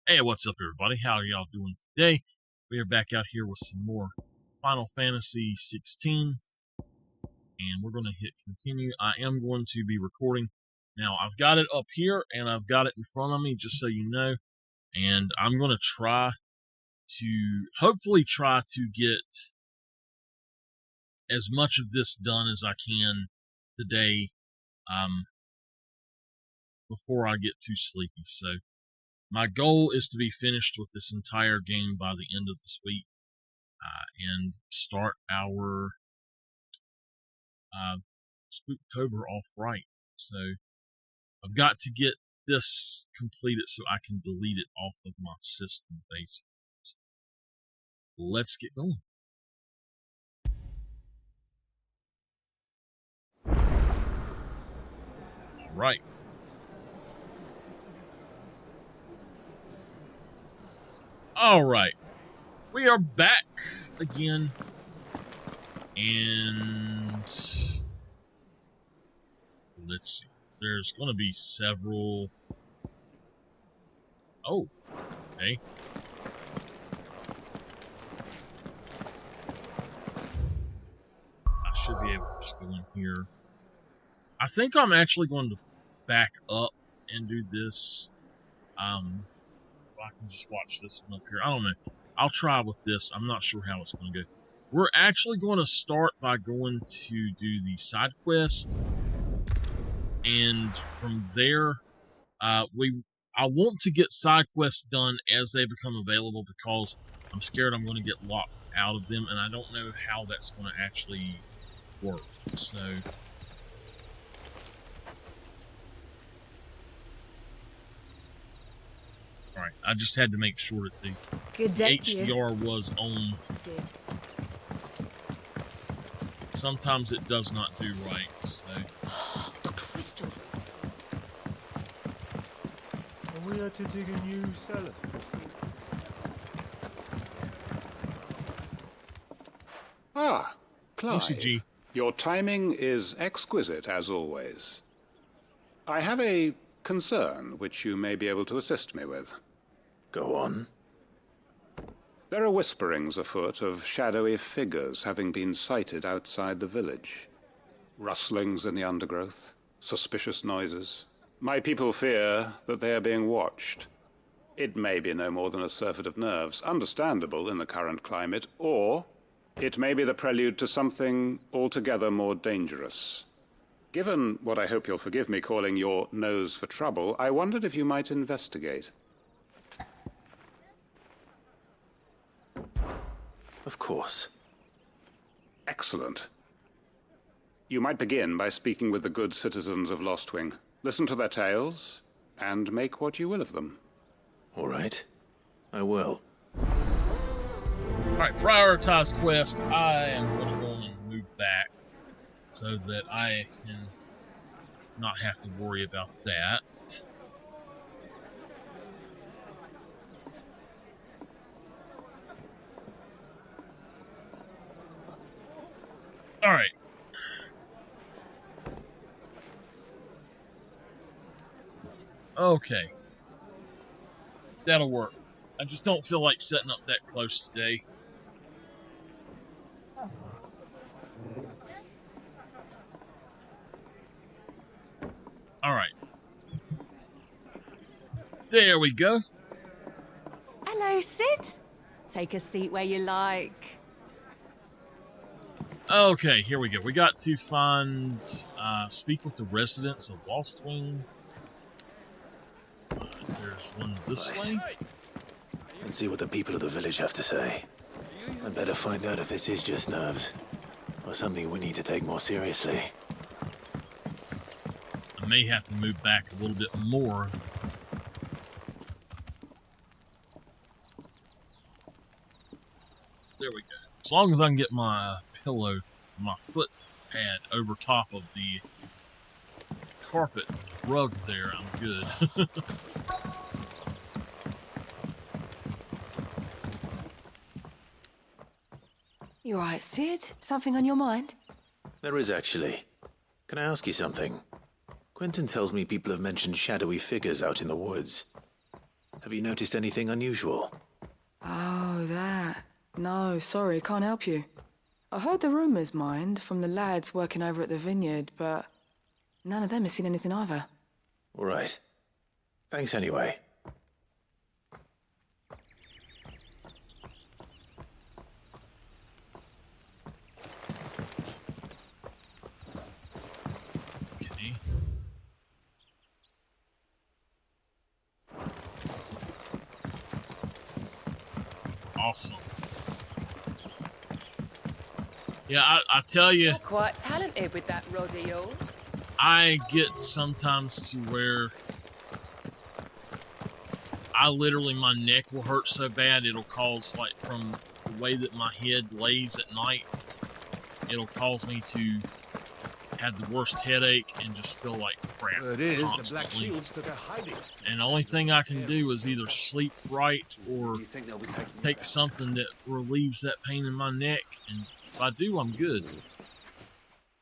Hey, what's up, everybody? How are y'all doing today? We are back out here with some more Final Fantasy 16, and we're going to hit continue. I am going to be recording. Now, I've got it up here, and I've got it in front of me, just so you know, and I'm going to hopefully try to get as much of this done as I can today, before I get too sleepy. So, my goal is to be finished with this entire game by the end of this week. And start our Spooktober off right. So I've got to get this completed so I can delete it off of my system, basically. So let's get going. All right. All right. We are back again. And let's see. There's going to be several. Oh, okay. I should be able to just go in here. I think I'm actually going to back up and do this. I can just watch this one up here. I don't know. I'll try with this. I'm not sure how it's going to go. We're actually going to start by going to do the side quest, and from there, I want to get side quests done as they become available because I'm scared I'm going to get locked out of them, and I don't know how that's going to actually work. So. Alright, I just had to make sure that the HDR was on. Sometimes it does not do right, so. The crystals. And we had to dig a new cellar. Ah, Clive. UCG. Your timing is exquisite, as always. I have a concern which you may be able to assist me with. Go on. There are whisperings afoot of shadowy figures having been sighted outside the village. Rustlings in the undergrowth, suspicious noises. My people fear that they are being watched. It may be no more than a surfeit of nerves, understandable in the current climate, or it may be the prelude to something altogether more dangerous. Given what I hope you'll forgive me calling your nose for trouble, I wondered if you might investigate. Of course. Excellent. You might begin by speaking with the good citizens of Lostwing. Listen to their tales, and make what you will of them. All right. I will. Alright, prioritize quest. I am going to go and move back so that I can not have to worry about that. Alright. Okay. That'll work. I just don't feel like setting up that close today. Alright. There we go. Hello, Sid. Take a seat where you like. Okay, here we go. We got to speak with the residents of Lostwing. There's one this way. And see what the people of the village have to say. I'd better find out if this is just nerves, or something we need to take more seriously. I may have to move back a little bit more. There we go. As long as I can get my pillow, my foot pad over top of the carpet rug there, I'm good. You all right, Sid? Something on your mind? There is actually. Can I ask you something? Quentin tells me people have mentioned shadowy figures out in the woods. Have you noticed anything unusual? Oh, that. No, sorry, can't help you. I heard the rumours, mind, from the lads working over at the vineyard, but none of them has seen anything either. All right. Thanks anyway. Okay. Awesome. Yeah, I tell you, You're quite talented with that rod of yours. I get sometimes to where I literally, my neck will hurt so bad it'll cause, like, from the way that my head lays at night, it'll cause me to have the worst headache and just feel like crap It is, the Black constantly. Shields took a hiding. And the only thing I can do is either sleep right or Do you think they'll be taking take something that relieves that pain in my neck, and if I do, I'm good.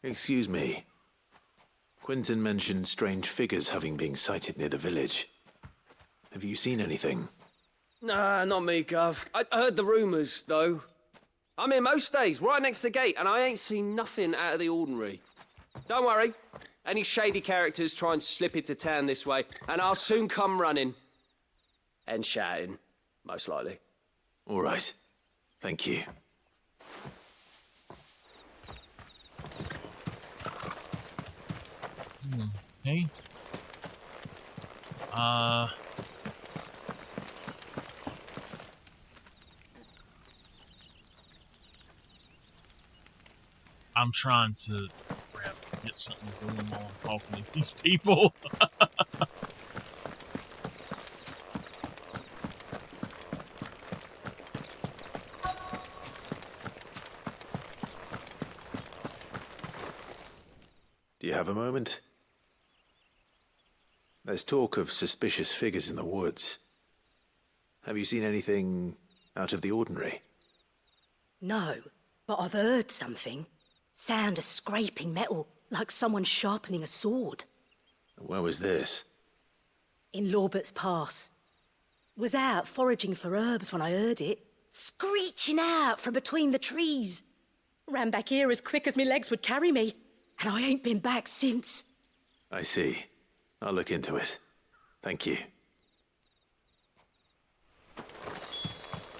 Excuse me. Quentin mentioned strange figures having been sighted near the village. Have you seen anything? Nah, not me, Gov. I heard the rumours, though. I'm here most days, right next to the gate, and I ain't seen nothing out of the ordinary. Don't worry. Any shady characters try and slip into town this way, and I'll soon come running. And shouting, most likely. All right. Thank you. Okay. I'm trying to get something going while I'm talking to these people. Do you have a moment? There's talk of suspicious figures in the woods. Have you seen anything out of the ordinary? No, but I've heard something. Sound of scraping metal, like someone sharpening a sword. Where was this? In Lorbert's Pass. Was out foraging for herbs when I heard it, screeching out from between the trees. Ran back here as quick as my legs would carry me, and I ain't been back since. I see. I'll look into it. Thank you.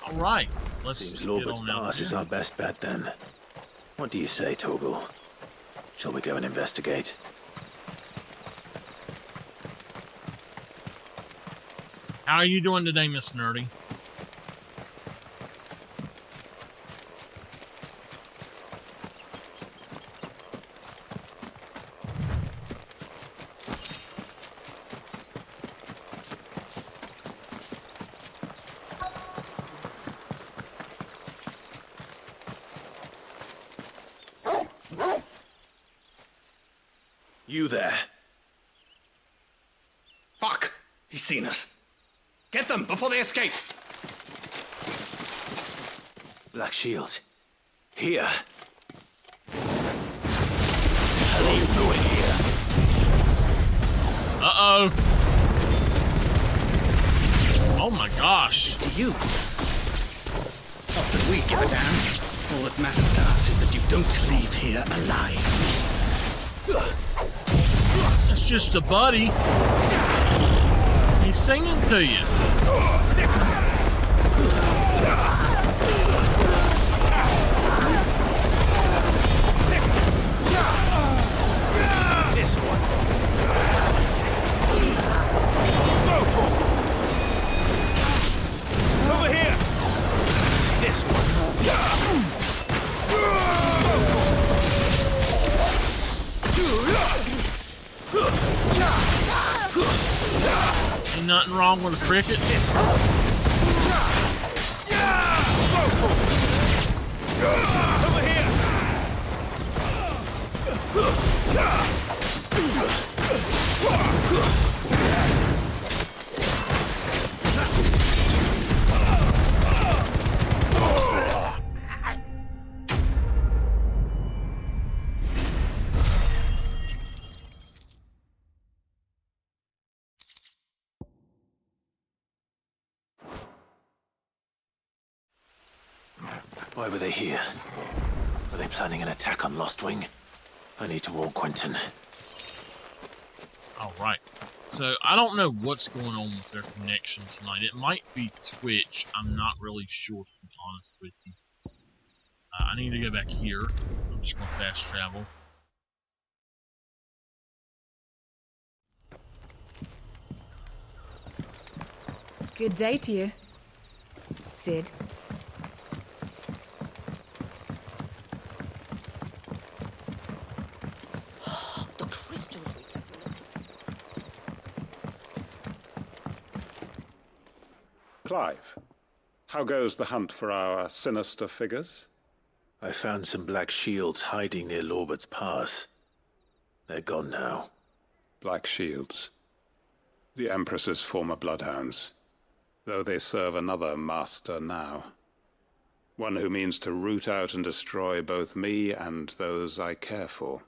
All right, let's Seems get Lorbert's on out Pass is there. our best bet then. What do you say, Torgal? Shall we go and investigate? How are you doing today, Miss Nerdy? You there. Fuck! He's seen us. Get them before they escape! Black Shields. Here. What are you doing here? Uh-oh. Oh my gosh. To you. Not that we give a damn. All that matters to us is that you don't leave here alive. That's just a buddy. He's singing to you. This one. Over here. This one. Ain't nothing wrong with a cricket. Over here. Why were they here? Were they planning an attack on Lostwing? I need to warn Quentin. Alright. So, I don't know what's going on with their connection tonight. It might be Twitch. I'm not really sure, to be honest with you. I need to go back here. I'm just going to fast travel. Good day to you, Sid. The crystals we get from it. Clive, how goes the hunt for our sinister figures? I found some black shields hiding near Lorbert's Pass. They're gone now. Black Shields. The Empress's former bloodhounds. Though they serve another master now. One who means to root out and destroy both me and those I care for.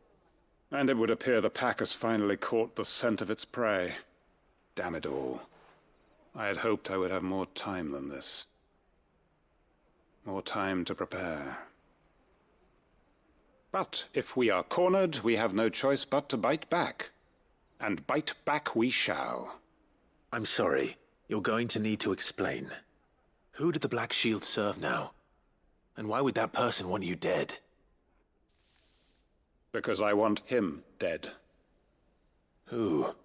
And it would appear the pack has finally caught the scent of its prey. Damn it all. I had hoped I would have more time than this. More time to prepare. But if we are cornered, we have no choice but to bite back. And bite back we shall. I'm sorry. You're going to need to explain. Who did the Black Shield serve now? And why would that person want you dead? Because I want him dead. Who?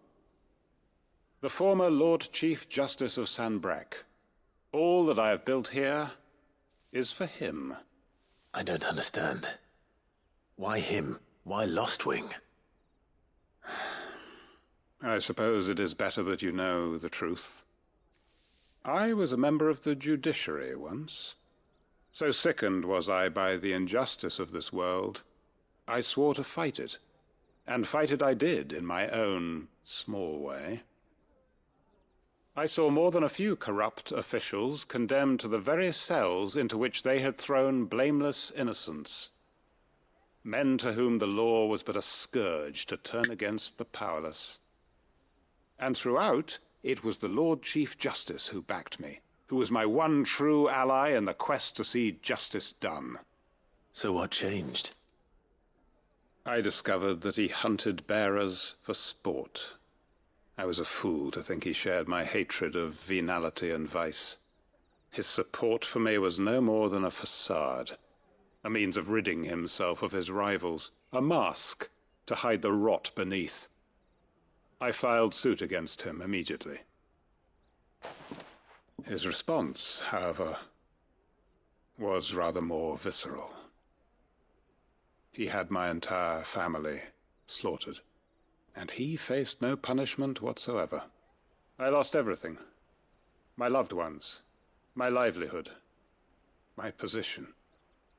The former Lord Chief Justice of Sanbreque. All that I have built here is for him. I don't understand. Why him? Why Lostwing? I suppose it is better that you know the truth. I was a member of the judiciary once. So sickened was I by the injustice of this world, I swore to fight it. And fight it I did, in my own small way. I saw more than a few corrupt officials condemned to the very cells into which they had thrown blameless innocents. Men to whom the law was but a scourge to turn against the powerless. And throughout, it was the Lord Chief Justice who backed me, who was my one true ally in the quest to see justice done. So what changed? I discovered that he hunted bearers for sport. I was a fool to think he shared my hatred of venality and vice. His support for me was no more than a facade, a means of ridding himself of his rivals, a mask to hide the rot beneath. I filed suit against him immediately. His response, however, was rather more visceral. He had my entire family slaughtered, and he faced no punishment whatsoever. I lost everything. My loved ones, my livelihood, my position,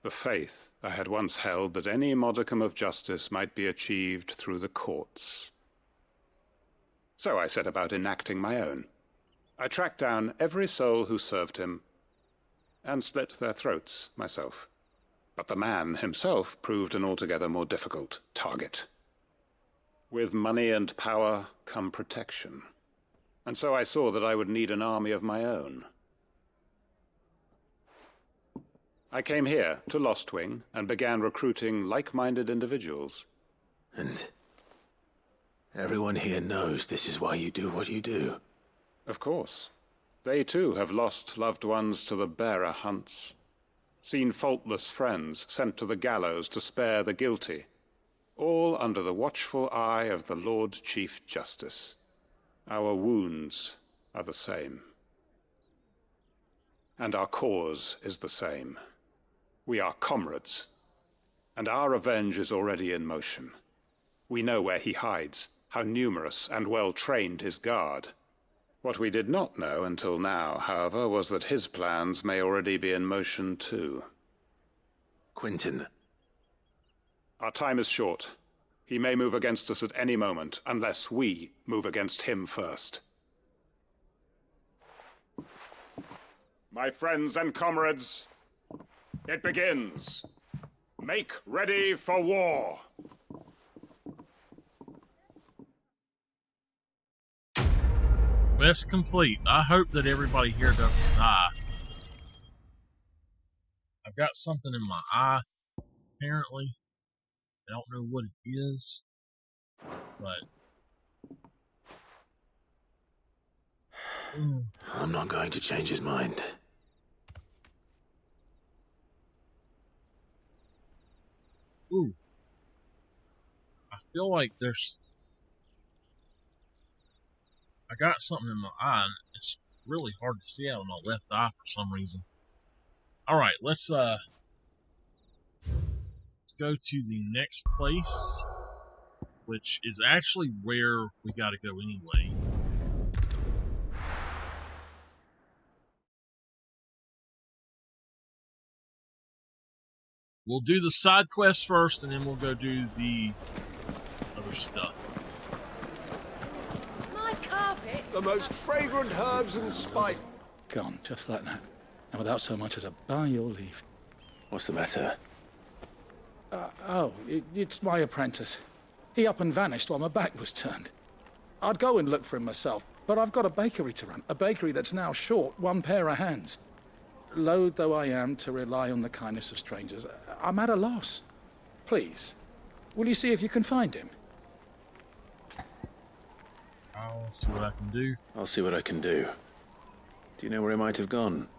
the faith I had once held that any modicum of justice might be achieved through the courts. So I set about enacting my own. I tracked down every soul who served him, and slit their throats myself. But the man himself proved an altogether more difficult target. With money and power come protection. And so I saw that I would need an army of my own. I came here to Lostwing and began recruiting like-minded individuals. And everyone here knows this is why you do what you do. Of course. They too have lost loved ones to the bearer hunts. Seen faultless friends sent to the gallows to spare the guilty. All under the watchful eye of the Lord Chief Justice. Our wounds are the same. And our cause is the same. We are comrades. And our revenge is already in motion. We know where he hides, how numerous and well-trained his guard. What we did not know until now, however, was that his plans may already be in motion too. Quentin. Our time is short. He may move against us at any moment, unless we move against him first. My friends and comrades, it begins. Make ready for war. Quest complete. I hope that everybody here doesn't die. I've got something in my eye, apparently. I don't know what it is, but... I'm not going to change his mind. Ooh. I feel like there's... I got something in my eye, and it's really hard to see out of my left eye for some reason. Alright, let's go to the next place, which is actually where we gotta go anyway. We'll do the side quest first, and then we'll go do the other stuff. My carpet. The most fragrant herbs and spice. Gone, just like that. And without so much as a by your leave. What's the matter? It's my apprentice. He up and vanished while my back was turned. I'd go and look for him myself, but I've got a bakery to run. A bakery that's now short one pair of hands. Loath though I am to rely on the kindness of strangers, I'm at a loss. Please, will you see if you can find him? I'll see what I can do. I'll see what I can do. Do you know where he might have gone?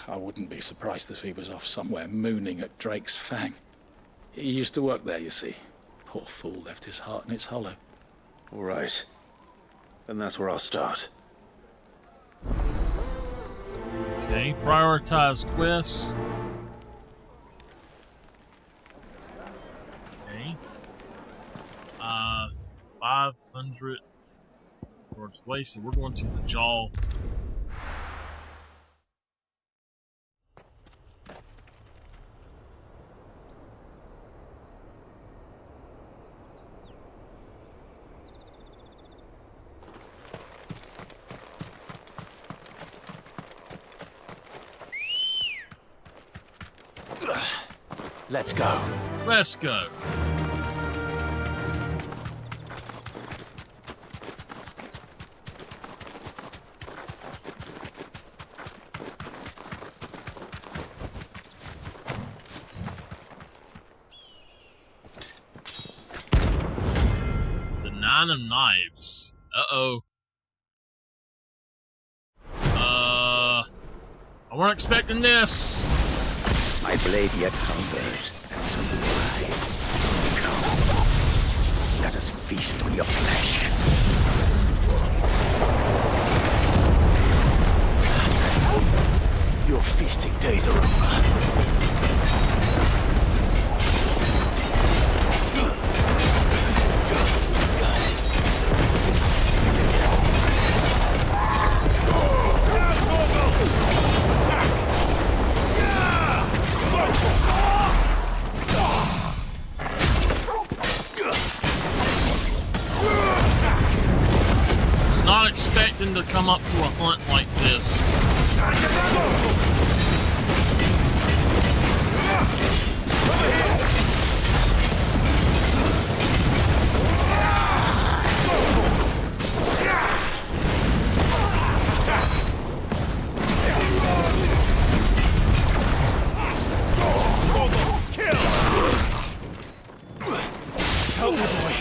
I wouldn't be surprised if he was off somewhere mooning at Drake's Fang. He used to work there, you see. Poor fool left his heart in its hollow. All right. Then that's where I'll start. Okay, prioritize quests. Okay. 500 towards waste, so we're going to the jaw. Let's go. Let's go. The 9 of Knives. Uh-oh. I weren't expecting this. My blade yet hungers, and so do I. Come, let us feast on your flesh. Your feasting days are over. Not expecting to come up to a hunt like this. Help me, boy.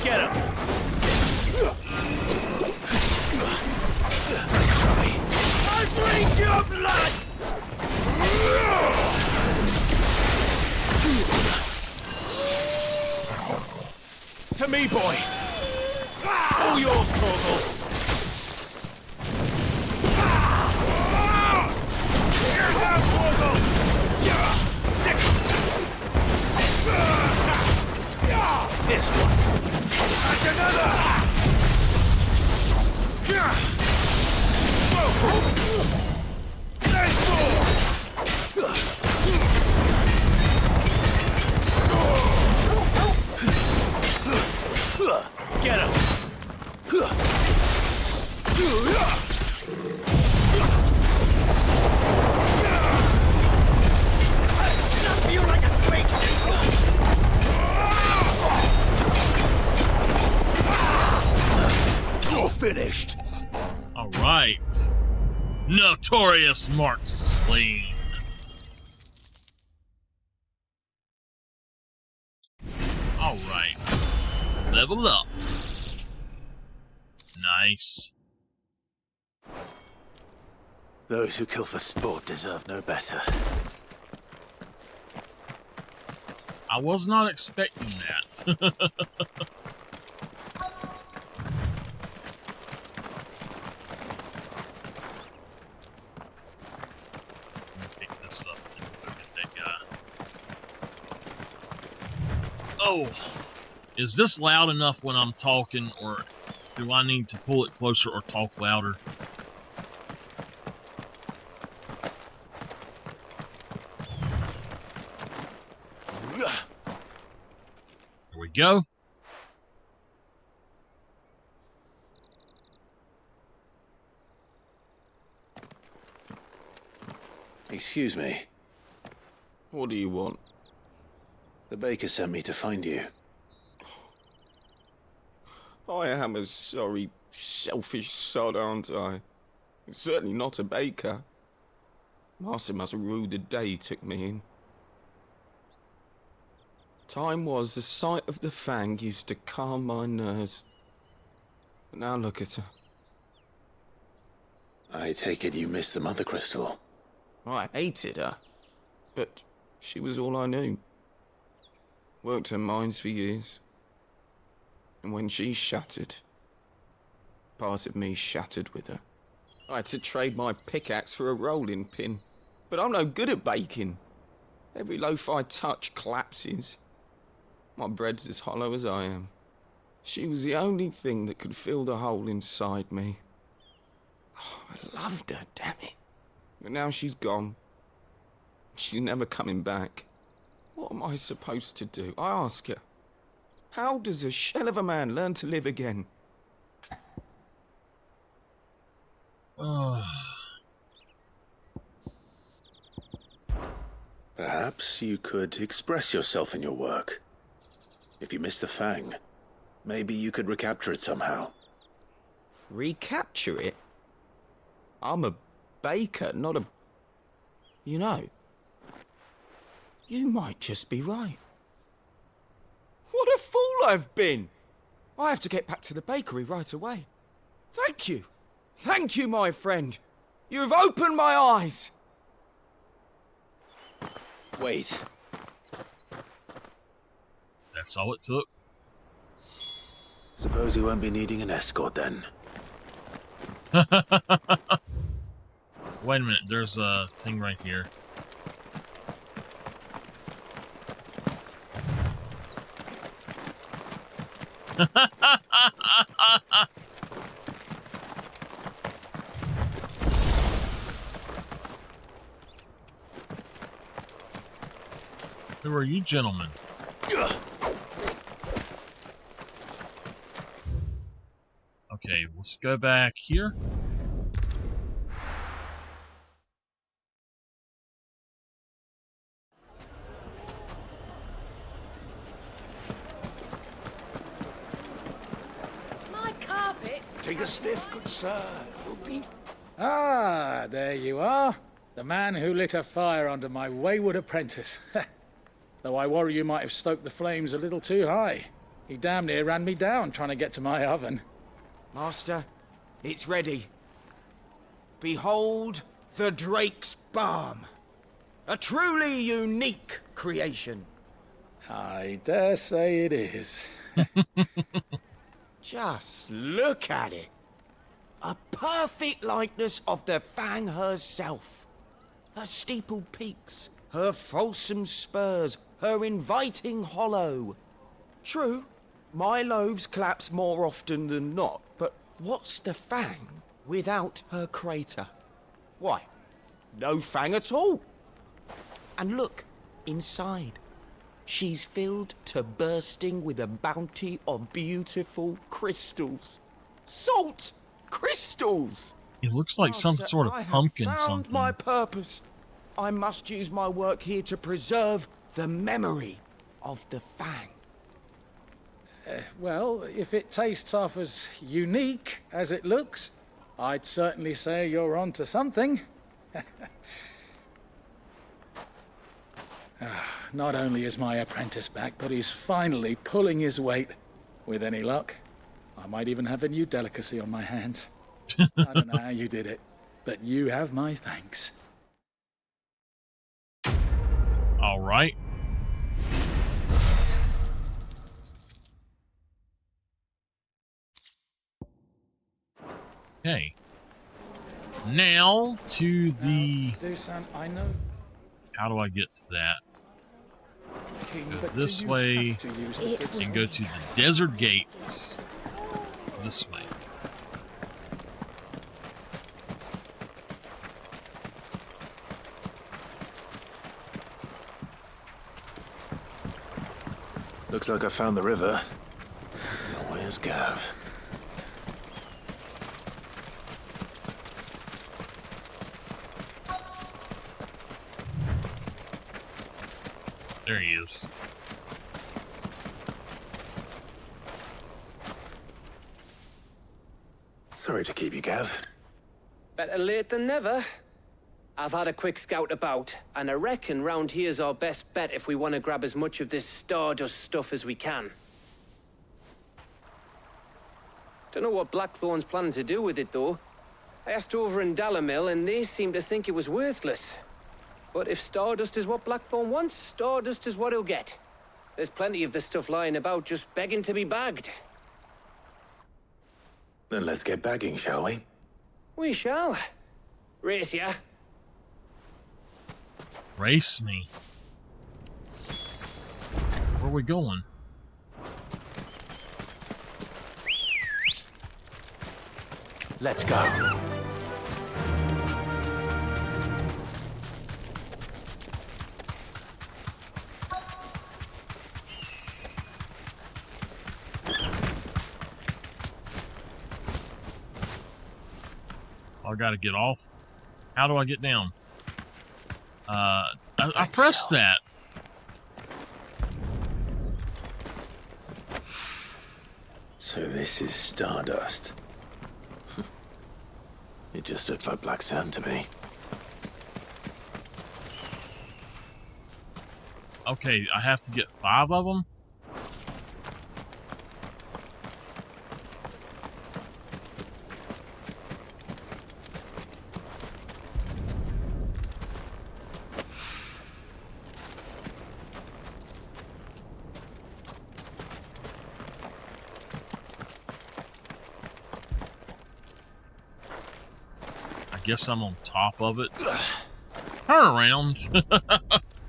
Get him! Nice try. I drink your blood! To me, boy! All yours, Torgal! Here's our Torgal! This one! And another! Let's go! Get him! I'll snap you like a twig! You're finished! Notorious Marxist Lane. Alright. Level up. Nice. Those who kill for sport deserve no better. I was not expecting that. Pick this up and look at that guy. Oh, is this loud enough when I'm talking, or do I need to pull it closer or talk louder? There we go. Excuse me. What do you want? The baker sent me to find you. I am a sorry, selfish sod, aren't I? I'm certainly not a baker. Master must have ruled the day he took me in. Time was the sight of the fang used to calm my nerves. But now look at her. I take it you missed the Mother Crystal. I hated her, but she was all I knew. Worked her mines for years. And when she shattered, part of me shattered with her. I had to trade my pickaxe for a rolling pin, but I'm no good at baking. Every loaf I touch collapses. My bread's as hollow as I am. She was the only thing that could fill the hole inside me. Oh, I loved her, damn it. But now she's gone. She's never coming back. What am I supposed to do? I ask her. How does a shell of a man learn to live again? Perhaps you could express yourself in your work. If you miss the fang, maybe you could recapture it somehow. Recapture it? I'm a baker, not a... You know, you might just be right. What a fool I've been! I have to get back to the bakery right away. Thank you. Thank you, my friend. You have opened my eyes. Wait. That's all it took. Suppose you won't be needing an escort then. Wait a minute, there's a thing right here. Who are you gentlemen? Okay, let's go back here. My carpets! Take a sniff, good sir. You'll be... Ah, there you are. The man who lit a fire under my wayward apprentice. Though I worry you might have stoked the flames a little too high. He damn near ran me down trying to get to my oven. Master, it's ready. Behold the Drake's Balm. A truly unique creation. I dare say it is. Just look at it. A perfect likeness of the Fang herself. Her steepled peaks, her fulsome spurs, her inviting hollow. True, my loaves collapse more often than not, but what's the Fang without her crater? Why, no Fang at all. And look, inside. She's filled to bursting with a bounty of beautiful crystals. Salt crystals! It looks like some Master, sort of I have pumpkin found something. my purpose. I must use my work here to preserve the memory of the Fang. Well, if it tastes half as unique as it looks, I'd certainly say you're on to something. Not only is my apprentice back, but he's finally pulling his weight. With any luck, I might even have a new delicacy on my hands. I don't know how you did it, but you have my thanks. All right. Okay. Now to the... Dusan, I know. How do I get to that? King, Go but this do you way have to use the good and go to the desert gates. This way. Looks like I found the river. Now where's Gav? There he is. Sorry to keep you, Gav. Better late than never. I've had a quick scout about, and I reckon round here's our best bet if we want to grab as much of this Stardust stuff as we can. Don't know what Blackthorn's planning to do with it, though. I asked over in Dalamil, and they seem to think it was worthless. But if Stardust is what Blackthorn wants, Stardust is what he'll get. There's plenty of this stuff lying about, just begging to be bagged. Then let's get bagging, shall we? We shall. Race ya. Race me. Where are we going? Let's go. I gotta get off. How do I get down? I pressed that. So this is Stardust. It just looks like black sand to me. Okay, I have to get 5 of them? I guess I'm on top of it. Turn around.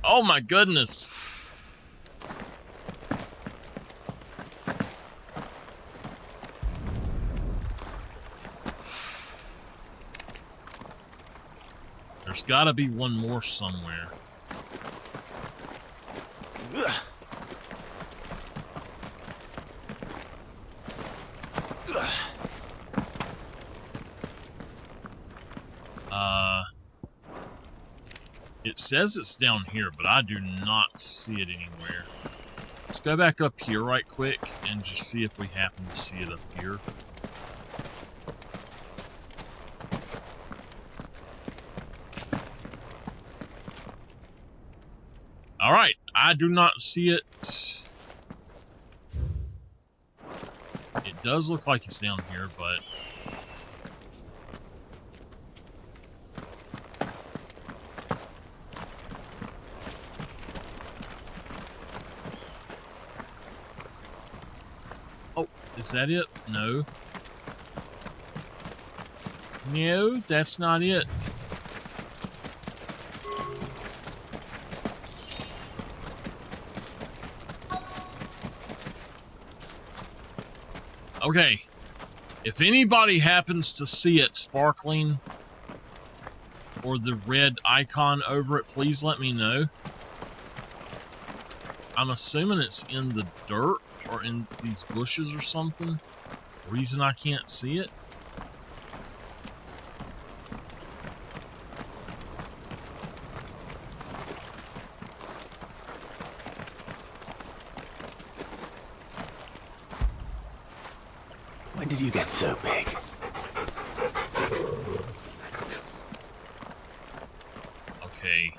Oh my goodness. There's gotta be one more somewhere. It says it's down here, but I do not see it anywhere. Let's go back up here right quick and just see if we happen to see it up here. Alright, I do not see it. It does look like it's down here, but... Oh, is that it? No. No, that's not it. Okay, if anybody happens to see it sparkling or the red icon over it, please let me know. I'm assuming it's in the dirt or in these bushes or something. The reason I can't see it. When did you get so big? Okay.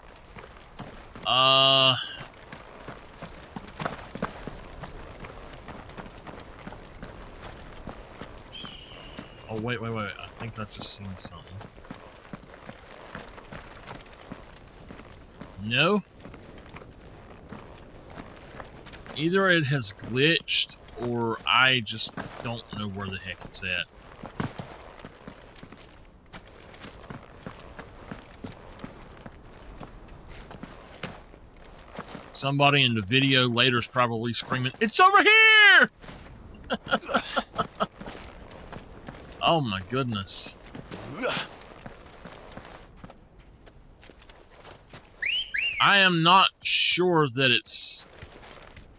Oh, wait. I think I just seen something. No. Either it has glitched, or I just don't know where the heck it's at. Somebody in the video later is probably screaming, "It's over here!" Oh my goodness. I am not sure that it's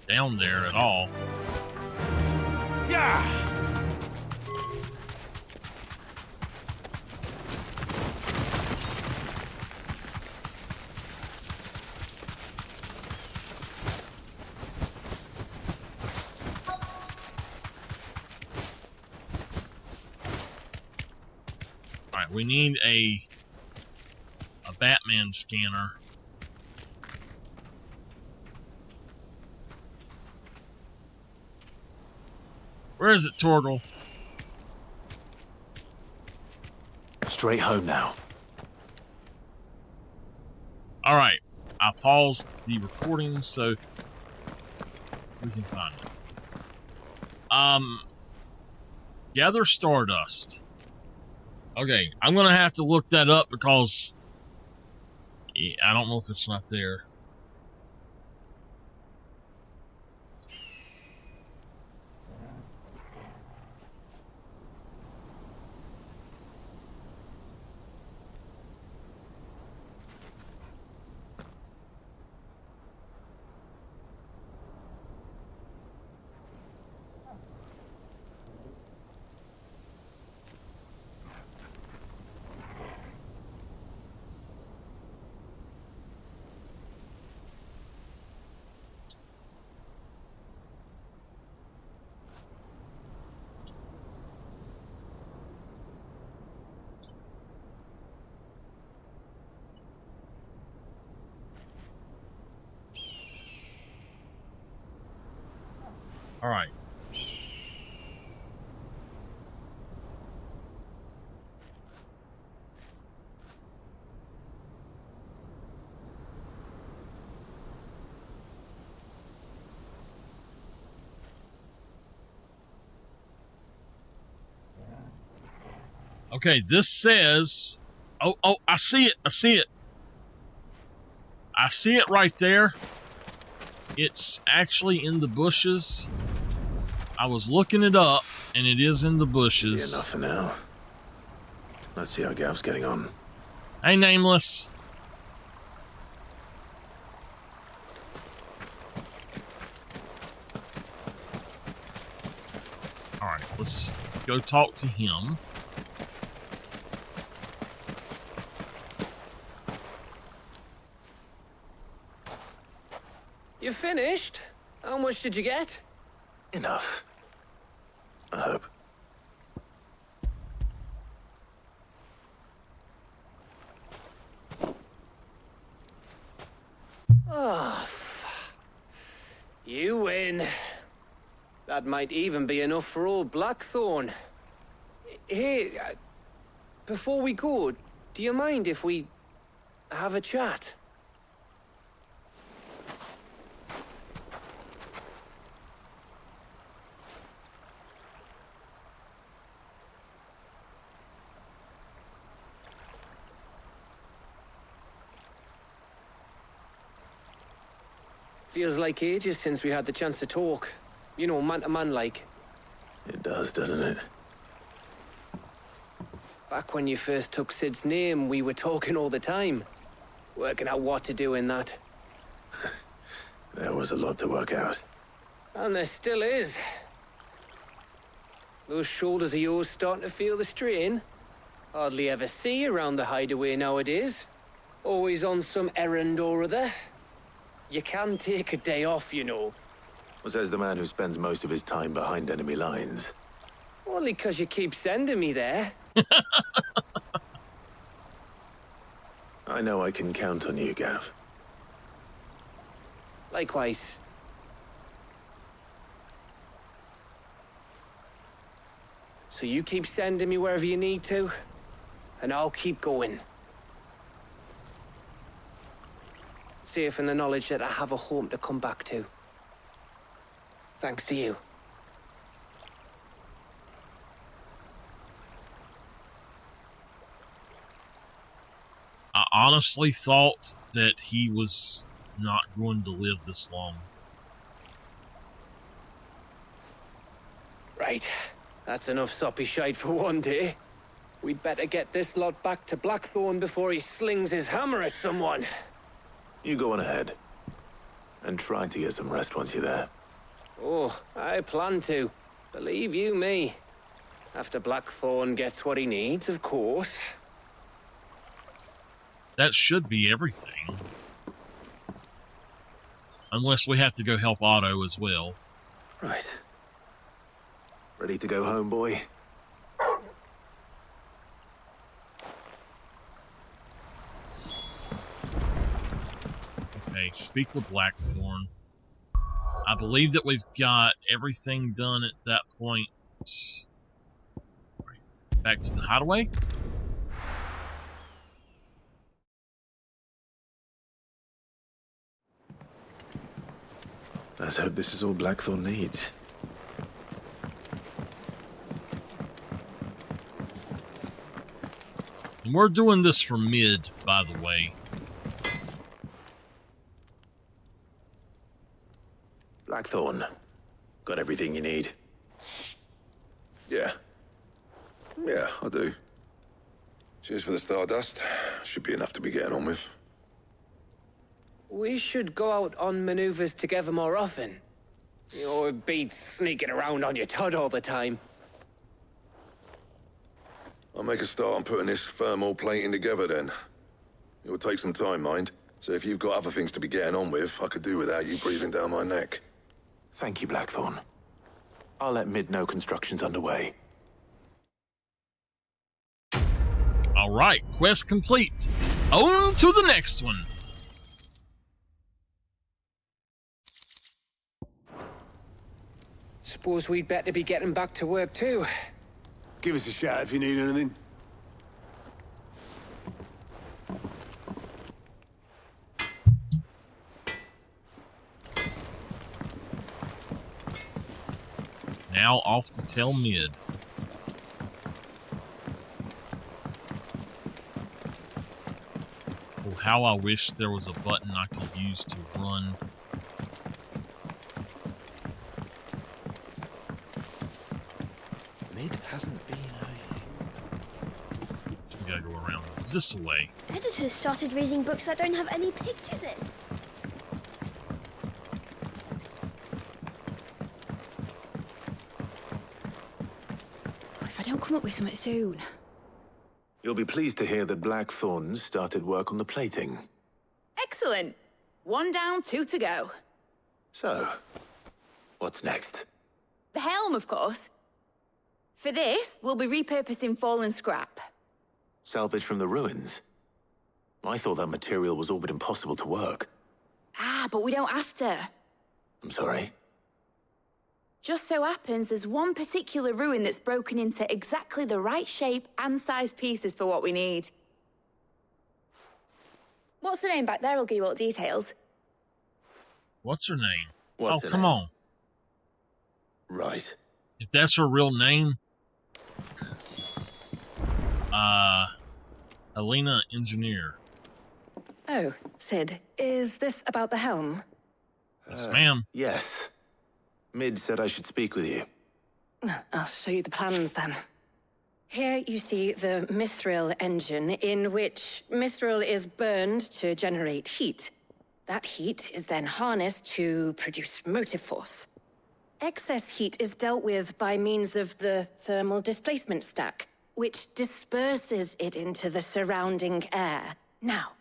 down there at all. Yeah. Alright, we need a Batman scanner. Where is it, Torgal? Straight home now. Alright, I paused the recording so we can find it. Gather Stardust. Okay, I'm gonna have to look that up because I don't know if it's not there. All right. Okay, this says, oh, I see it. I see it right there. It's actually in the bushes. I was looking it up, and it is in the bushes. Enough for now. Let's see how Gav's getting on. Hey, Nameless. All right, let's go talk to him. You finished? How much did you get? Enough. I hope. Oh, you win. That might even be enough for old Blackthorn. Hey, before we go, do you mind if we have a chat? Feels like ages since we had the chance to talk. You know, man to man like. It does, doesn't it? Back when you first took Sid's name, we were talking all the time. Working out what to do in that. There was a lot to work out. And there still is. Those shoulders of yours starting to feel the strain. Hardly ever see you around the hideaway nowadays. Always on some errand or other. You can take a day off, you know. Well, says the man who spends most of his time behind enemy lines. Only 'cause you keep sending me there. I know I can count on you, Gav. Likewise. So you keep sending me wherever you need to, and I'll keep going. Safe in the knowledge that I have a home to come back to. Thanks to you. I honestly thought that he was not going to live this long. Right. That's enough soppy shite for one day. We'd better get this lot back to Blackthorn before he slings his hammer at someone. You go on ahead. And try to get some rest once you're there. Oh, I plan to. Believe you me. After Blackthorn gets what he needs, of course. That should be everything. Unless we have to go help Otto as well. Right. Ready to go home, boy? Okay, speak with Blackthorn. I believe that we've got everything done at that point. Back to the hideaway. Let's hope this is all Blackthorn needs. And we're doing this for mid, by the way. Blackthorn, got everything you need? Yeah. Yeah, I do. Cheers for the stardust. Should be enough to be getting on with. We should go out on maneuvers together more often. Or be sneaking around on your Todd all the time. I'll make a start on putting this thermal plating together then. It will take some time, mind. So if you've got other things to be getting on with, I could do without you breathing down my neck. Thank you, Blackthorn. I'll let Mid know construction's underway. Alright, quest complete. On to the next one. Suppose we'd better be getting back to work too. Give us a shout if you need anything. Now off to tell Mid. Oh, how I wish there was a button I could use to run. Mid hasn't been We gotta go around this way. Editors started reading books that don't have any pictures in. If I don't come up with something soon. You'll be pleased to hear that Blackthorn started work on the plating. Excellent. 1 down, 2 to go. So, what's next? The helm, of course. For this, we'll be repurposing fallen scrap. Salvage from the ruins? I thought that material was all but impossible to work. Ah, but we don't have to. I'm sorry? Just so happens there's one particular ruin that's broken into exactly the right shape and size pieces for what we need. What's the name back there? I'll give you all the details. What's her name? What's oh, her come name? on. Right. If that's her real name, Helena Engineer. Oh, Sid, is this about the helm? Yes, ma'am. Yes. Mid said I should speak with you. I'll show you the plans then. Here you see the mithril engine, in which mithril is burned to generate heat. That heat is then harnessed to produce motive force. Excess heat is dealt with by means of the thermal displacement stack, which disperses it into the surrounding air. Now,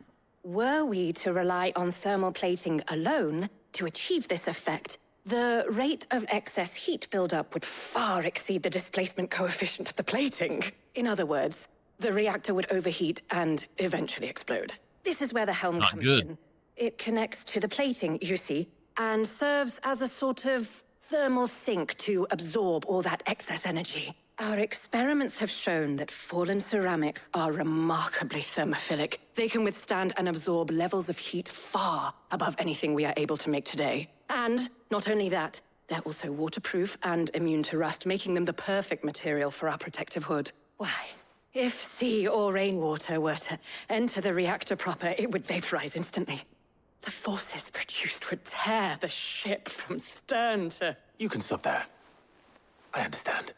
were we to rely on thermal plating alone to achieve this effect, the rate of excess heat buildup would far exceed the displacement coefficient of the plating. In other words, the reactor would overheat and eventually explode. This is where the helm Not comes good. in. It connects to the plating, you see, and serves as a sort of thermal sink to absorb all that excess energy. Our experiments have shown that fallen ceramics are remarkably thermophilic. They can withstand and absorb levels of heat far above anything we are able to make today. And not only that, they're also waterproof and immune to rust, making them the perfect material for our protective hood. Why, if sea or rainwater were to enter the reactor proper, it would vaporize instantly. The forces produced would tear the ship from stern to... You can stop there. I understand.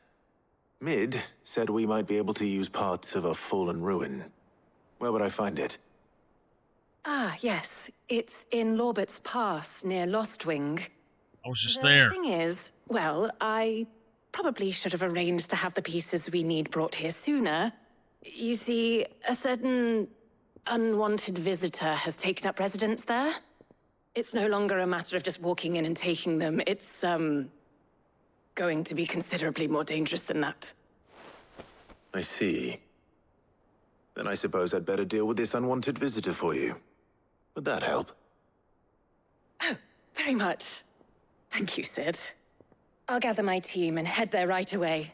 Mid said we might be able to use parts of a fallen ruin. Where would I find it? Ah, yes. It's in Lorbert's Pass, near Lostwing. I was just there. The thing is, well, I probably should have arranged to have the pieces we need brought here sooner. You see, a certain unwanted visitor has taken up residence there. It's no longer a matter of just walking in and taking them. It's, going to be considerably more dangerous than that. I see. Then I suppose I'd better deal with this unwanted visitor for you. Would that help? Oh, very much. Thank you, Sid. I'll gather my team and head there right away.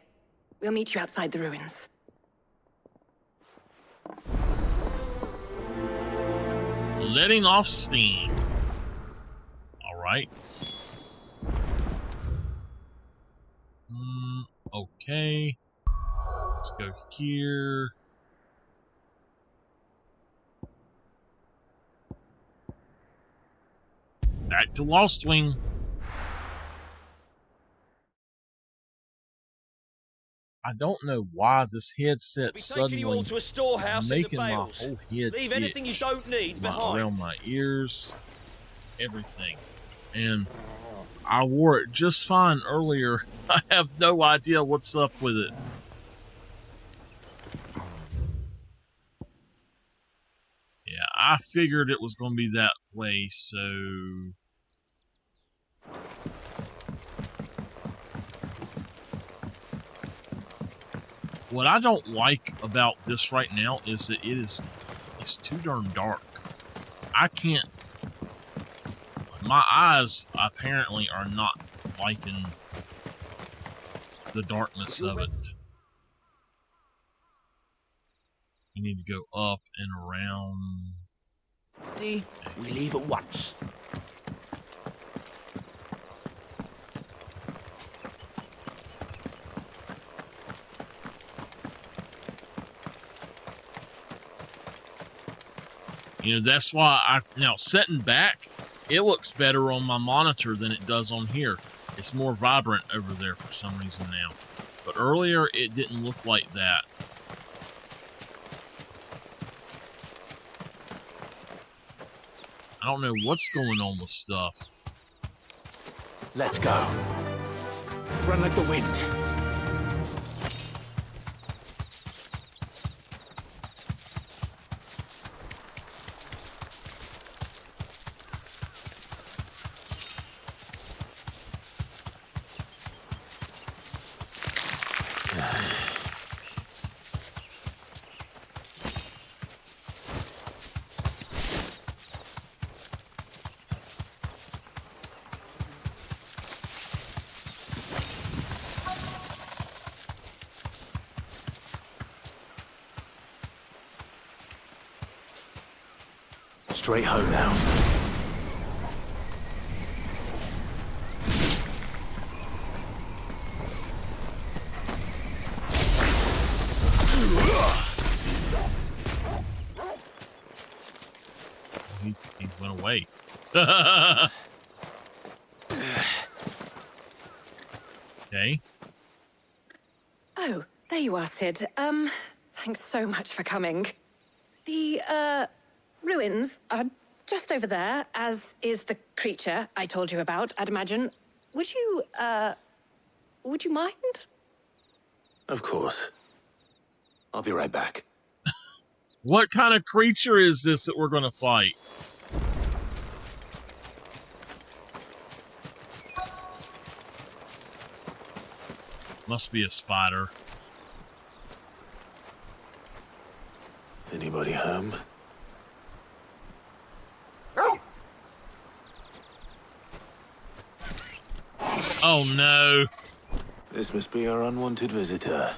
We'll meet you outside the ruins. Letting off steam. All right. Okay. Let's go here. Back to Lost Wing. I don't know why this headset suddenly you all to a storehouse is in the making my Bales. whole head Leave anything you don't need behind. around my ears, everything. And I wore it just fine earlier. I have no idea what's up with it. Yeah, I figured it was going to be that way, so... What I don't like about this right now is that it's too darn dark. I can't... My eyes apparently are not liking the darkness of it. You need to go up and around. We leave at once. You know, that's why now setting back, it looks better on my monitor than it does on here. It's more vibrant over there for some reason now. But earlier, it didn't look like that. I don't know what's going on with stuff. Let's go. Run like the wind. Straight home now. He went away. Okay. Oh, there you are, Sid. Thanks so much for coming. The, ruins are just over there, as is the creature I told you about, I'd imagine. Would you mind? Of course. I'll be right back. What kind of creature is this that we're going to fight? Must be a spider. Anybody home? Oh no. This must be our unwanted visitor.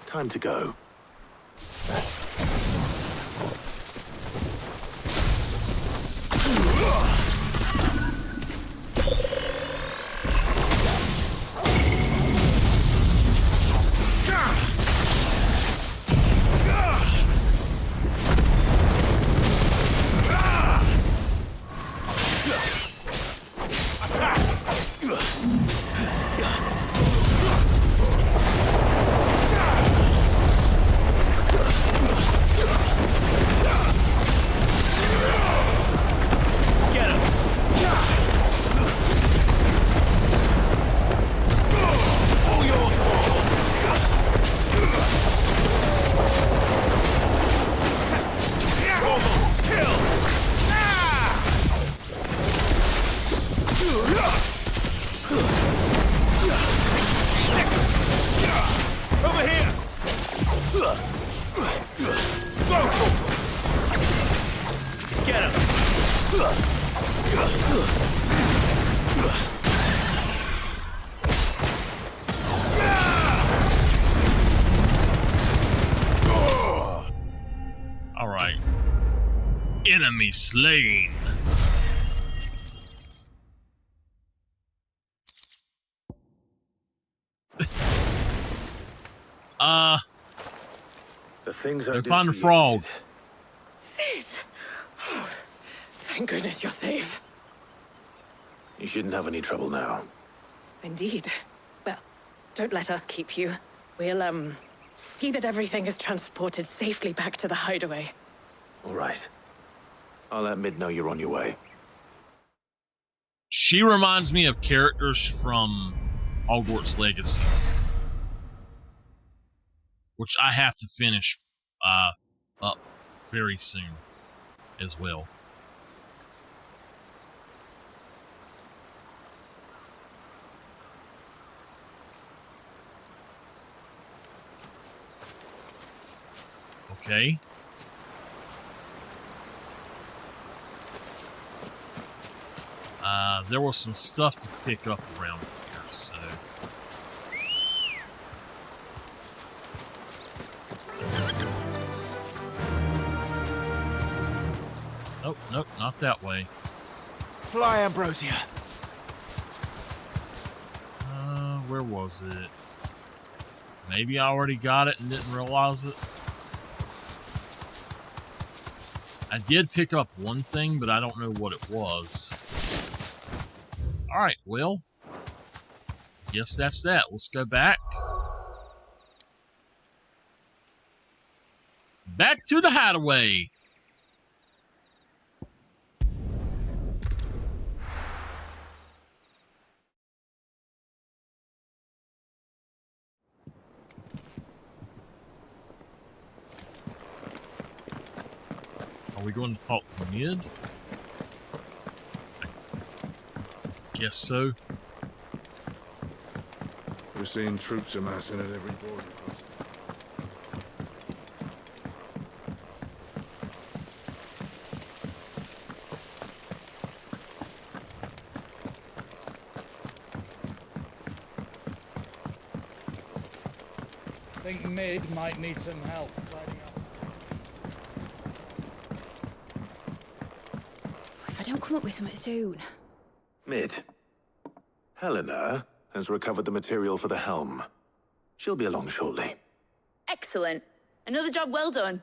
Time to go. Alright. Enemy slain. The things I Go did find the for you, frog. Sid. Sid! Oh, thank goodness you're safe. You shouldn't have any trouble now. Indeed. Well, don't let us keep you. We'll, see that everything is transported safely back to the hideaway. All right. I'll let Mid know you're on your way. She reminds me of characters from Hogwarts Legacy, which I have to finish up very soon as well. Okay. There was some stuff to pick up around here, so... Nope, nope, not that way. Fly, Ambrosia. Where was it? Maybe I already got it and didn't realize it. I did pick up one thing, but I don't know what it was. Alright, well, guess that's that. Let's go back. Back to the hideaway. Are we going to talk to Mid? Guess so. We're seeing troops amassing at every border crossing. Think Mid might need some help tidying up. If I don't come up with something soon. Mid. Helena has recovered the material for the helm. She'll be along shortly. Excellent. Another job well done.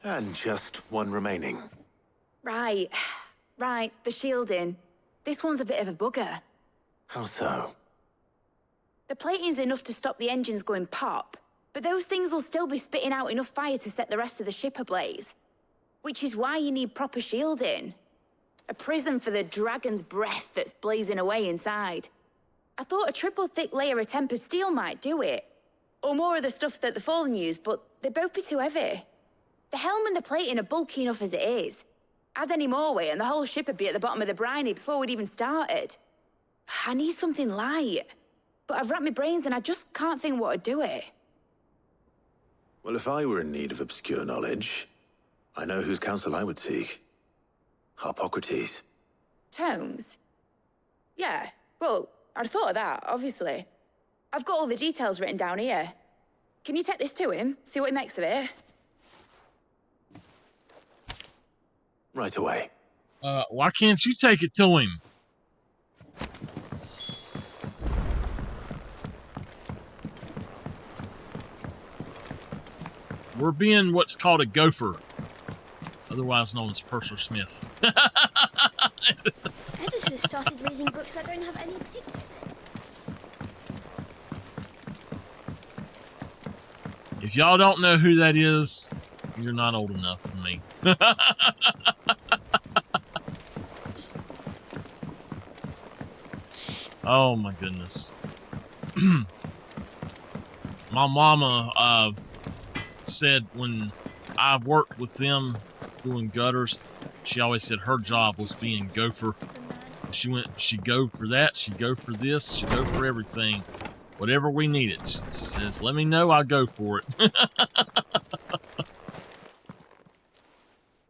And just one remaining. Right. Right, the shielding. This one's a bit of a bugger. How so? The plating's enough to stop the engines going pop, but those things will still be spitting out enough fire to set the rest of the ship ablaze. Which is why you need proper shielding. A prism for the dragon's breath that's blazing away inside. I thought a triple thick layer of tempered steel might do it. Or more of the stuff that the Fallen use, but they'd both be too heavy. The helm and the plating are bulky enough as it is. Add any more weight and the whole ship would be at the bottom of the briny before we'd even started. I need something light. But I've racked my brains and I just can't think what would do it. Well, if I were in need of obscure knowledge, I know whose counsel I would seek. Harpocrates. Tomes? Yeah, well, I'd thought of that, obviously. I've got all the details written down here. Can you take this to him? See what he makes of it? Right away. Why can't you take it to him? We're being what's called a gopher, otherwise known as Purser Smith. Editors started reading books that don't have any pictures in. If y'all don't know who that is, you're not old enough for me. Oh my goodness. My mama said when I worked with them doing gutters, she always said her job was being gopher. She'd go for that, she'd go for this, she'd go for everything. Whatever we needed. She says, let me know, I'll go for it.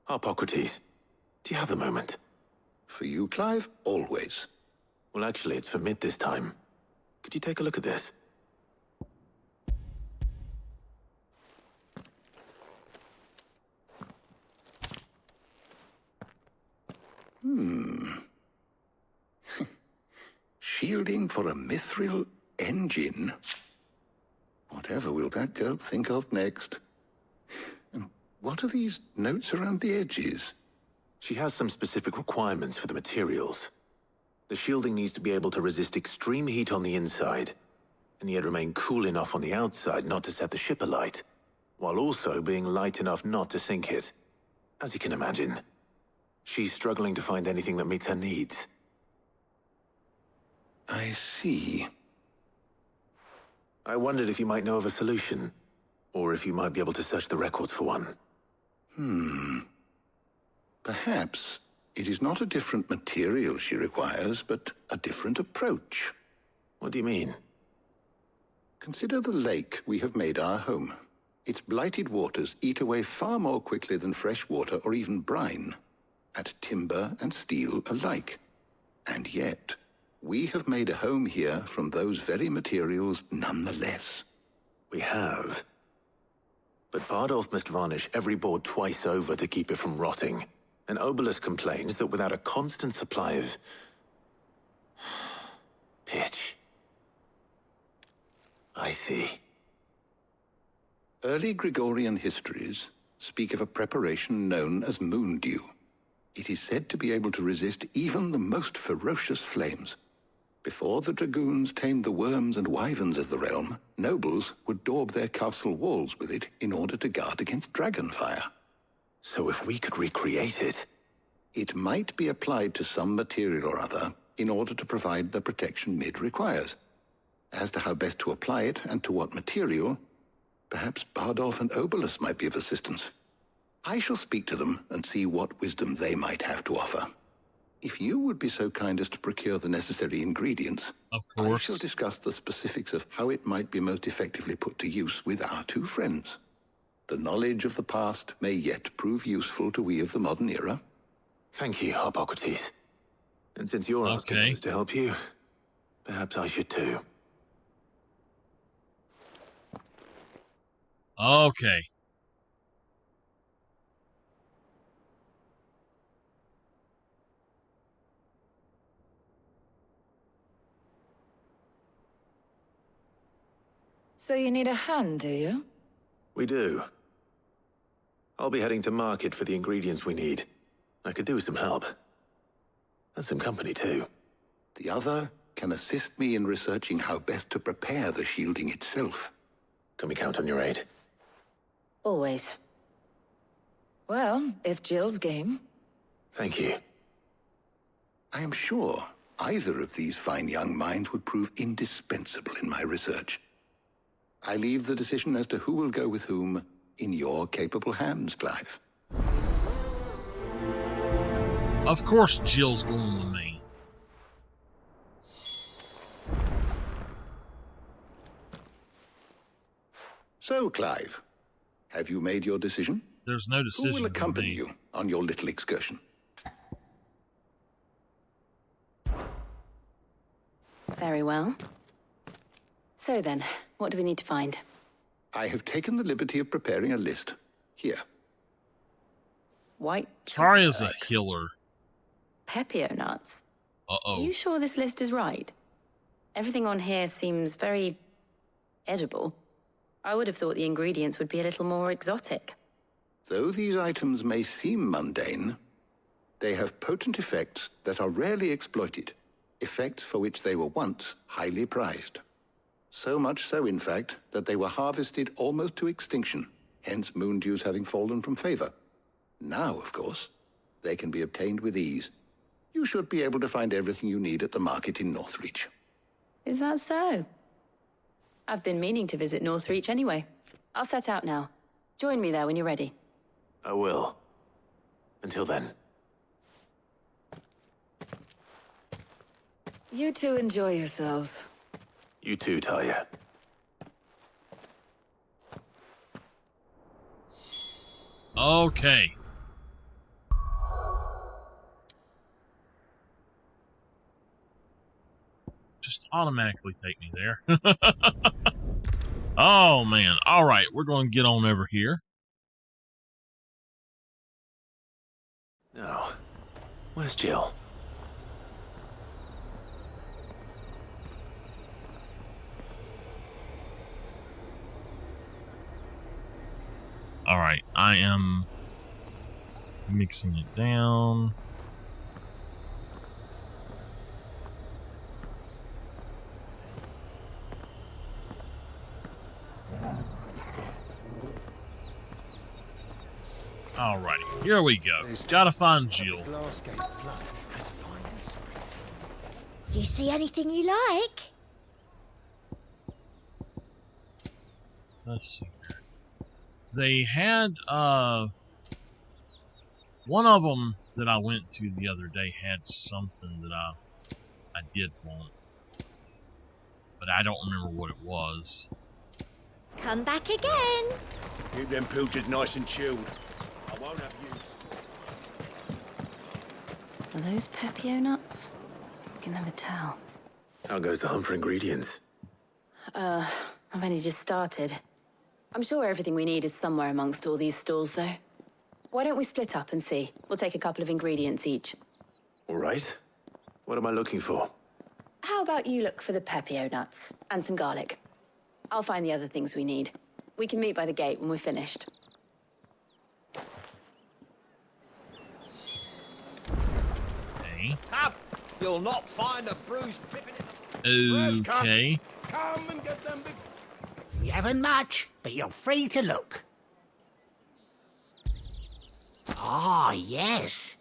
Harpocrates, do you have a moment? For you, Clive? Always. Well, actually, it's for mid this time. Could you take a look at this? Shielding for a mithril engine? Whatever will that girl think of next? And what are these notes around the edges? She has some specific requirements for the materials. The shielding needs to be able to resist extreme heat on the inside, and yet remain cool enough on the outside not to set the ship alight, while also being light enough not to sink it. As you can imagine, she's struggling to find anything that meets her needs. I see. I wondered if you might know of a solution, or if you might be able to search the records for one. Perhaps it is not a different material she requires, but a different approach. What do you mean? Consider the lake we have made our home. Its blighted waters eat away far more quickly than fresh water or even brine, at timber and steel alike. And yet, we have made a home here from those very materials nonetheless. We have. But Bardolph must varnish every board twice over to keep it from rotting. And Obolus complains that without a constant supply of pitch. I see. Early Gregorian histories speak of a preparation known as moon dew. It is said to be able to resist even the most ferocious flames. Before the dragoons tamed the worms and wyverns of the realm, nobles would daub their castle walls with it in order to guard against dragonfire. So if we could recreate it... It might be applied to some material or other in order to provide the protection Mid requires. As to how best to apply it and to what material, perhaps Bardolph and Obolus might be of assistance. I shall speak to them and see what wisdom they might have to offer. If you would be so kind as to procure the necessary ingredients, of course, I shall discuss the specifics of how it might be most effectively put to use with our two friends. The knowledge of the past may yet prove useful to we of the modern era. Thank you, Harpocrates. And since you're asking us to help you, perhaps I should too. Okay. So you need a hand, do you? We do. I'll be heading to market for the ingredients we need. I could do with some help. And some company, too. The other can assist me in researching how best to prepare the shielding itself. Can we count on your aid? Always. Well, if Jill's game. Thank you. I am sure either of these fine young minds would prove indispensable in my research. I leave the decision as to who will go with whom in your capable hands, Clive. Of course Jill's going with me. So, Clive, have you made your decision? There's no decision. Who will accompany you on your little excursion? Very well. So then, what do we need to find? I have taken the liberty of preparing a list. Here. White Tari is a chocolate. killer. Pepio nuts. Uh-oh. Are you sure this list is right? Everything on here seems very edible. I would have thought the ingredients would be a little more exotic. Though these items may seem mundane, they have potent effects that are rarely exploited, effects for which they were once highly prized. So much so, in fact, that they were harvested almost to extinction, hence moon dews having fallen from favor. Now, of course, they can be obtained with ease. You should be able to find everything you need at the market in Northreach. Is that so? I've been meaning to visit Northreach anyway. I'll set out now. Join me there when you're ready. I will. Until then. You two enjoy yourselves. You too, Talia. Okay. Just automatically take me there. Oh, man. All right, we're going to get on over here. Now, where's Jill? All right, I am mixing it down. Alrighty, here we go. Gotta find Jill. Do you see anything you like? Let's see here. They had, one of them that I went to the other day had something that I did want. But I don't remember what it was. Come back again. Keep them pilchards nice and chilled. I won't have use. Are those Pepio nuts? I can never tell. How goes the hunt for ingredients? I've only just started. I'm sure everything we need is somewhere amongst all these stalls, though. Why don't we split up and see? We'll take a couple of ingredients each. All right. What am I looking for? How about you look for the Pepio nuts and some garlic? I'll find the other things we need. We can meet by the gate when we're finished. Okay. Up! You'll not find a bruised pippin in the... Okay. Come and get them before... We haven't much, but you're free to look. Ah, yes.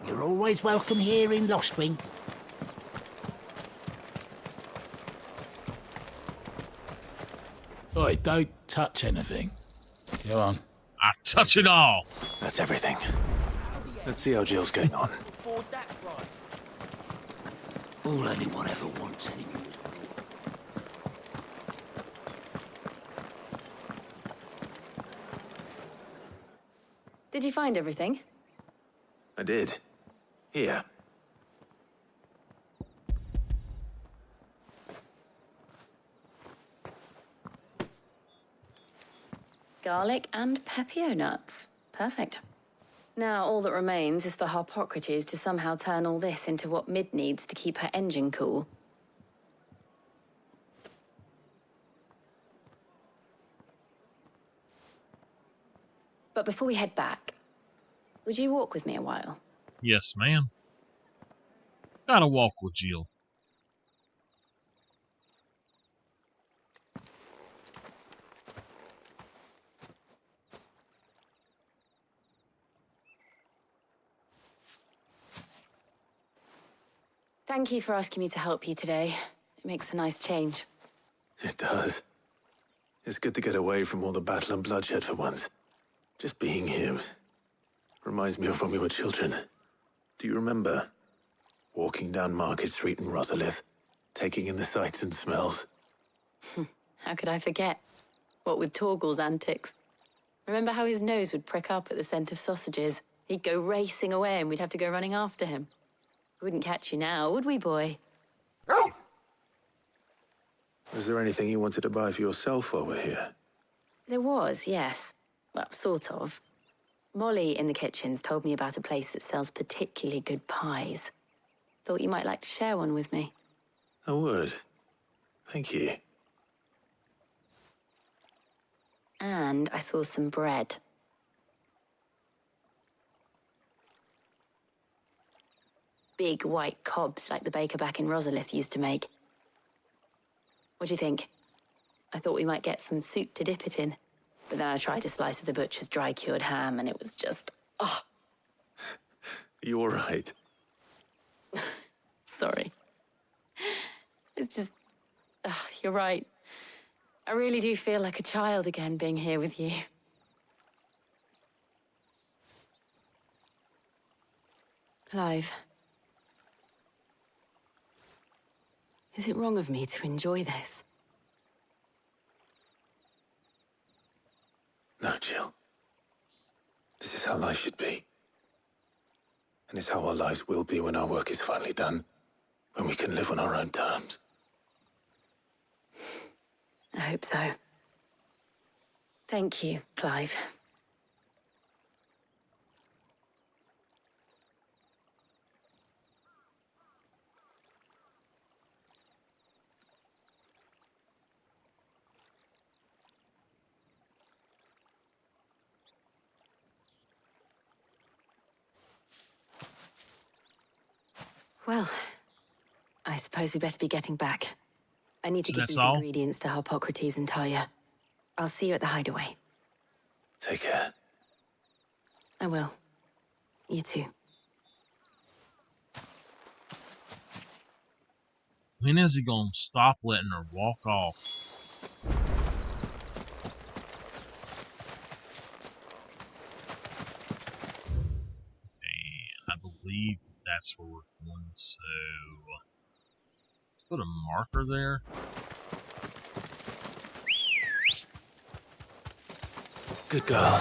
You're always welcome here in Lostwing. Oi, don't touch anything. Go on. I touch it all. That's everything. Let's see how Jill's getting on. Afford that price. All anyone ever wants anymore. Did you find everything? I did. Here. Garlic and Pepio nuts. Perfect. Now, all that remains is for Harpocrates to somehow turn all this into what Mid needs to keep her engine cool. But before we head back, would you walk with me a while? Yes, ma'am. Gotta walk with Jill. Thank you for asking me to help you today. It makes a nice change. It does. It's good to get away from all the battle and bloodshed for once. Just being here reminds me of when we were children. Do you remember? Walking down Market Street in Rosalith, taking in the sights and smells. How could I forget? What with Torgal's antics. Remember how his nose would prick up at the scent of sausages? He'd go racing away and we'd have to go running after him. We wouldn't catch you now, would we, boy? Was there anything you wanted to buy for yourself while we're here? There was, yes. Well, sort of. Molly in the kitchens told me about a place that sells particularly good pies. Thought you might like to share one with me. I would. Thank you. And I saw some bread. Big white cobs like the baker back in Rosalith used to make. What do you think? I thought we might get some soup to dip it in. But then I tried a slice of the butcher's dry-cured ham and it was just... oh. You all right? Sorry. It's just... you're right. I really do feel like a child again being here with you. Clive. Is it wrong of me to enjoy this? No, Jill. This is how life should be. And it's how our lives will be when our work is finally done. When we can live on our own terms. I hope so. Thank you, Clive. Well, I suppose we better be getting back. I need to give these ingredients to Harpocrates and Talia. I'll see you at the hideaway. Take care. I will. You too. When is he gonna stop letting her walk off? And I believe that's where we're going, so let's put a marker there. Good girl.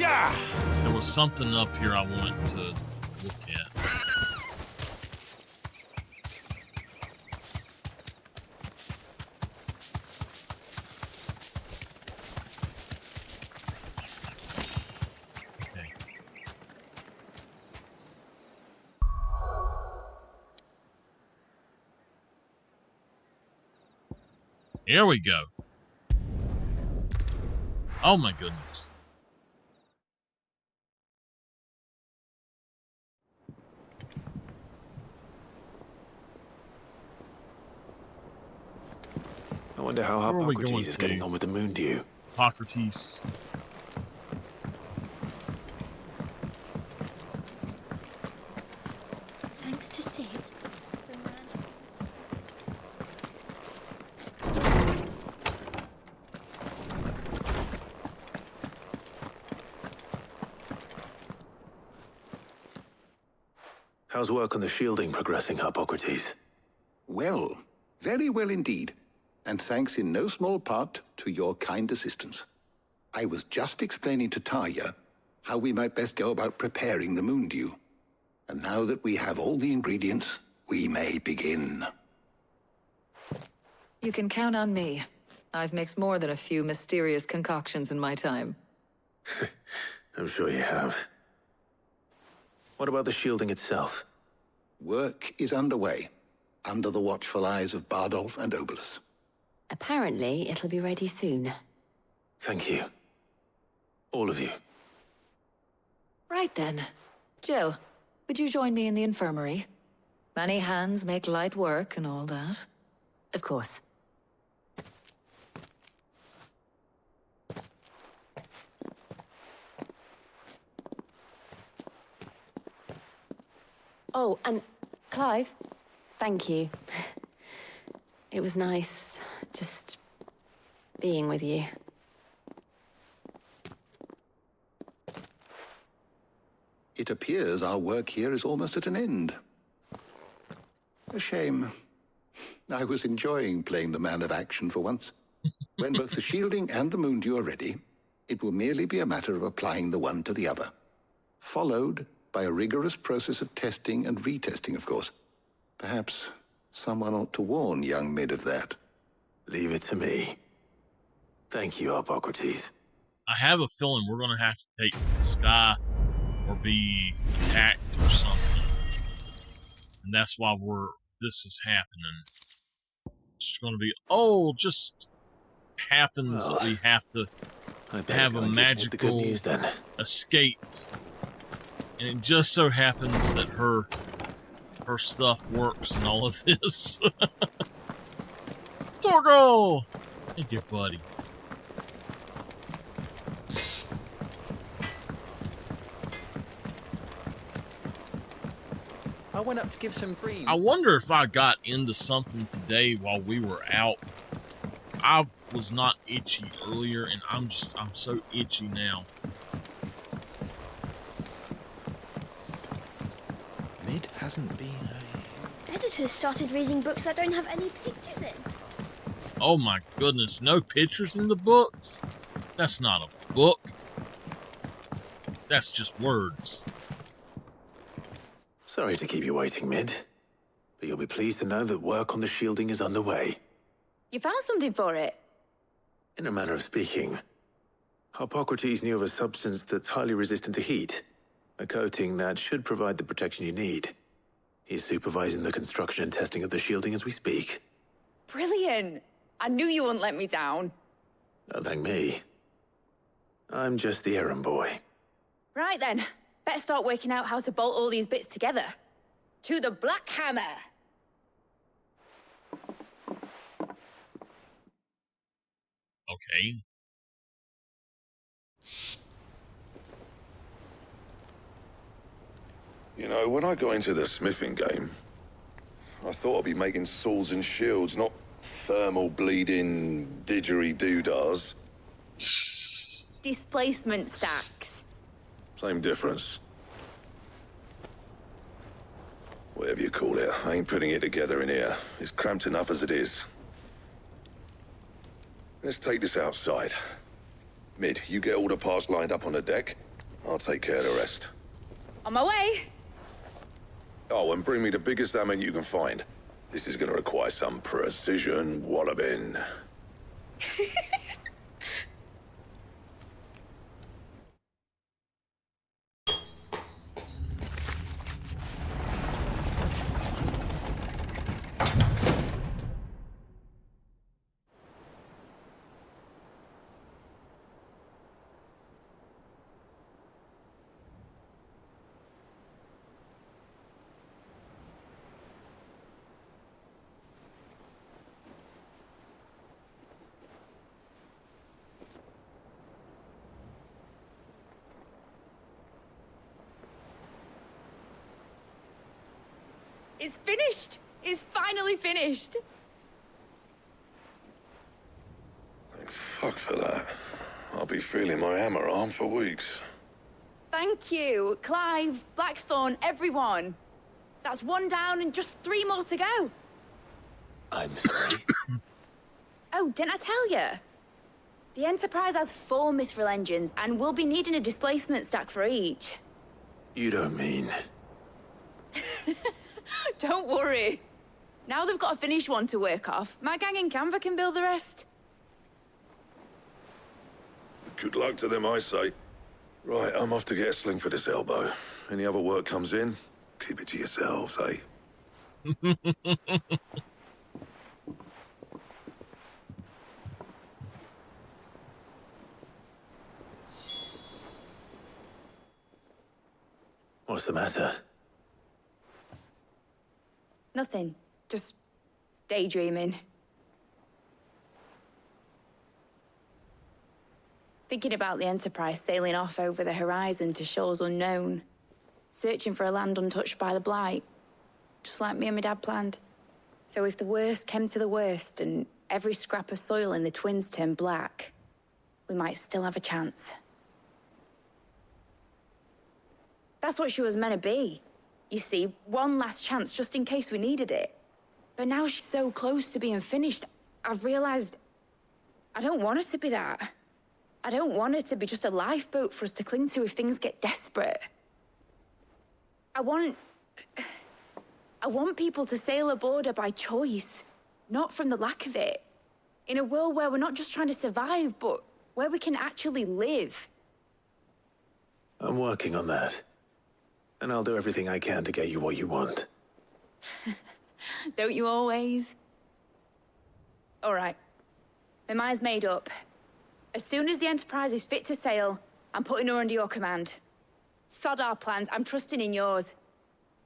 Yeah! There was something up here I wanted to look at. Okay. Here we go. Oh my goodness. I wonder how Harpocrates is getting on with the moon dew. Hippocrates. Thanks to Sid. How's work on the shielding progressing, Harpocrates? Well, very well indeed. And thanks in no small part to your kind assistance. I was just explaining to Talia how we might best go about preparing the moon dew. And now that we have all the ingredients, we may begin. You can count on me. I've mixed more than a few mysterious concoctions in my time. I'm sure you have. What about the shielding itself? Work is underway, under the watchful eyes of Bardolph and Obolus. Apparently, it'll be ready soon. Thank you. All of you. Right then. Jill, would you join me in the infirmary? Many hands make light work and all that. Of course. Oh, and Clive, thank you. It was nice just being with you. It appears our work here is almost at an end. A shame. I was enjoying playing the man of action for once. When both the shielding and the moon dew are ready, it will merely be a matter of applying the one to the other. Followed by a rigorous process of testing and retesting, of course. Perhaps someone ought to warn young Mid of that. Leave it to me. Thank you, Hippocrates. I have a feeling we're going to have to take the sky or be attacked or something. And that's why this is happening. It's going to be, just happens that we have to have a magical escape. And it just so happens that her stuff works and all of this. Torgo! Thank you, buddy. I went up to give some greens. I wonder if I got into something today while we were out. I was not itchy earlier, and I'm so itchy now. Mid hasn't been Editors started reading books that don't have any pictures in. Oh my goodness, no pictures in the books? That's not a book. That's just words. Sorry to keep you waiting, Mid. But you'll be pleased to know that work on the shielding is underway. You found something for it? In a manner of speaking, Hippocrates knew of a substance that's highly resistant to heat. A coating that should provide the protection you need. He's supervising the construction and testing of the shielding as we speak. Brilliant! I knew you wouldn't let me down. Don't thank me. I'm just the errand boy. Right then, better start working out how to bolt all these bits together. To the Black Hammer! Okay. You know, when I got into the smithing game, I thought I'd be making swords and shields, not thermal bleeding didgeridoo-dahs. Displacement stacks. Same difference. Whatever you call it, I ain't putting it together in here. It's cramped enough as it is. Let's take this outside. Mid, you get all the parts lined up on the deck. I'll take care of the rest. On my way! Oh, and bring me the biggest hammer you can find. This is gonna require some precision walloping. It's finished! It's finally finished! Thank fuck for that. I'll be feeling my hammer arm for weeks. Thank you, Clive, Blackthorn, everyone. That's one down and just 3 more to go. I'm sorry. Oh, didn't I tell you? The Enterprise has 4 mithril engines, and we'll be needing a displacement stack for each. You don't mean... Don't worry. Now they've got a finished one to work off. My gang in Canva can build the rest. Good luck to them, I say. Right, I'm off to get a sling for this elbow. Any other work comes in, keep it to yourselves, eh? What's the matter? Nothing. Just daydreaming. Thinking about the Enterprise sailing off over the horizon to shores unknown. Searching for a land untouched by the Blight. Just like me and my dad planned. So if the worst came to the worst and every scrap of soil in the Twins turned black, we might still have a chance. That's what she was meant to be. You see, one last chance just in case we needed it. But now she's so close to being finished, I've realized I don't want her to be that. I don't want her to be just a lifeboat for us to cling to if things get desperate. I want people to sail aboard her by choice, not from the lack of it. In a world where we're not just trying to survive, but where we can actually live. I'm working on that. And I'll do everything I can to get you what you want. Don't you always? All right. My mind's made up. As soon as the Enterprise is fit to sail, I'm putting her under your command. Sod our plans, I'm trusting in yours.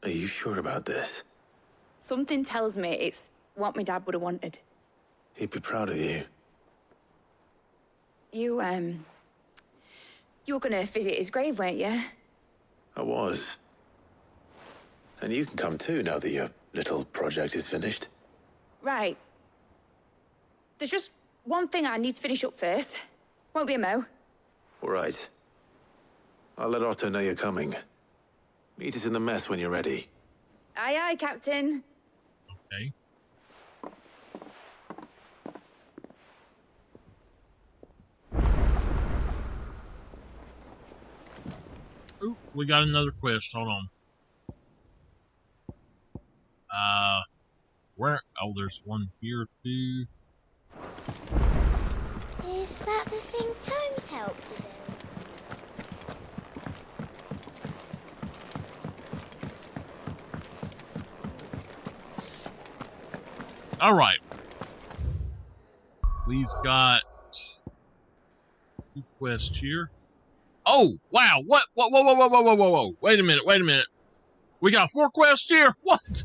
Are you sure about this? Something tells me it's what my dad would have wanted. He'd be proud of you. You were gonna visit his grave, weren't you? I was. And you can come too, now that your little project is finished. Right. There's just one thing I need to finish up first. Won't be a mo. All right. I'll let Otto know you're coming. Meet us in the mess when you're ready. Aye, aye, Captain. Okay. Ooh, we got another quest. Hold on. Where? Oh, there's one here too. Is that the thing Tomes helped to do? All right. We've got 2 quests here. Oh, wow. What? Whoa. Wait a minute. We got 4 quests here. What?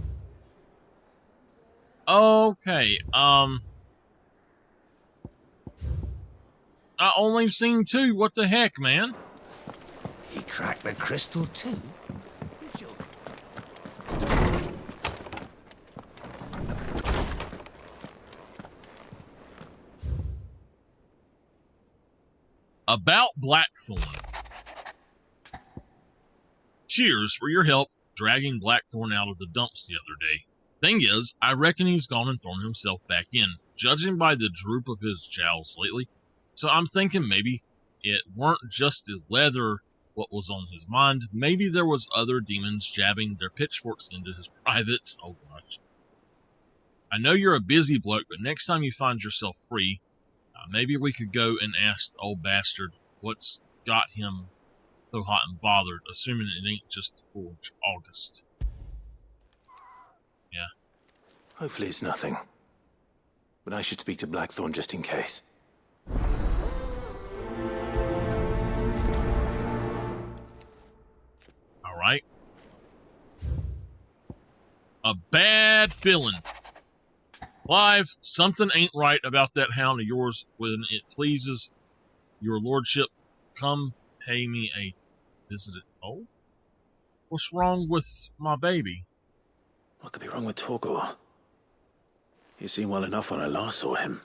Okay. I only seen 2. What the heck, man? He cracked the crystal too. About Blackthorn. Cheers for your help dragging Blackthorn out of the dumps the other day. Thing is, I reckon he's gone and thrown himself back in, judging by the droop of his jowls lately. So I'm thinking maybe it weren't just the leather what was on his mind. Maybe there was other demons jabbing their pitchforks into his privates. Oh gosh. I know you're a busy bloke, but next time you find yourself free, maybe we could go and ask the old bastard what's got him so hot and bothered, assuming it ain't just Forge August. Yeah. Hopefully it's nothing. But I should speak to Blackthorn just in case. All right. A bad feeling. Clive, something ain't right about that hound of yours. When it pleases your lordship, come pay me a visit. Oh? What's wrong with my baby? What could be wrong with Torgor? He seemed well enough when I last saw him.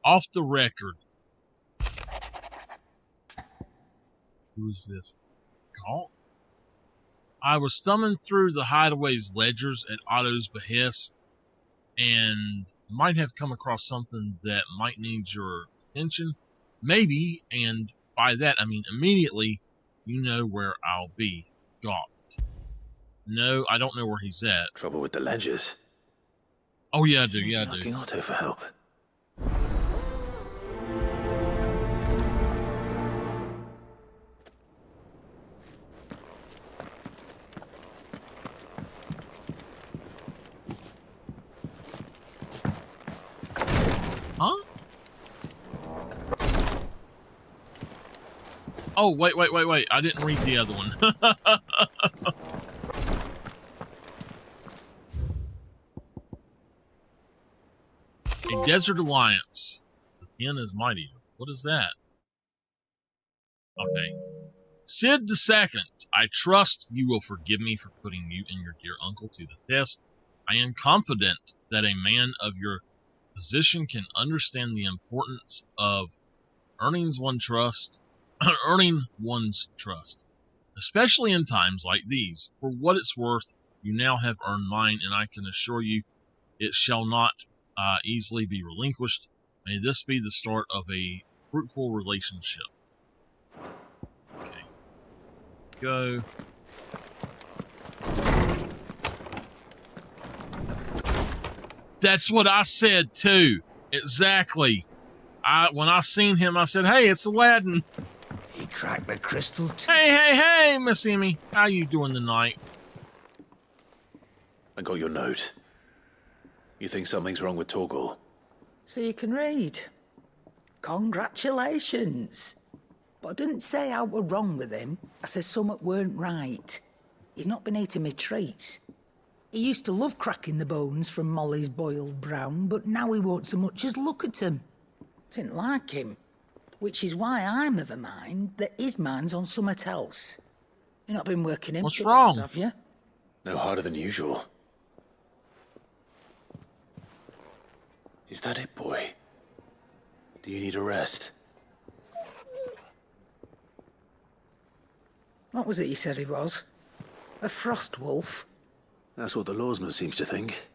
Off the record. Who's this? Gaunt? I was thumbing through the Hideaway's ledgers at Otto's behest, and might have come across something that might need your attention. Maybe, and by that I mean immediately, you know where I'll be. Gaunt. No, I don't know where he's at. Trouble with the ledgers? Oh yeah, I do, Asking Otto for help. Huh? Oh, wait. I didn't read the other one. A Desert Alliance. The pen is mighty. What is that? Okay. Sid II, I trust you will forgive me for putting you and your dear uncle to the test. I am confident that a man of your position can understand the importance of earning one's trust, especially in times like these. For what it's worth, you now have earned mine, and I can assure you it shall not easily be relinquished. May this be the start of a fruitful relationship. Okay. Go. That's what I said too. Exactly. When I seen him, I said, "Hey, it's Aladdin." He cracked the crystal too. Hey, Miss Emmy. How you doing tonight? I got your note. You think something's wrong with Torgal? So you can read. Congratulations. But I didn't say I were wrong with him. I said something weren't right. He's not been eating me treats. He used to love cracking the bones from Molly's boiled brown, but now he won't so much as look at 'em. Didn't like him. Which is why I'm of a mind that his mind's on something else. You've not been working him. What's wrong? Have you? No harder than usual. Is that it, boy? Do you need a rest? What was it you said he was? A frost wolf? That's what the lawsman seems to think.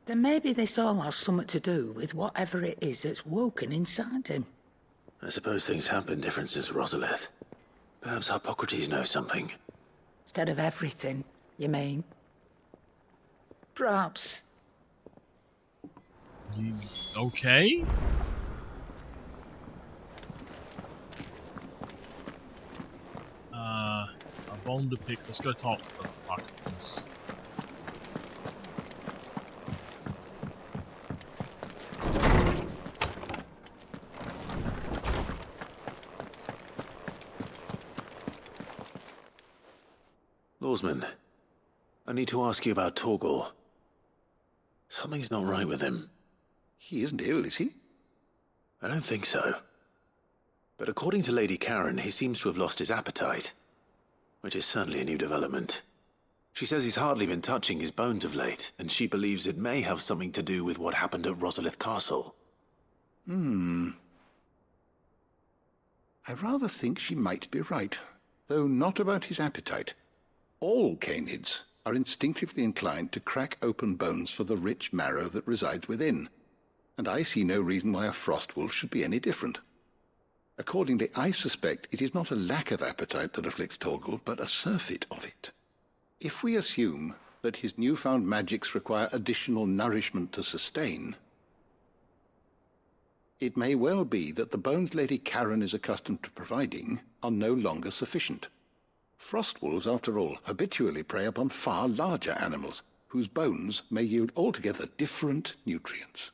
Then maybe this all has something to do with whatever it is that's woken inside him. I suppose things have been different since Rosalith. Perhaps Hippocrates knows something. Instead of everything, you mean? Perhaps. Okay. A bone to pick. Let's go talk to the Hippocrates. Lawsman, I need to ask you about Torgal. Something's not right with him. He isn't ill, is he? I don't think so. But according to Lady Karen, he seems to have lost his appetite, which is certainly a new development. She says he's hardly been touching his bones of late, and she believes it may have something to do with what happened at Rosalith Castle. I rather think she might be right, though not about his appetite. All canids are instinctively inclined to crack open bones for the rich marrow that resides within, and I see no reason why a frost wolf should be any different. Accordingly, I suspect it is not a lack of appetite that afflicts Torgal, but a surfeit of it. If we assume that his newfound magics require additional nourishment to sustain, it may well be that the bones Lady Karen is accustomed to providing are no longer sufficient. Frost wolves, after all, habitually prey upon far larger animals, whose bones may yield altogether different nutrients.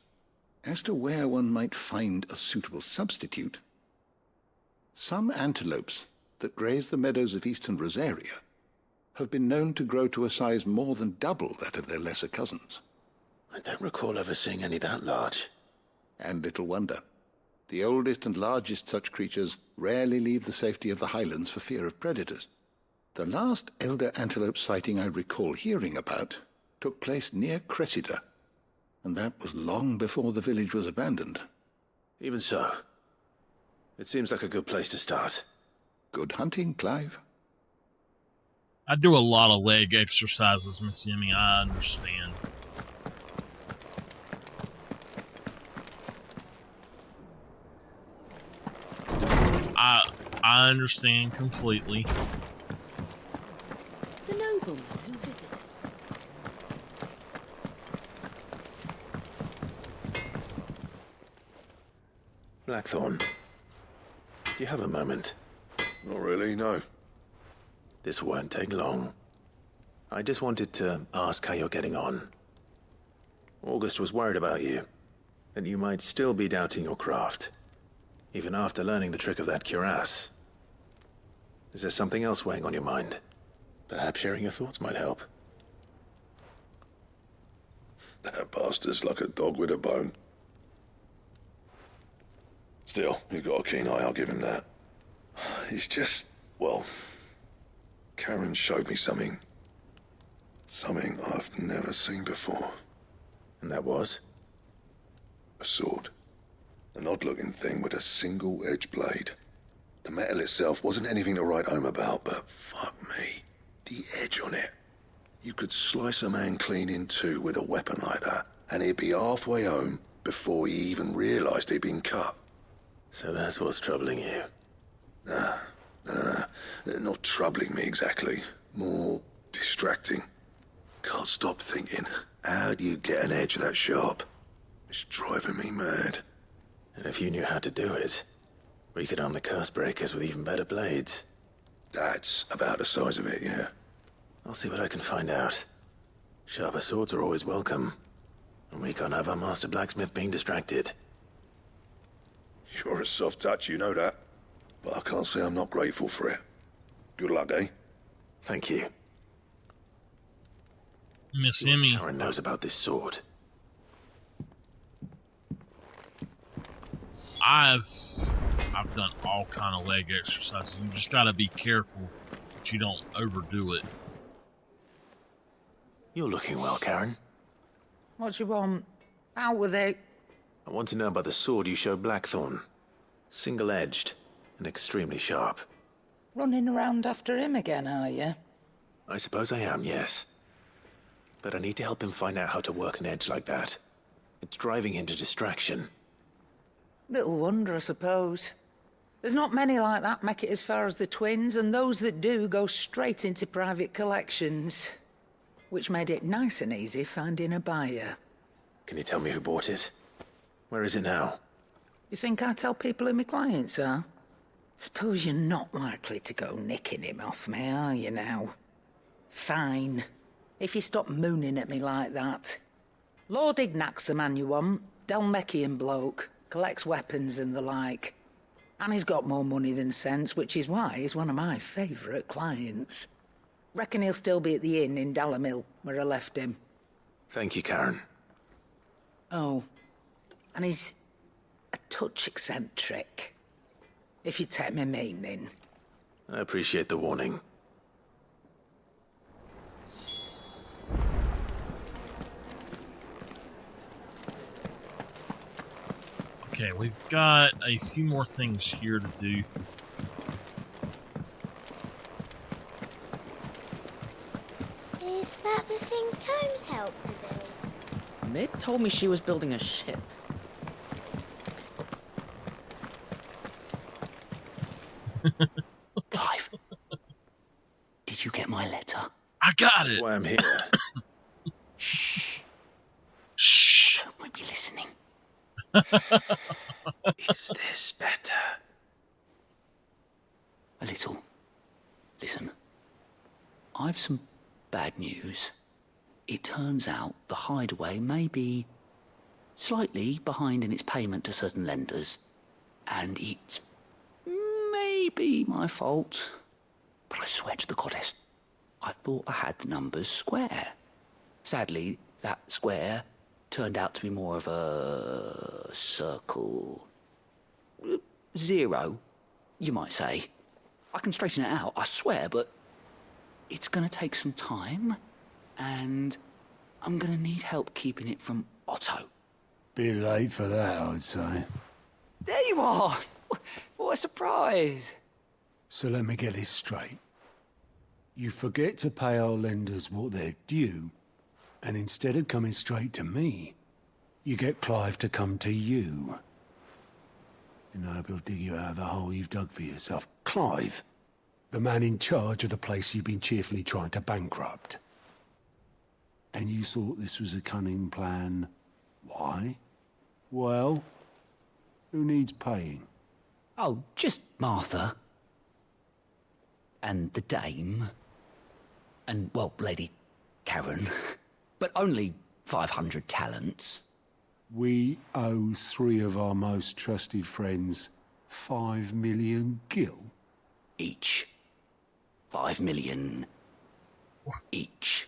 As to where one might find a suitable substitute, some antelopes that graze the meadows of eastern Rosaria have been known to grow to a size more than double that of their lesser cousins. I don't recall ever seeing any that large. And little wonder. The oldest and largest such creatures rarely leave the safety of the highlands for fear of predators. The last elder antelope sighting I recall hearing about took place near Cressida, and that was long before the village was abandoned. Even so, it seems like a good place to start. Good hunting, Clive. I do a lot of leg exercises, Miss Emmy. I understand. I understand completely. The nobleman who visited. Blackthorn, do you have a moment? Not really, no. This won't take long. I just wanted to ask how you're getting on. August was worried about you, that you might still be doubting your craft, even after learning the trick of that cuirass. Is there something else weighing on your mind? Perhaps sharing your thoughts might help. That bastard's like a dog with a bone. Still, he's got a keen eye, I'll give him that. He's just, well, Karen showed me something. Something I've never seen before. And that was? A sword. An odd-looking thing with a single-edged blade. The metal itself wasn't anything to write home about, but fuck me. The edge on it. You could slice a man clean in two with a weapon like that. and he'd be halfway home before he even realised he'd been cut. So that's what's troubling you? Nah, no. Not troubling me exactly. More distracting. Can't stop thinking, how do you get an edge that sharp? It's driving me mad. And if you knew how to do it, we could arm the curse breakers with even better blades. That's about the size of it, yeah. I'll see what I can find out. Sharper swords are always welcome. And we can't have our master blacksmith being distracted. You're a soft touch, you know that. But I can't say I'm not grateful for it. Good luck, eh? Thank you. Miss Emmy. Karen knows about this sword. I've done all kind of leg exercises. You just gotta be careful that you don't overdo it. You're looking well, Karen. What do you want? Out with it. I want to know about the sword you showed Blackthorn. Single-edged and extremely sharp. Running around after him again, are you? I suppose I am, yes. But I need to help him find out how to work an edge like that. It's driving him to distraction. Little wonder, I suppose. There's not many like that make it as far as the twins, and those that do go straight into private collections. Which made it nice and easy finding a buyer. Can you tell me who bought it? Where is it now? You think I tell people who my clients are? Suppose you're not likely to go nicking him off me, are you now? Fine. If you stop mooning at me like that. Lord Ignac's the man you want. Dalmekian bloke. Collects weapons and the like. And he's got more money than sense, which is why he's one of my favourite clients. Reckon he'll still be at the inn in Dalamil, where I left him. Thank you, Karen. Oh, and he's a touch eccentric, if you take my meaning. I appreciate the warning. Okay, we've got a few more things here to do. Is that the thing Tomes helped to build? Mid told me she was building a ship. Clive, did you get my letter? I got it. That's why I'm here. Shh. Shh. I won't be listening. Is this better? A little. Listen. I've some bad news. It turns out the hideaway may be slightly behind in its payment to certain lenders, and it's maybe my fault. But I swear to the goddess, I thought I had the numbers square. Sadly, that square turned out to be more of a circle. 0, you might say. I can straighten it out, I swear, but it's gonna take some time, and I'm gonna need help keeping it from Otto. Bit late for that, I'd say. There you are! What a surprise! So let me get this straight. You forget to pay our lenders what they're due, and instead of coming straight to me, you get Clive to come to you. And I hope he'll dig you out of the hole you've dug for yourself. Clive, the man in charge of the place you've been cheerfully trying to bankrupt. And you thought this was a cunning plan. Why? Well, who needs paying? Oh, just Martha. And the dame. And, well, Lady Karen. But only 500 talents. We owe 3 of our most trusted friends 5 million gil. Each. 5 million. Each.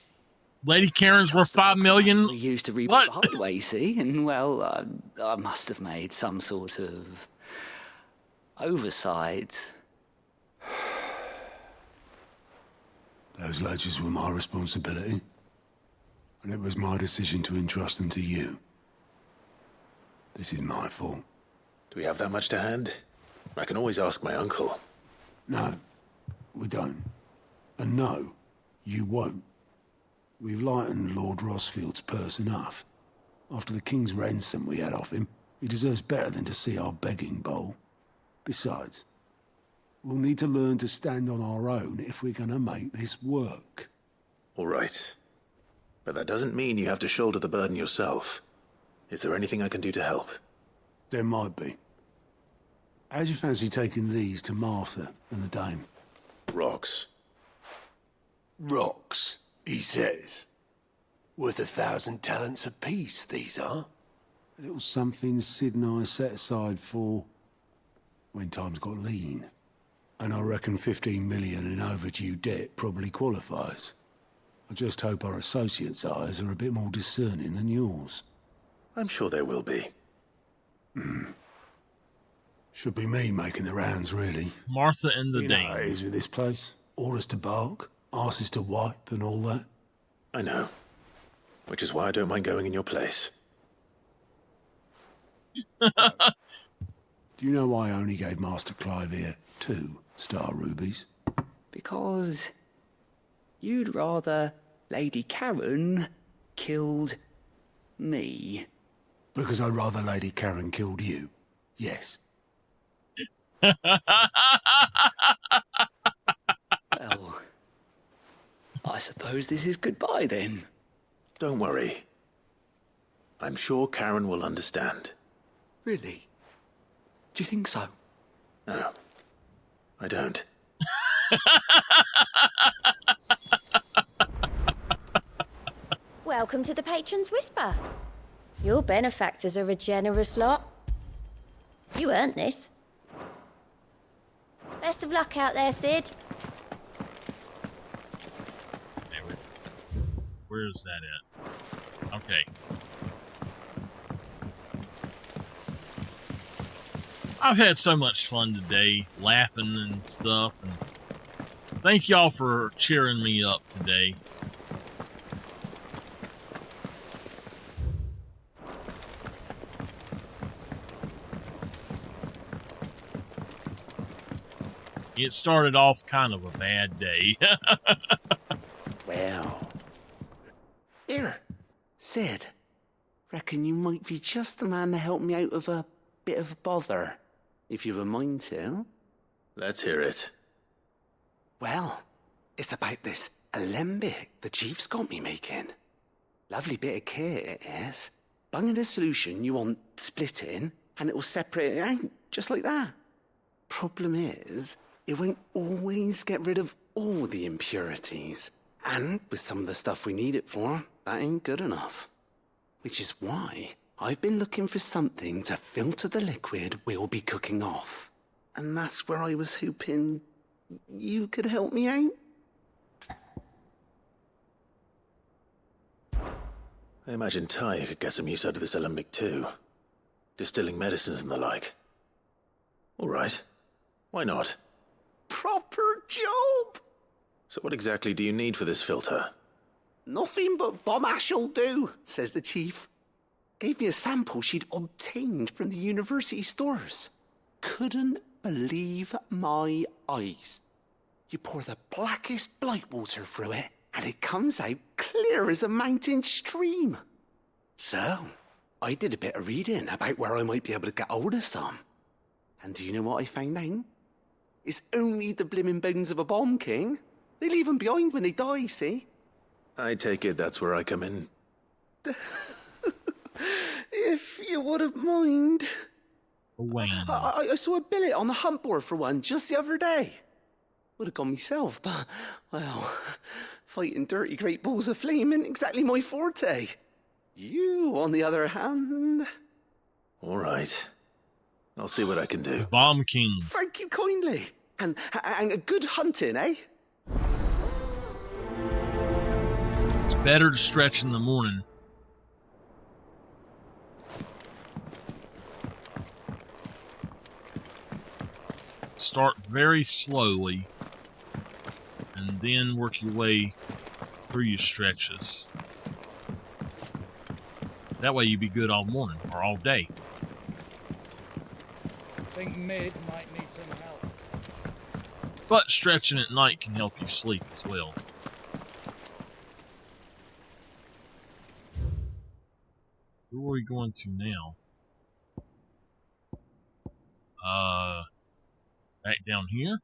Lady Karen's worth 5 million. We used to rebuild the highway, you see, and well, I must have made some sort of oversight. Those ledgers were my responsibility, and it was my decision to entrust them to you. This is my fault. Do we have that much to hand? I can always ask my uncle. No, we don't. And no, you won't. We've lightened Lord Rossfield's purse enough. After the king's ransom we had off him, he deserves better than to see our begging bowl. Besides, we'll need to learn to stand on our own if we're going to make this work. All right. But that doesn't mean you have to shoulder the burden yourself. Is there anything I can do to help? There might be. How'd you fancy taking these to Martha and the dame? Rocks. Rocks, he says. Worth 1,000 talents apiece, these are. A little something Sid and I set aside for when times got lean. And I reckon 15 million in overdue debt probably qualifies. I just hope our associates' eyes are a bit more discerning than yours. I'm sure there will be. Should be me making the rounds, really. Martha and the You know Dame. how it is with this place. Orders to bark, arses to wipe, and all that. I know. Which is why I don't mind going in your place. Do you know why I only gave Master Clive here 2 star rubies? Because you'd rather Lady Karen killed me. Because I'd rather Lady Karen killed you. Yes. Well, I suppose this is goodbye then. Don't worry. I'm sure Karen will understand. Really? Do you think so? No, I don't. Welcome to the Patron's Whisper. Your benefactors are a generous lot. You earned this. Best of luck out there, Sid. Where is that at? Okay. I've had so much fun today, laughing and stuff, and thank y'all for cheering me up today. It started off kind of a bad day. Well. Here, Sid. Reckon you might be just the man to help me out of a bit of bother, if you've a mind to. Let's hear it. Well, it's about this alembic the chief's got me making. Lovely bit of kit it is. Bung in a solution you want splitting, and it'll separate it out, just like that. Problem is, it won't always get rid of all the impurities. And with some of the stuff we need it for, that ain't good enough. Which is why I've been looking for something to filter the liquid we'll be cooking off. And that's where I was hoping you could help me out. I imagine Ty could get some use out of this alembic too. Distilling medicines and the like. All right. Why not? Proper job! So what exactly do you need for this filter? Nothing but bomb ash'll do, says the chief. Gave me a sample she'd obtained from the university stores. Couldn't believe my eyes. You pour the blackest blight water through it, and it comes out clear as a mountain stream. So, I did a bit of reading about where I might be able to get hold of some. And do you know what I found out? It's only the blimmin' bones of a bomb king. They leave them behind when they die, see? I take it that's where I come in. If you wouldn't mind. Wayne. I saw a billet on the hunt board for one just the other day. Would have gone myself, but, well, fighting dirty great balls of flame isn't exactly my forte. You, on the other hand... All right. I'll see what I can do. Bomb King. Thank you kindly. And a good hunting, eh? It's better to stretch in the morning. Start very slowly and then work your way through your stretches. That way you be good all morning or all day. I think Mid might need some help. But stretching at night can help you sleep as well. Who are we going to now? Back down here?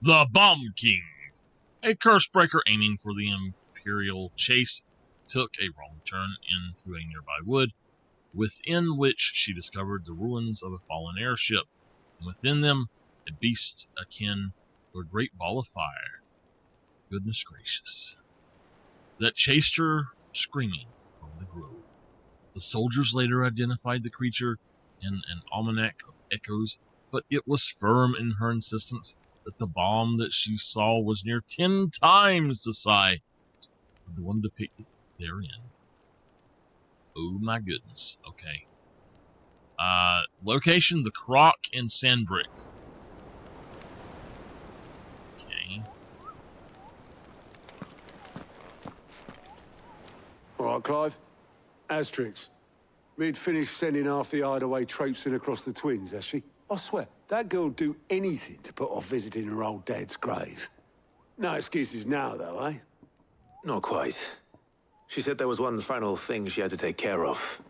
The Bomb King. A cursebreaker aiming for the Imperial chase took a wrong turn into a nearby wood, within which she discovered the ruins of a fallen airship, and within them a beast akin to a great ball of fire. Goodness gracious. That chased her screaming from the grove. The soldiers later identified the creature in an almanac of echoes, but it was firm in her insistence that the bomb that she saw was near 10 times the size of the one depicted therein. Oh my goodness. Okay. Location, the Croc and Sandbrick. Okay. All right, Clive. Asterix. We'd finished sending half the hideaway traipsing across the twins, has she? I swear, that girl'd do anything to put off visiting her old dad's grave. No excuses now, though, eh? Not quite. She said there was one final thing she had to take care of.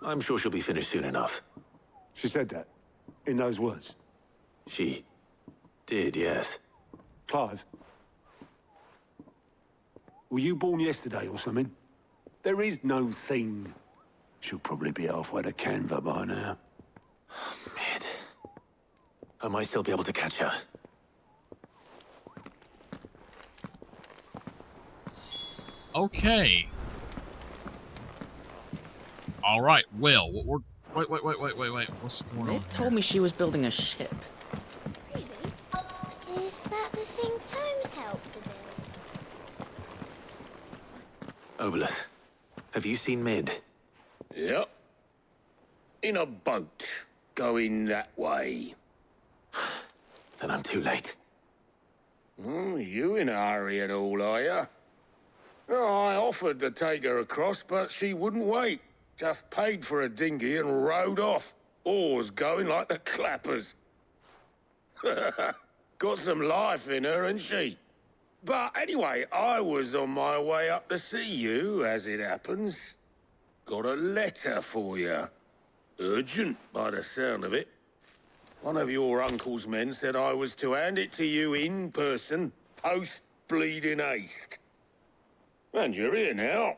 I'm sure she'll be finished soon enough. She said that? In those words? She did, yes. Clive? Were you born yesterday or something? There is no thing. She'll probably be halfway to Canva by now. Mid. I might still be able to catch her. Okay. All right. Well, what we're wait. What's going on? Mid told me she was building a ship. Really? Is that the thing Tomes helped to build? Obelith, have you seen Mid? Yep. In a boat, going that way. Then I'm too late. You in a hurry and all, are you? Oh, I offered to take her across, but she wouldn't wait. Just paid for a dinghy and rowed off. Oars going like the clappers. Got some life in her, ain't she? But anyway, I was on my way up to see you, as it happens. Got a letter for you. Urgent, by the sound of it. One of your uncle's men said I was to hand it to you in person, post-bleeding haste. And you're here now.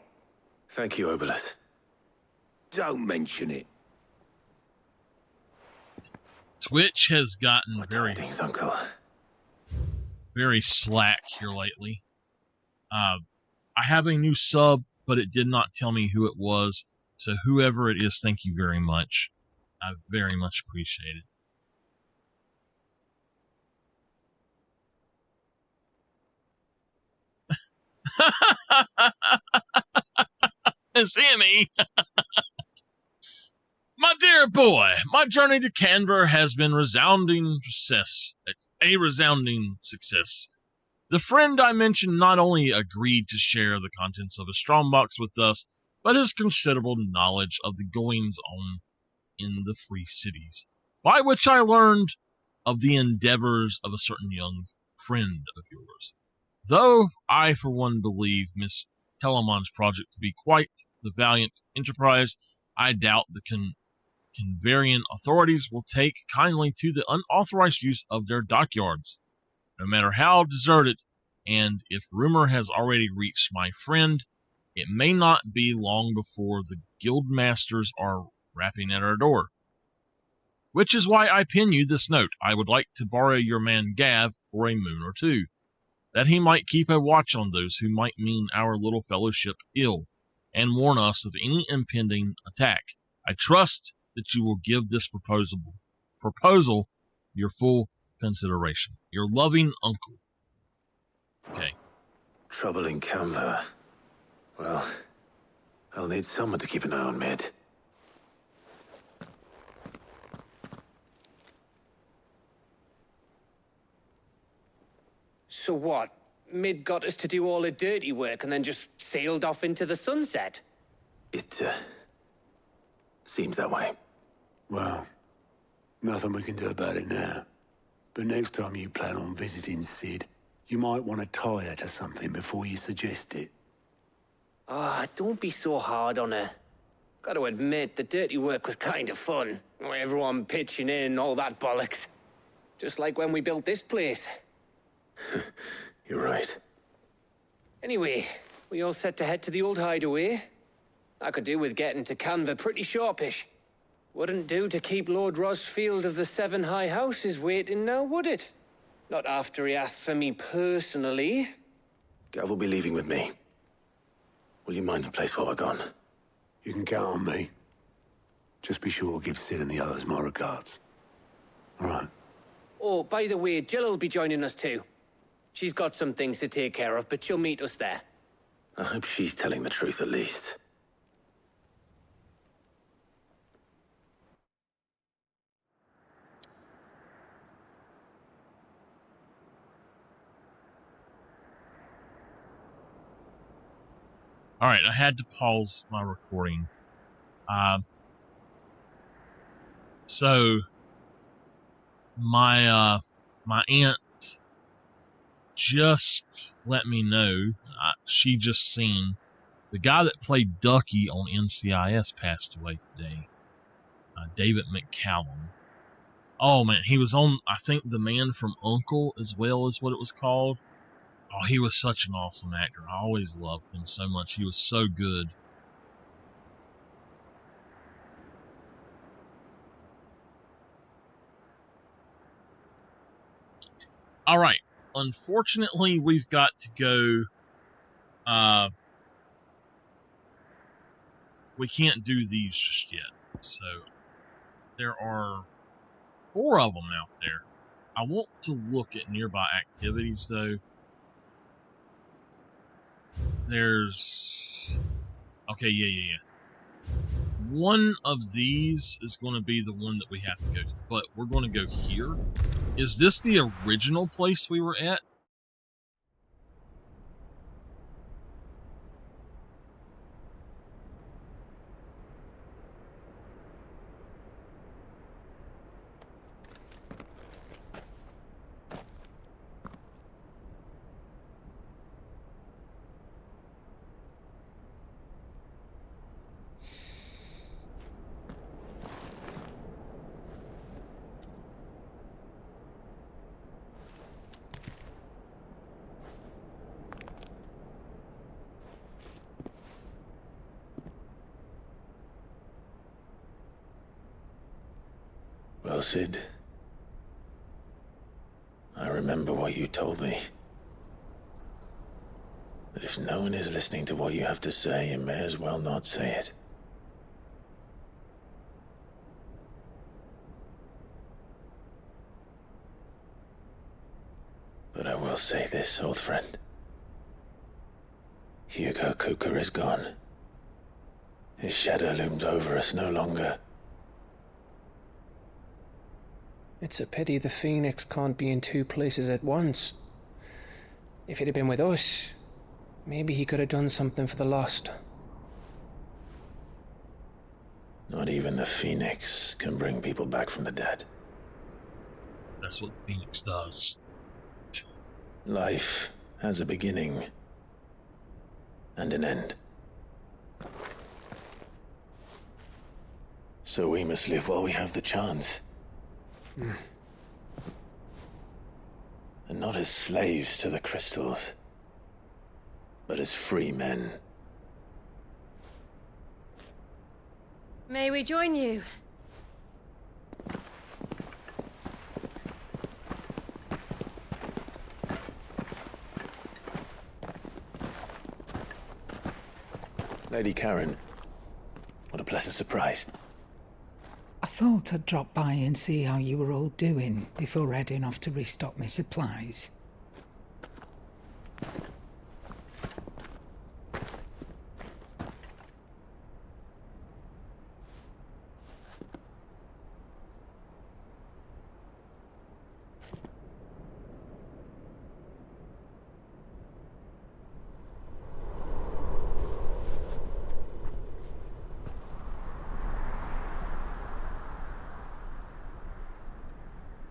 Thank you, Obelith. Don't mention it. Twitch has gotten Uncle. very slack here lately. I have a new sub, but it did not tell me who it was. So whoever it is, thank you very much. I very much appreciate it. Sammy! My dear boy, my journey to Canver has been a resounding success. The friend I mentioned not only agreed to share the contents of a strongbox with us, but his considerable knowledge of the goings-on in the free cities, by which I learned of the endeavors of a certain young friend of yours. Though I, for one, believe Miss Telemon's project to be quite the valiant enterprise, I doubt the Canvarian authorities will take kindly to the unauthorized use of their dockyards. No matter how deserted, and if rumor has already reached my friend, it may not be long before the guild masters are rapping at our door. Which is why I pen you this note. I would like to borrow your man Gav for a moon or two, that he might keep a watch on those who might mean our little fellowship ill, and warn us of any impending attack. I trust that you will give this proposal your full consideration. Your loving uncle. Okay. Trouble in Canva. Well, I'll need someone to keep an eye on Mid. So what? Mid got us to do all the dirty work and then just sailed off into the sunset? It, seems that way. Well, nothing we can do about it now. But next time you plan on visiting Sid, you might want to tie her to something before you suggest it. Ah, don't be so hard on her. Gotta admit, the dirty work was kind of fun. Everyone pitching in, all that bollocks. Just like when we built this place. You're right. Anyway, we all set to head to the old hideaway. I could do with getting to Canva pretty sharpish. Wouldn't do to keep Lord Rosfield of the Seven High Houses waiting now, would it? Not after he asked for me personally. Gav will be leaving with me. Will you mind the place while we're gone? You can count on me. Just be sure to give Sid and the others my regards. All right. Oh, by the way, Jill will be joining us too. She's got some things to take care of, but she'll meet us there. I hope she's telling the truth at least. All right, I had to pause my recording. So my aunt just let me know she just seen the guy that played Ducky on NCIS passed away today. David McCallum. Oh man, he was on, I think, The Man from U.N.C.L.E. as well is what it was called. Oh, he was such an awesome actor. I always loved him so much. He was so good. All right. Unfortunately, we've got to go. We can't do these just yet. So there are 4 of them out there. I want to look at nearby activities, though. There's... Okay, yeah. One of these is going to be the one that we have to go to, but we're going to go here. Is this the original place we were at? Well, Sid, I remember what you told me. That if no one is listening to what you have to say, you may as well not say it. But I will say this, old friend. Hugo Cooker is gone. His shadow looms over us no longer. It's a pity the Phoenix can't be in 2 places at once. If it had been with us, maybe he could have done something for the lost. Not even the Phoenix can bring people back from the dead. That's what the Phoenix does. Life has a beginning and an end. So we must live while we have the chance. And not as slaves to the crystals, but as free men. May we join you? Lady Karen, what a pleasant surprise. I thought I'd drop by and see how you were all doing before heading off to restock my supplies.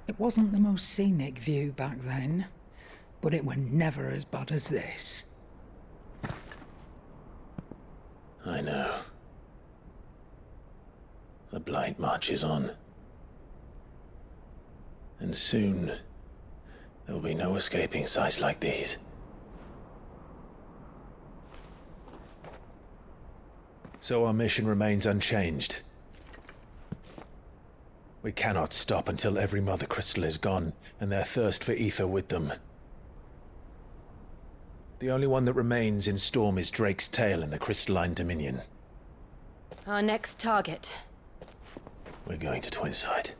It wasn't the most scenic view back then, but it were never as bad as this. I know. The Blight marches on. And soon, there'll be no escaping sights like these. So our mission remains unchanged. We cannot stop until every Mother Crystal is gone, and their thirst for ether with them. The only one that remains in Storm is Drake's tail in the Crystalline Dominion. Our next target. We're going to Twinside.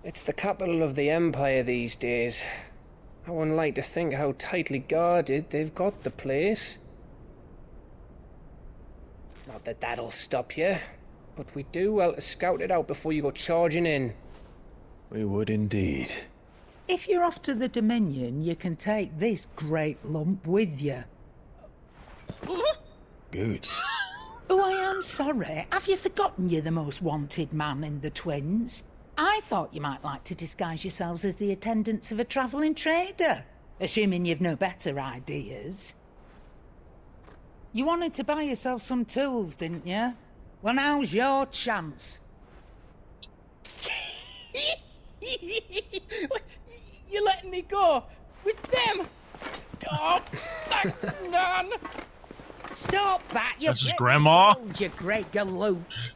It's the capital of the Empire these days. I wouldn't like to think how tightly guarded they've got the place. Not that that'll stop you, but we do well to scout it out before you go charging in. We would indeed. If you're off to the Dominion, you can take this great lump with you. Goots. Oh, I am sorry. Have you forgotten you're the most wanted man in the Twins? I thought you might like to disguise yourselves as the attendants of a travelling trader, assuming you've no better ideas. You wanted to buy yourself some tools, didn't you? Well, now's your chance. You're letting me go with them? Oh, thanks, Nan. Stop that, you That's his grandma. You great galoot.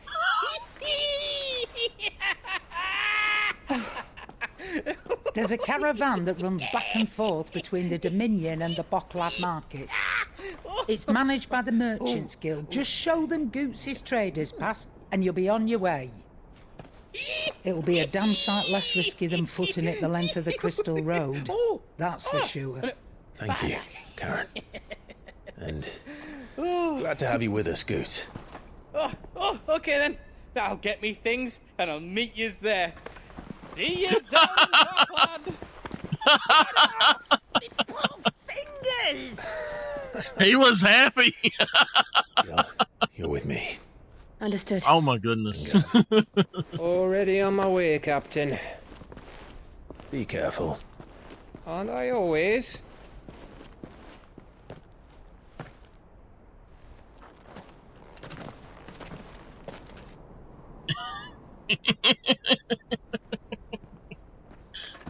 There's a caravan that runs back and forth between the Dominion and the Bocklad markets. It's managed by the Merchants Guild. Just show them Goots' traders pass and you'll be on your way. It'll be a damn sight less risky than footing it the length of the Crystal Road. That's for sure. Thank you, Karen. And glad to have you with us, Goots. Okay then. I'll get me things and I'll meet yous there. See yous down in Rockland. Fingers! He was happy. You're with me. Understood. Oh my goodness. Already on my way, Captain. Be careful. Aren't I always?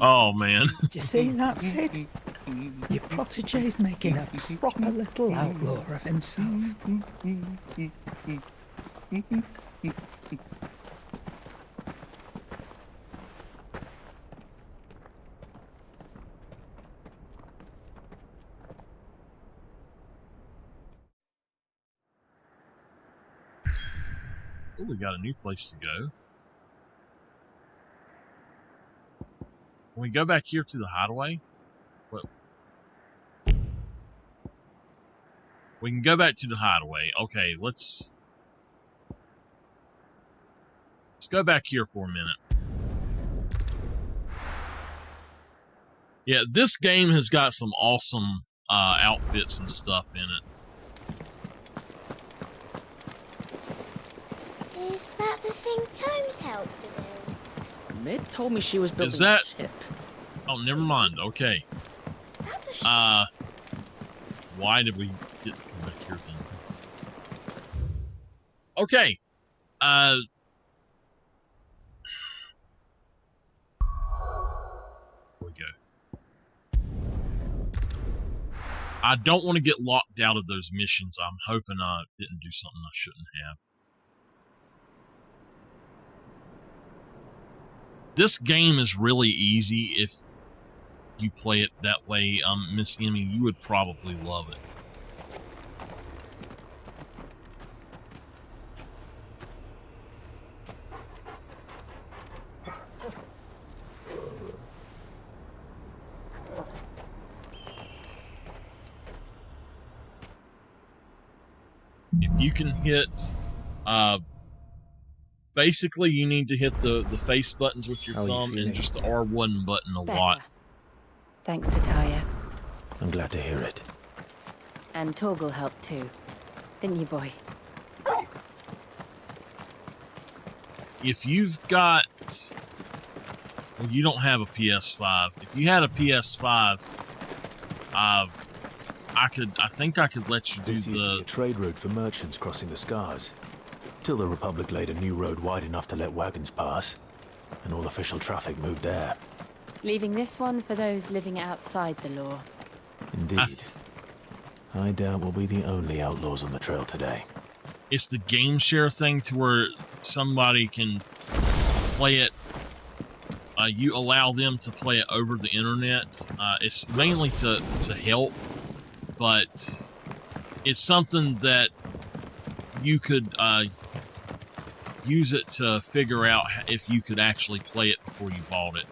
Oh man. Do you see that, Sid? Your protege's making a proper little outlaw of himself. Oh, we got a new place to go. Can we go back here to the hideaway? What? We can go back to the hideaway. Okay, let's go back here for a minute. Yeah, this game has got some awesome outfits and stuff in it. Is that the thing Tomes helped to build? Mid told me she was building Is that? a ship. Oh, never mind. Okay. That's a ship. Why did we get back here then? Okay. Here we go. I don't want to get locked out of those missions. I'm hoping I didn't do something I shouldn't have. This game is really easy if you play it that way. Miss Emmy, you would probably love it. If you can hit, basically you need to hit the face buttons with your thumb and just the R1 button a lot. Thanks to Taya. I'm glad to hear it. And Torgal helped too. Didn't you, boy? If you've got Well, you don't have a PS5. If you had a PS5, I think I could let you do This used to be a trade route for merchants crossing the Scars, till the Republic laid a new road wide enough to let wagons pass, and all official traffic moved there. Leaving this one for those living outside the law. Indeed. I doubt we'll be the only outlaws on the trail today. It's the game share thing to where somebody can play it. You allow them to play it over the internet. It's mainly to help, but it's something that you could use it to figure out if you could actually play it before you bought it.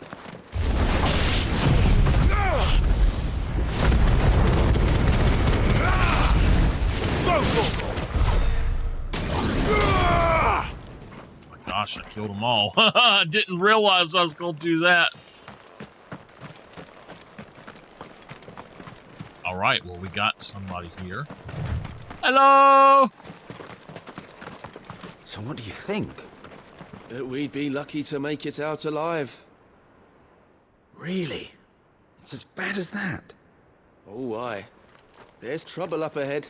Oh my gosh, I killed them all. I didn't realize I was going to do that. All right, well, we got somebody here. Hello! So what do you think? That we'd be lucky to make it out alive. Really? It's as bad as that? Oh, aye. There's trouble up ahead.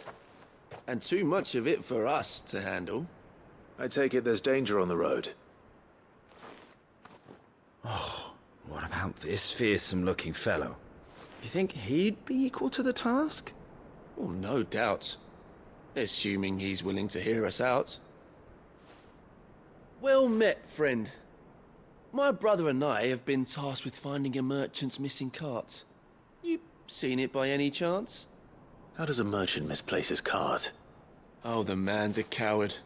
And too much of it for us to handle. I take it there's danger on the road. Oh, what about this fearsome-looking fellow? You think he'd be equal to the task? Well, no doubt. Assuming he's willing to hear us out. Well met, friend. My brother and I have been tasked with finding a merchant's missing cart. You seen it by any chance? How does a merchant misplace his cart? Oh, the man's a coward.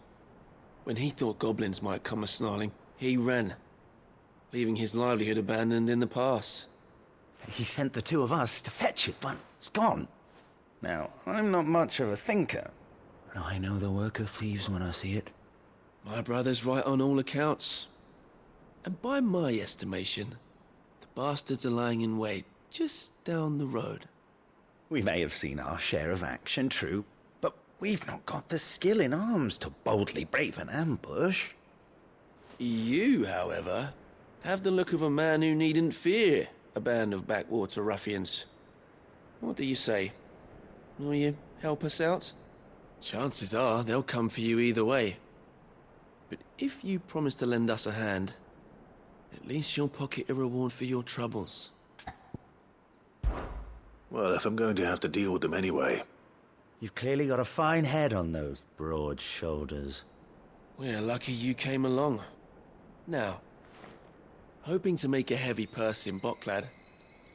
When he thought goblins might come a-snarling, he ran, leaving his livelihood abandoned in the pass. He sent the two of us to fetch it, but it's gone. Now, I'm not much of a thinker, but I know the work of thieves when I see it. My brother's right on all accounts. And by my estimation, the bastards are lying in wait just down the road. We may have seen our share of action, true, but we've not got the skill in arms to boldly brave an ambush. You, however, have the look of a man who needn't fear a band of backwater ruffians. What do you say? Will you help us out? Chances are they'll come for you either way. But if you promise to lend us a hand, at least you'll pocket a reward for your troubles. Well, if I'm going to have to deal with them anyway. You've clearly got a fine head on those broad shoulders. We're lucky you came along. Now, hoping to make a heavy purse in Bocklad,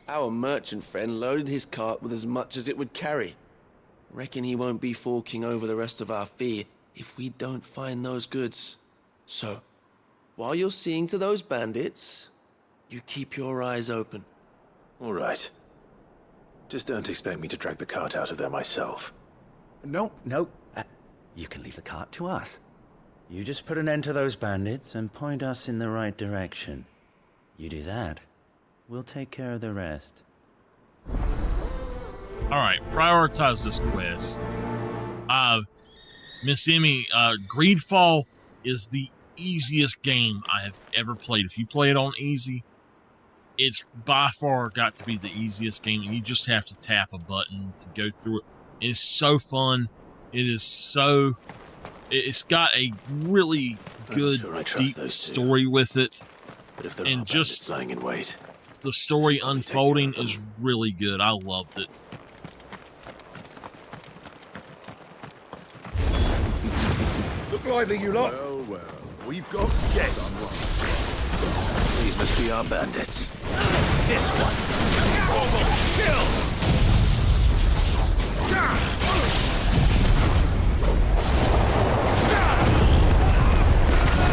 our merchant friend loaded his cart with as much as it would carry. Reckon he won't be forking over the rest of our fee if we don't find those goods. So, while you're seeing to those bandits, you keep your eyes open. All right. Just don't expect me to drag the cart out of there myself. No. You can leave the cart to us. You just put an end to those bandits and point us in the right direction. You do that, we'll take care of the rest. Alright, prioritize this quest. Miss Emmy, Greedfall is the easiest game I have ever played. If you play it on easy, it's by far got to be the easiest game, and you just have to tap a button to go through it. It's so fun. It's got a really good, deep story with it. But if there and are just lying in wait, the story unfolding is really good. I loved it. Look lively, you lot. Well, we've got guests. These must be our bandits. This one. Kill!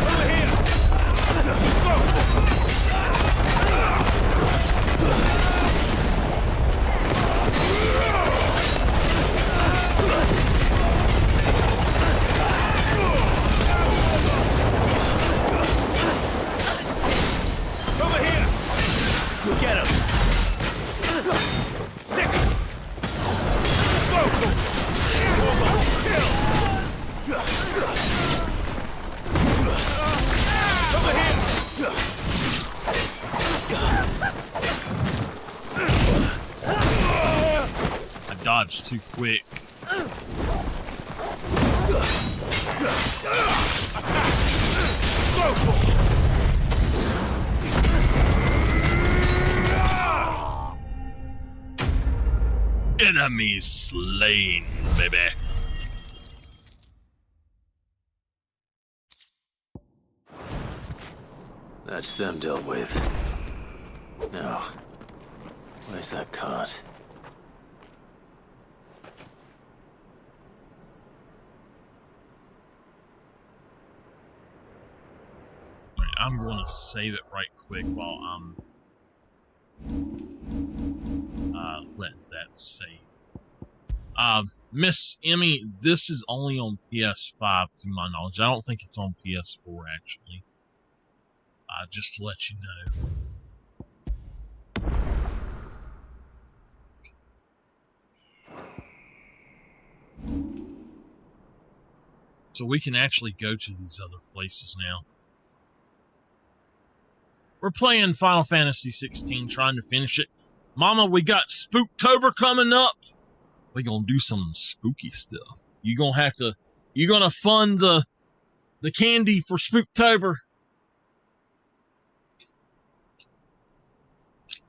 Over here! Over here! Get him! Sick! Go! dodge too quick. Enemy slain, baby. That's them dealt with. Now, where's that cart? I'm going to save it right quick while I'm letting that save. Miss Emmy, this is only on PS5 to my knowledge. I don't think it's on PS4 actually. Just to let you know. So we can actually go to these other places now. We're playing Final Fantasy 16, trying to finish it. Mama, we got Spooktober coming up. We're gonna do some spooky stuff. You're gonna fund the candy for Spooktober.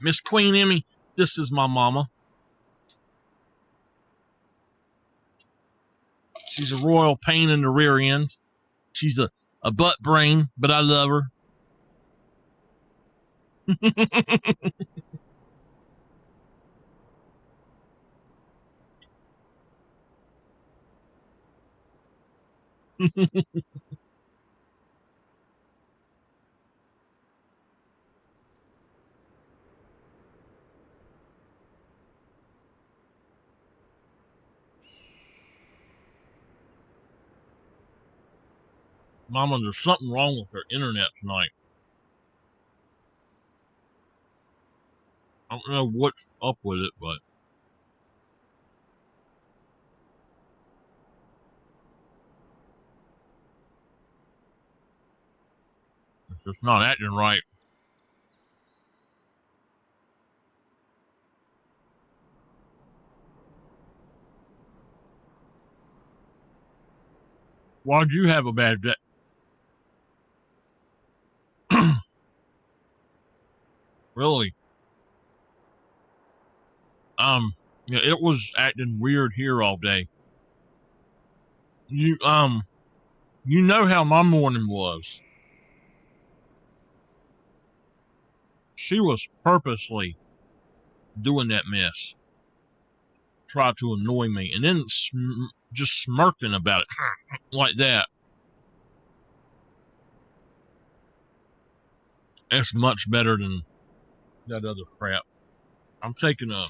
Miss Queen Emmy, this is my mama. She's a royal pain in the rear end. She's a butt brain, but I love her. Mama, there's something wrong with her internet tonight. I don't know what's up with it, but it's just not acting right. Why'd you have a bad day? Really? Yeah, it was acting weird here all day. You know how my morning was. She was purposely doing that mess. Tried to annoy me, and then just smirking about it like that. It's much better than that other crap. I'm taking a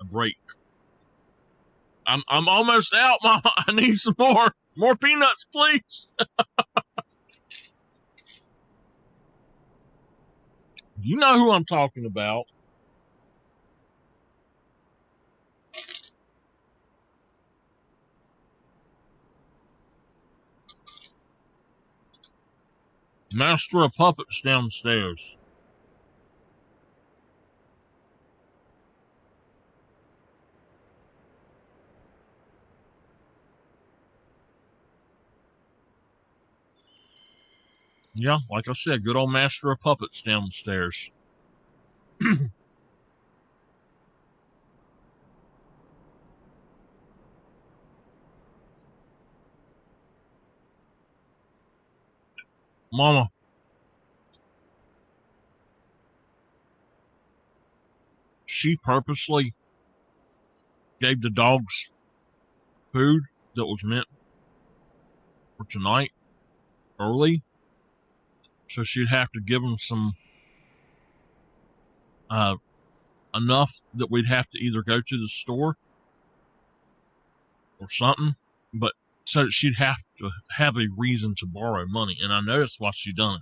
break. I'm almost out, Mama. I need some more peanuts, please. You know who I'm talking about. Master of Puppets downstairs. Yeah, like I said, good old Master of Puppets downstairs. Mama. She purposely gave the dogs food that was meant for tonight early, so she'd have to give them some enough that we'd have to either go to the store or something, but so that she'd have to have a reason to borrow money, and I know that's why she done it.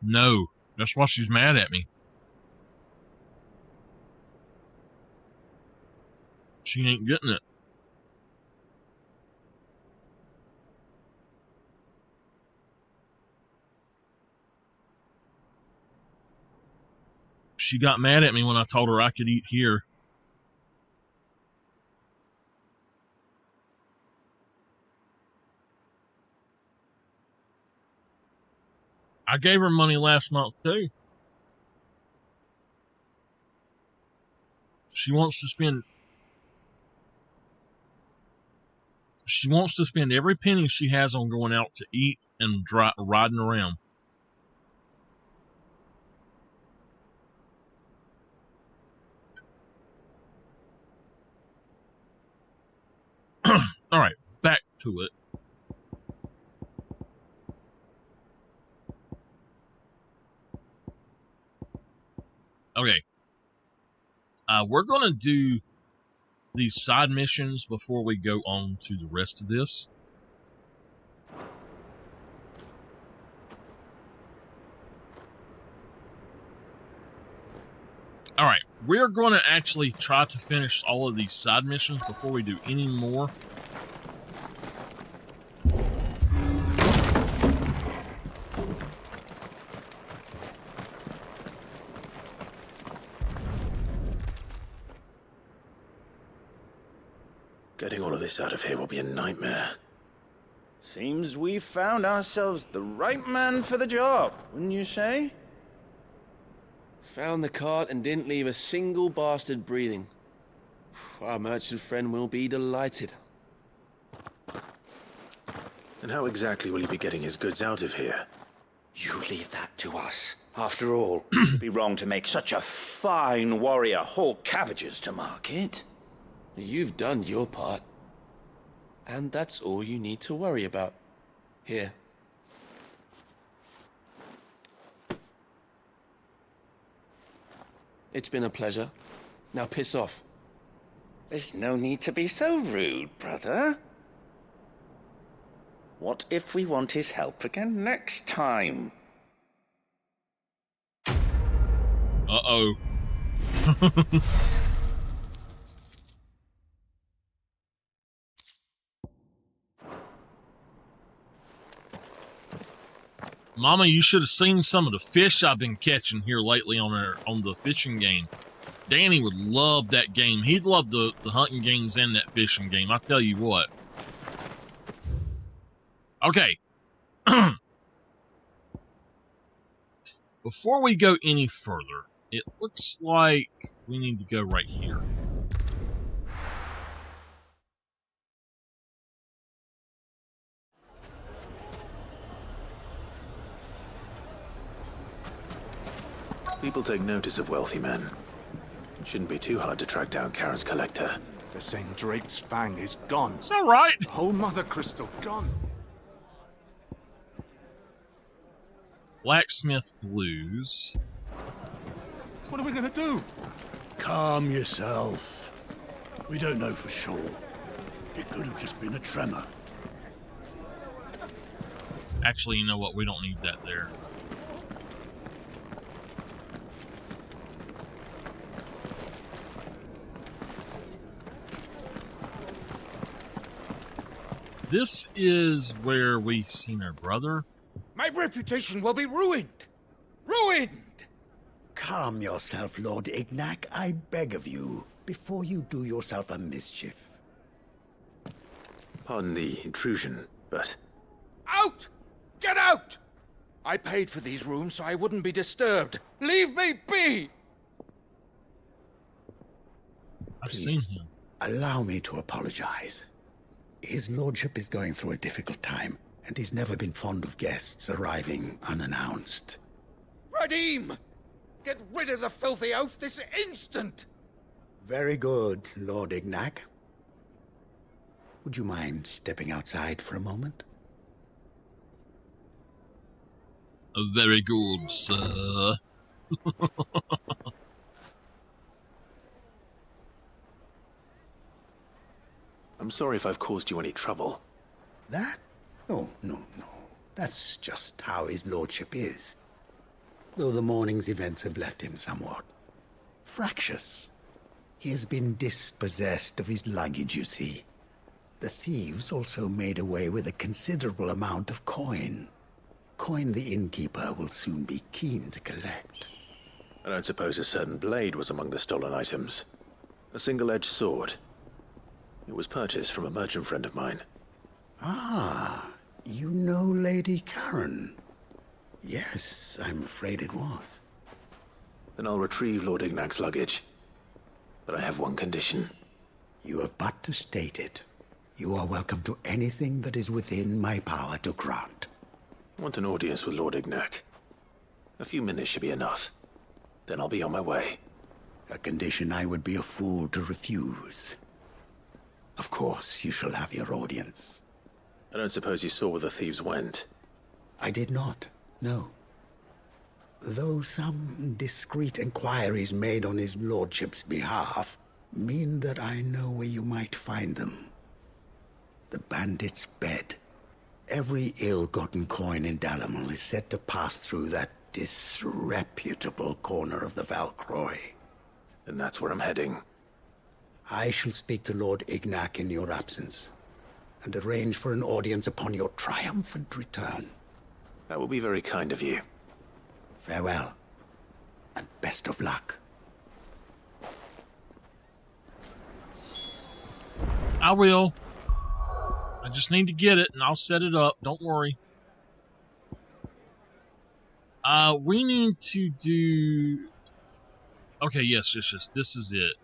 No, that's why she's mad at me. She ain't getting it. She got mad at me when I told her I could eat here. I gave her money last month too. She wants to spend every penny she has on going out to eat and riding around. All right, back to it. Okay. We're going to do these side missions before we go on to the rest of this. All right, we're going to actually try to finish all of these side missions before we do any more. Getting all of this out of here will be a nightmare. Seems we've found ourselves the right man for the job, wouldn't you say? Found the cart and didn't leave a single bastard breathing. Our merchant friend will be delighted. And how exactly will he be getting his goods out of here? You leave that to us. After all, it'd be wrong to make such a fine warrior haul cabbages to market. You've done your part. And that's all you need to worry about. Here. It's been a pleasure. Now piss off. There's no need to be so rude, brother. What if we want his help again next time? Uh-oh. Mama, you should have seen some of the fish I've been catching here lately on the fishing game. Danny would love that game. He'd love the hunting games and that fishing game. I tell you what. Okay. Before we go any further, it looks like we need to go right here. People take notice of wealthy men. Shouldn't be too hard to track down Karen's collector. They're saying Drake's fang is gone. It's all right. The whole mother crystal gone. Blacksmith Blues. What are we gonna do? Calm yourself. We don't know for sure. It could have just been a tremor. Actually, you know what? We don't need that there. This is where we've seen our brother. My reputation will be ruined! Ruined! Calm yourself, Lord Ignac, I beg of you, before you do yourself a mischief. Pardon the intrusion, but... Out! Get out! I paid for these rooms so I wouldn't be disturbed. Leave me be! I've seen him. Allow me to apologize. His lordship is going through a difficult time, and he's never been fond of guests arriving unannounced. Radim! Get rid of the filthy oaf this instant! Very good, Lord Ignac. Would you mind stepping outside for a moment? Very good, sir. I'm sorry if I've caused you any trouble. That? Oh, no. That's just how his lordship is. Though the morning's events have left him somewhat fractious. He has been dispossessed of his luggage, you see. The thieves also made away with a considerable amount of coin. Coin the innkeeper will soon be keen to collect. I don't suppose a certain blade was among the stolen items. A single-edged sword. It was purchased from a merchant friend of mine. Ah, you know Lady Karen? Yes, I'm afraid it was. Then I'll retrieve Lord Ignac's luggage. But I have one condition. You have but to state it. You are welcome to anything that is within my power to grant. I want an audience with Lord Ignac. A few minutes should be enough. Then I'll be on my way. A condition I would be a fool to refuse. Of course, you shall have your audience. I don't suppose you saw where the thieves went? I did not, no. Though some discreet inquiries made on his lordship's behalf mean that I know where you might find them. The bandit's bed. Every ill-gotten coin in Dalamel is said to pass through that disreputable corner of the Valcroy. And that's where I'm heading. I shall speak to Lord Ignac in your absence, and arrange for an audience upon your triumphant return. That will be very kind of you. Farewell, and best of luck. I will. I just need to get it, and I'll set it up. Don't worry. We need to do... Okay, yes. This is it.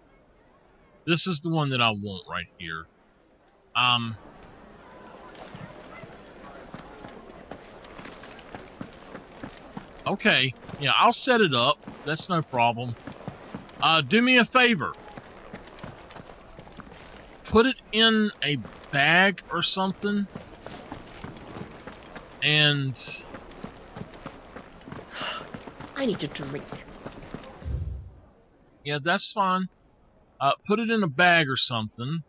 This is the one that I want right here. Okay. Yeah, I'll set it up. That's no problem. Do me a favor. Put it in a bag or something. And... I need a drink. Yeah, that's fine. Put it in a bag or something.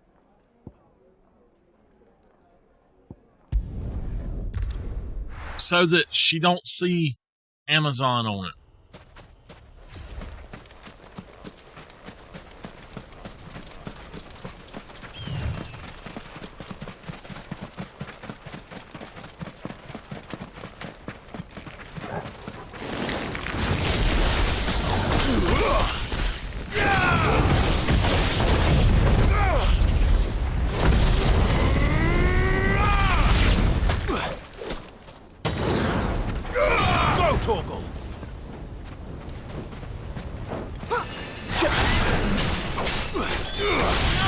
So that she don't see Amazon on it.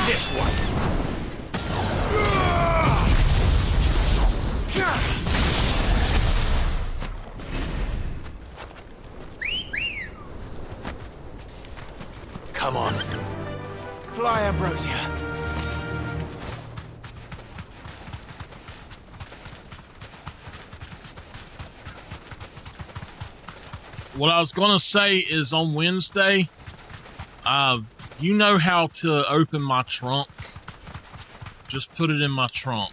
This one. Come on. Fly, Ambrosia. What I was going to say is on Wednesday, you know how to open my trunk. Just put it in my trunk.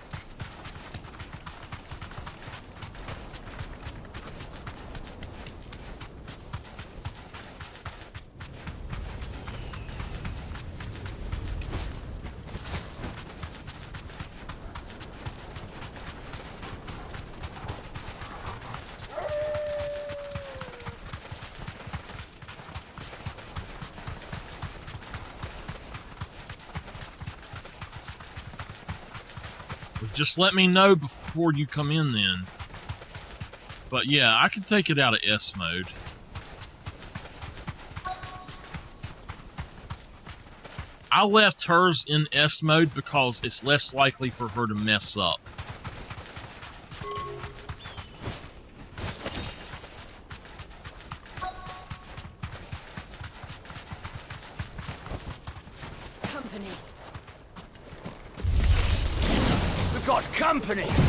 Just let me know before you come in then. But yeah, I can take it out of S mode. I left hers in S mode because it's less likely for her to mess up. Company! Come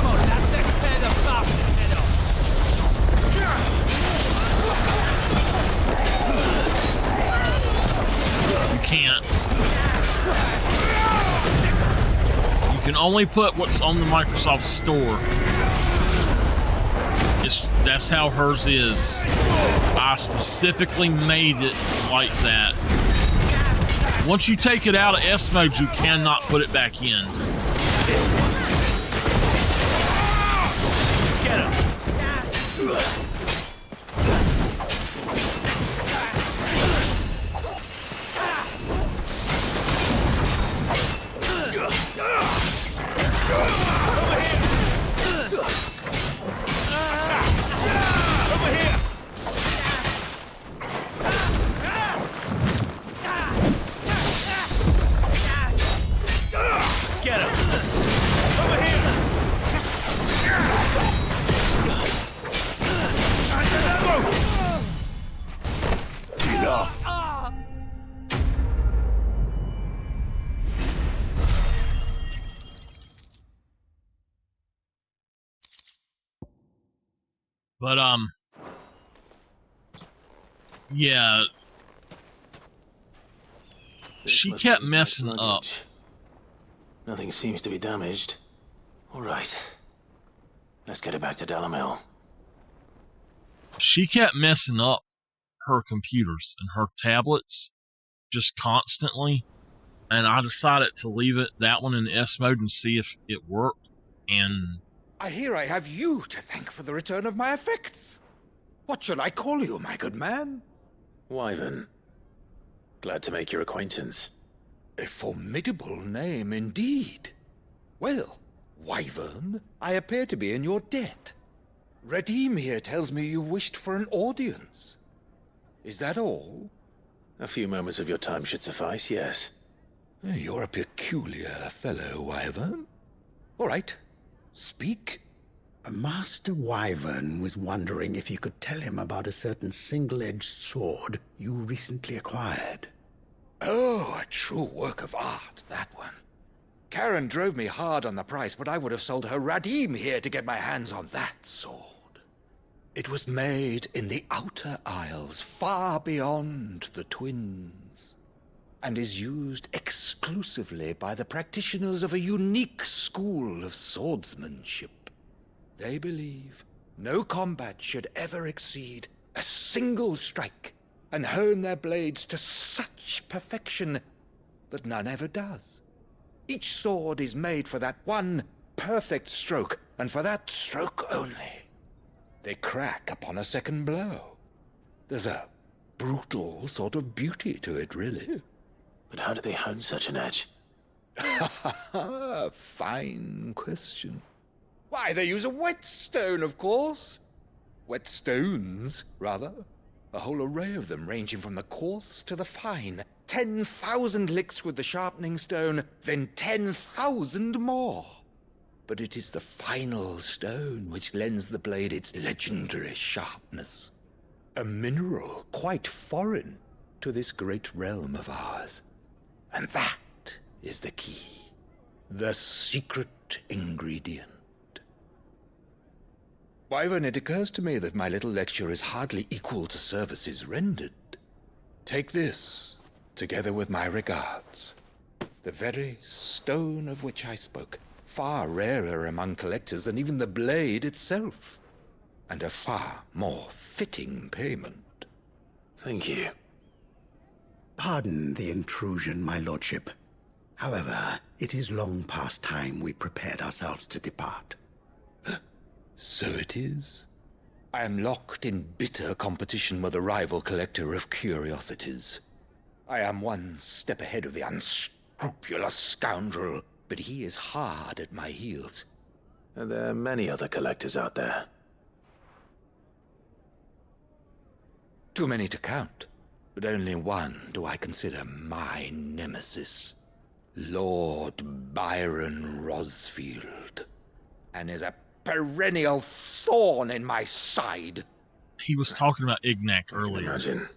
on, lads, let's tear the bastard's head off! You can't. You can only put what's on the Microsoft Store. That's how hers is. I specifically made it like that. Once you take it out of S mode, you cannot put it back in. Get him! But, yeah. She kept messing up. Nothing seems to be damaged. All right. Let's get it back to Delamel. She kept messing up her computers and her tablets just constantly. And I decided to leave that one in S mode and see if it worked. And I hear I have you to thank for the return of my effects. What should I call you, my good man? Wyvern. Glad to make your acquaintance. A formidable name indeed. Well, Wyvern, I appear to be in your debt. Redeem here tells me you wished for an audience. Is that all? A few moments of your time should suffice, yes. You're a peculiar fellow, Wyvern. All right. Speak. Master Wyvern was wondering if you could tell him about a certain single-edged sword you recently acquired. Oh, a true work of art, that one. Karen drove me hard on the price, but I would have sold her Radim here to get my hands on that sword. It was made in the Outer Isles, far beyond the Twins, and is used exclusively by the practitioners of a unique school of swordsmanship. They believe no combat should ever exceed a single strike, and hone their blades to such perfection that none ever does. Each sword is made for that one perfect stroke, and for that stroke only. They crack upon a second blow. There's a brutal sort of beauty to it, really. But how do they hone such an edge? Fine question. Why, they use a whetstone, of course. Whetstones, rather. A whole array of them, ranging from the coarse to the fine. 10,000 licks with the sharpening stone, then 10,000 more. But it is the final stone which lends the blade its legendary sharpness. A mineral quite foreign to this great realm of ours. And that is the key. The secret ingredient. Wyvern, it occurs to me that my little lecture is hardly equal to services rendered. Take this, together with my regards. The very stone of which I spoke, far rarer among collectors than even the blade itself, and a far more fitting payment. Thank you. Pardon the intrusion, my lordship. However, it is long past time we prepared ourselves to depart. So it is. I am locked in bitter competition with a rival collector of curiosities. I am one step ahead of the unscrupulous scoundrel, but he is hard at my heels. Are there many other collectors out there? Too many to count, but only one do I consider my nemesis. Lord Byron Rosfield. And is a perennial thorn in my side. He was talking about Ignac earlier. Imagine.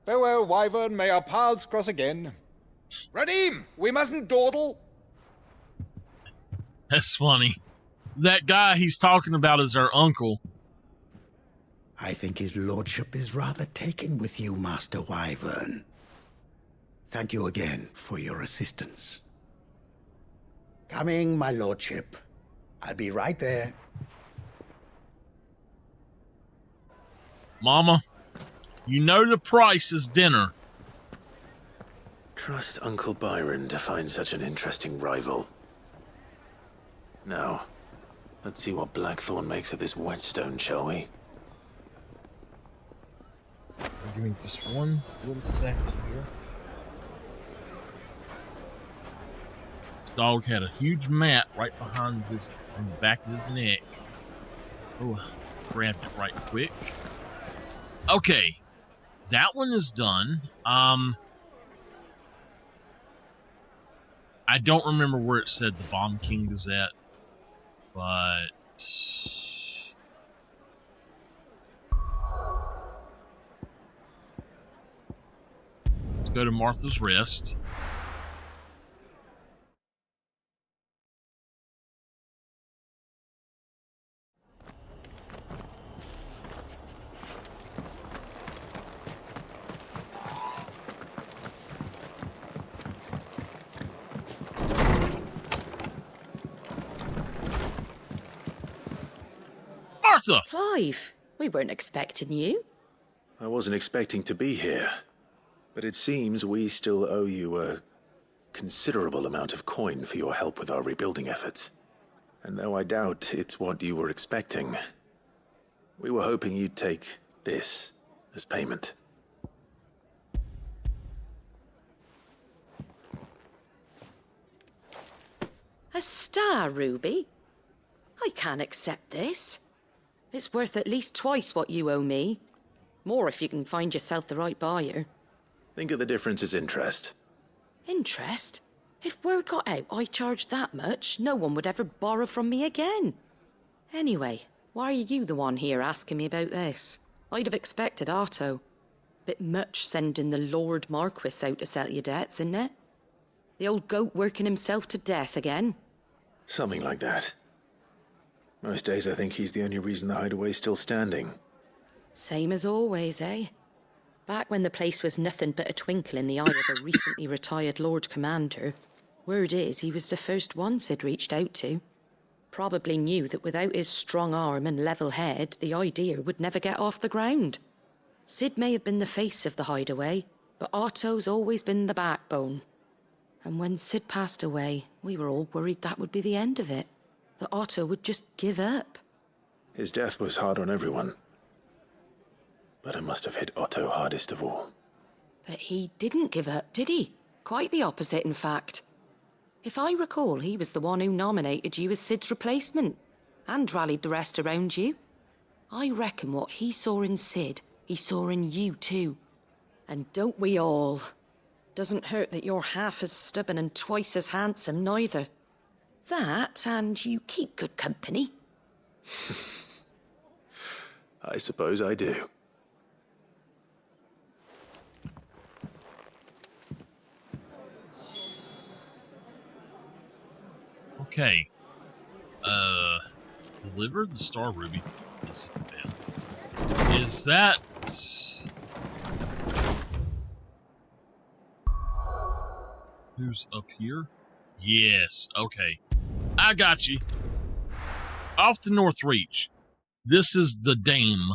Farewell, Wyvern. May our paths cross again. Radim, we mustn't dawdle. That's funny. That guy he's talking about is our uncle. I think his lordship is rather taken with you, Master Wyvern. Thank you again for your assistance. Coming, my lordship. I'll be right there. Mama, you know the price is dinner. Trust Uncle Byron to find such an interesting rival. Now, let's see what Blackthorn makes of this whetstone, shall we? Give me just one little second here. This dog had a huge mat right behind his, on the back of his neck. Oh, grabbed it right quick. Okay, that one is done. I don't remember where it said the Bomb King is at, but let's go to Martha's Rest. Martha! Clive, we weren't expecting you. I wasn't expecting to be here, but it seems we still owe you a considerable amount of coin for your help with our rebuilding efforts. And though I doubt it's what you were expecting, we were hoping you'd take this as payment. A star ruby? I can't accept this. It's worth at least twice what you owe me. More if you can find yourself the right buyer. Think of the difference as interest. Interest? If word got out I charged that much, no one would ever borrow from me again. Anyway, why are you the one here asking me about this? I'd have expected Otto. Bit much sending the Lord Marquis out to settle your debts, isn't it? The old goat working himself to death again. Something like that. Most days I think he's the only reason the hideaway's still standing. Same as always, eh? Back when the place was nothing but a twinkle in the eye of a recently retired Lord Commander, word is he was the first one Sid reached out to. Probably knew that without his strong arm and level head, the idea would never get off the ground. Sid may have been the face of the hideaway, but Otto's always been the backbone. And when Sid passed away, we were all worried that would be the end of it. That Otto would just give up. His death was hard on everyone. But it must have hit Otto hardest of all. But he didn't give up, did he? Quite the opposite, in fact. If I recall, he was the one who nominated you as Sid's replacement, and rallied the rest around you. I reckon what he saw in Sid, he saw in you too. And don't we all? Doesn't hurt that you're half as stubborn and twice as handsome, neither. That, and you keep good company. I suppose I do. Okay. Deliver the Star Ruby. Is that... Who's up here? Yes, okay. I got you. Off to North Reach. This is the Dame.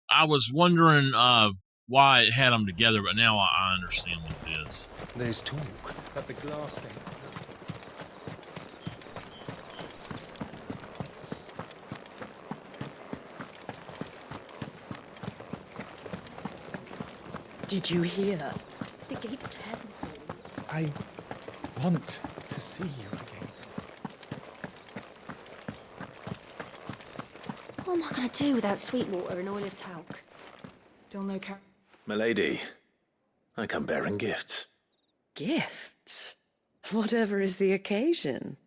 I was wondering why it had them together, but now I understand what it is. There's talk that the glass gate... Did you hear? The gates to heaven. I want to see you again. What am I going to do without sweet water and oil of talc? Still no car. Milady, I come bearing gifts. Gifts? Whatever is the occasion.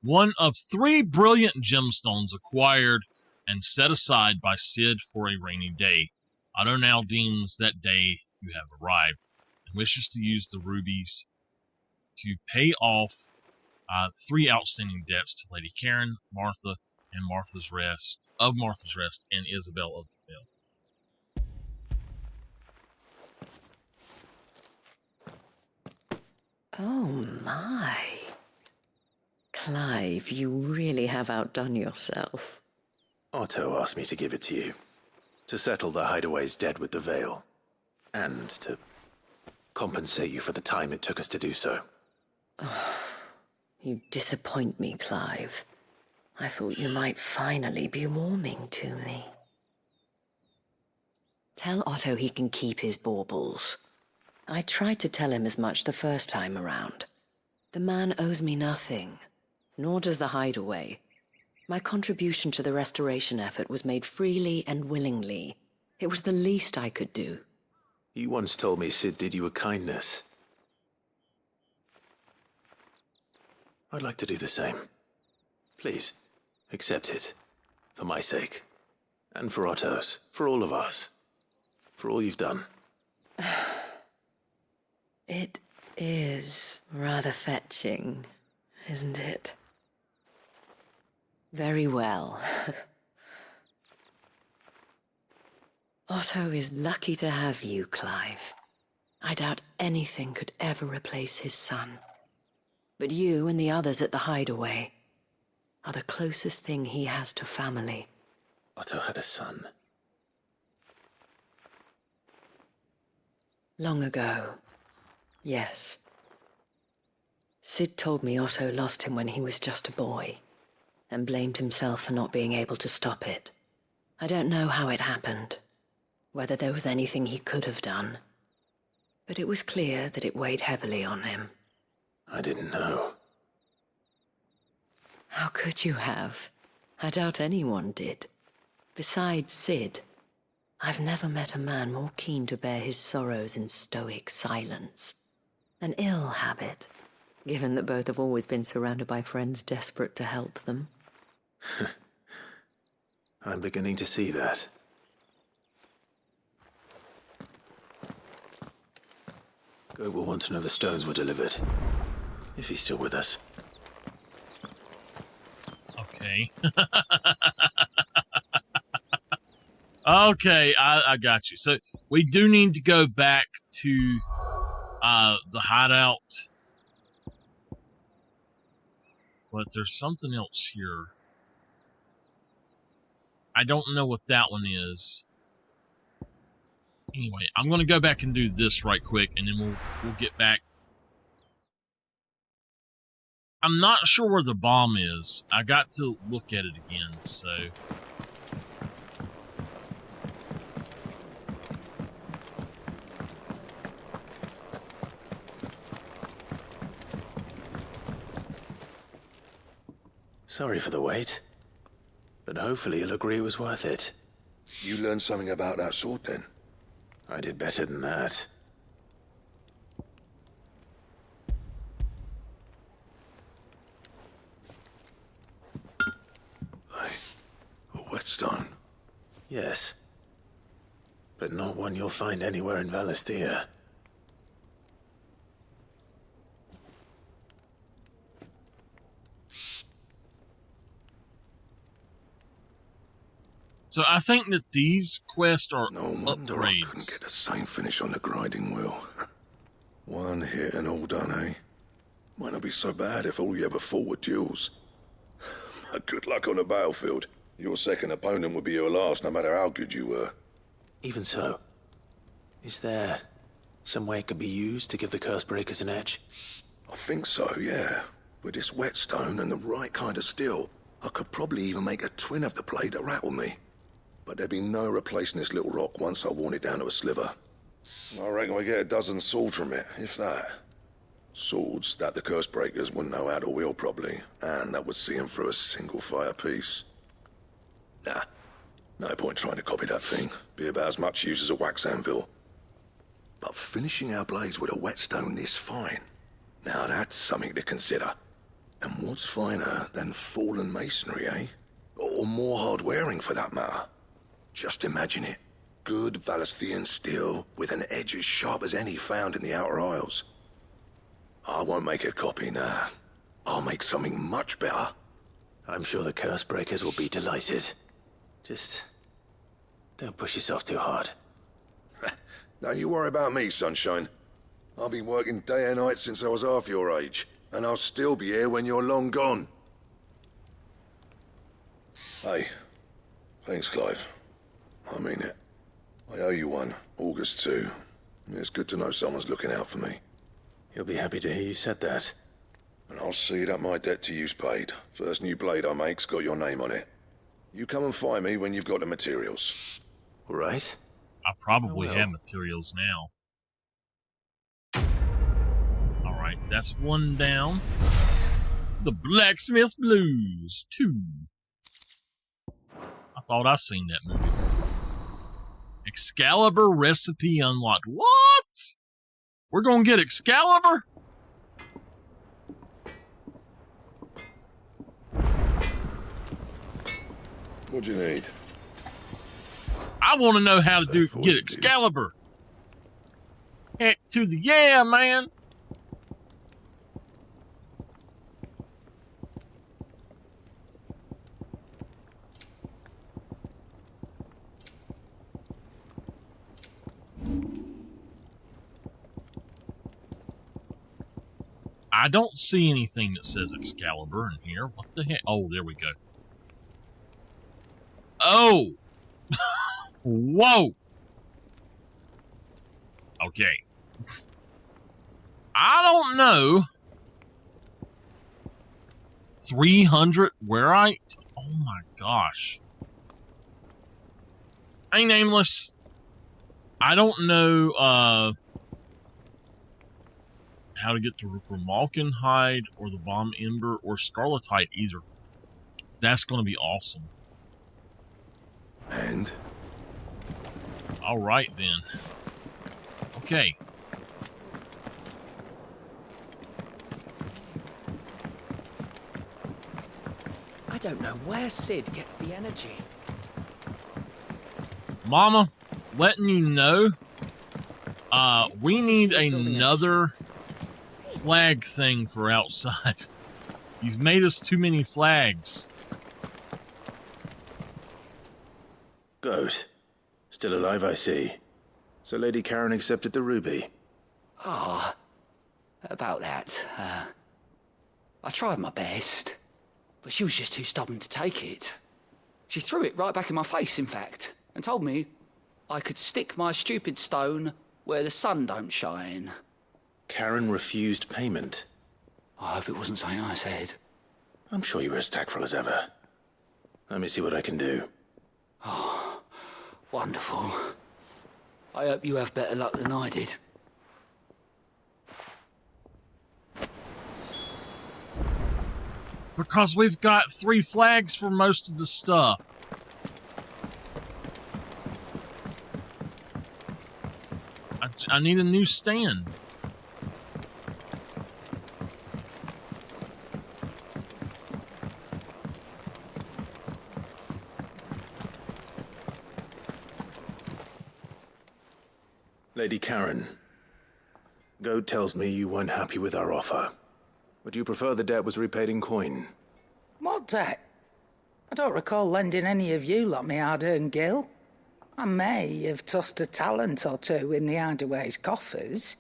One of 3 brilliant gemstones acquired and set aside by Sid for a rainy day. Otto now deems that day you have arrived and wishes to use the rubies to pay off 3 outstanding debts to Lady Karen, Martha, and Martha's Rest, and Isabel of the Mill. Oh my. Clive, you really have outdone yourself. Otto asked me to give it to you. To settle the Hideaway's debt with the Veil. And to compensate you for the time it took us to do so. You disappoint me, Clive. I thought you might finally be warming to me. Tell Otto he can keep his baubles. I tried to tell him as much the first time around. The man owes me nothing, nor does the Hideaway. My contribution to the restoration effort was made freely and willingly. It was the least I could do. You once told me Sid did you a kindness. I'd like to do the same. Please, accept it. For my sake. And for Otto's. For all of us. For all you've done. It is rather fetching, isn't it? Very well. Otto is lucky to have you, Clive. I doubt anything could ever replace his son. But you and the others at the Hideaway are the closest thing he has to family. Otto had a son. Long ago, yes. Sid told me Otto lost him when he was just a boy, and blamed himself for not being able to stop it. I don't know how it happened, whether there was anything he could have done, but it was clear that it weighed heavily on him. I didn't know. How could you have? I doubt anyone did. Besides Sid, I've never met a man more keen to bear his sorrows in stoic silence. An ill habit, given that both have always been surrounded by friends desperate to help them. I'm beginning to see that. Goat will want to know the stones were delivered. If he's still with us. Okay. Okay, I got you. So we do need to go back to the hideout. But there's something else here. I don't know what that one is. Anyway, I'm going to go back and do this right quick, and then we'll get back. I'm not sure where the bomb is. I got to look at it again, so... Sorry for the wait. But hopefully you'll agree it was worth it. You learned something about that sword then? I did better than that. A whetstone? Yes. But not one you'll find anywhere in Valisthea. So I think that these quests are No wonder I couldn't upgrades. get the same finish on the grinding wheel. One hit and all done, eh? Might not be so bad if all you ever fought were duels. But good luck on the battlefield. Your second opponent would be your last, no matter how good you were. Even so, is there some way it could be used to give the Cursebreakers an edge? I think so, yeah. With this whetstone and the right kind of steel, I could probably even make a twin of the blade to rattle me. But there'd be no replacing this little rock once I worn it down to a sliver. I reckon we get a dozen swords from it, if that. Swords that the Cursebreakers wouldn't know how to wield properly, and that would see them through a single fire piece. Nah, no point trying to copy that thing. Be about as much use as a wax anvil. But finishing our blades with a whetstone this fine, now that's something to consider. And what's finer than fallen masonry, eh? Or more hard-wearing, for that matter. Just imagine it. Good Valisthean steel with an edge as sharp as any found in the Outer Isles. I won't make a copy, nah. I'll make something much better. I'm sure the Cursebreakers will be delighted. Just don't push yourself too hard. Don't you worry about me, sunshine. I've been working day and night since I was half your age, and I'll still be here when you're long gone. Hey, Thanks, Clive. I mean it. I owe you one. August too. It's good to know someone's looking out for me. He'll be happy to hear you said that. And I'll see that my debt to you's paid. First new blade I make's got your name on it. You come and find me when you've got the materials. All right. I probably have materials now. All right, that's one down. The Blacksmith Blues 2. I thought I've seen that movie. Excalibur recipe unlocked. What? We're gonna get Excalibur? What do you need? I want to know how to get Excalibur. Heck to the yeah, man. I don't see anything that says Excalibur in here. What the heck? Oh, there we go. Oh! Whoa! Okay. I don't know. 300 Werite? Oh my gosh. Hey, Nameless. I don't know, how to get to Malkin Hide or the Bomb Ember or Scarletite either. That's going to be awesome. And? All right, then. Okay. I don't know where Sid gets the energy. Mama, letting you know, we need another flag thing for outside. You've made us too many flags. Goat. Still alive, I see. So Lady Karen accepted the ruby. Ah, about that. I tried my best, but she was just too stubborn to take it. She threw it right back in my face, in fact, and told me I could stick my stupid stone where the sun don't shine. Karen refused payment. I hope it wasn't something I said. I'm sure you were as tactful as ever. Let me see what I can do. Oh, wonderful. I hope you have better luck than I did. Because we've got 3 flags for most of the stuff. I need a new stand. Lady Karen, Goat tells me you weren't happy with our offer. Would you prefer the debt was repaid in coin? What debt? I don't recall lending any of you lot me hard-earned gil. I may have tossed a talent or two in the Hideaway's coffers,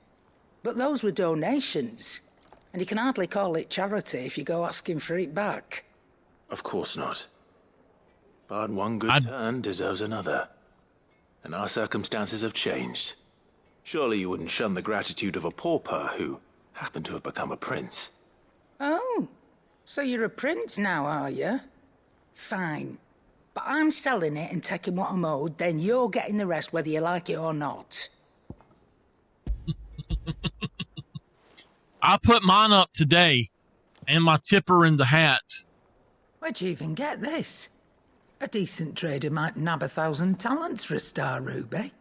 but those were donations, and you can hardly call it charity if you go asking for it back. Of course not. But one good turn deserves another. And our circumstances have changed. Surely you wouldn't shun the gratitude of a pauper who happened to have become a prince. Oh, so you're a prince now, are you? Fine. But I'm selling it and taking what I'm owed, then you're getting the rest whether you like it or not. I put mine up today, and my tipper in the hat. Where'd you even get this? A decent trader might nab 1,000 talents for a star ruby.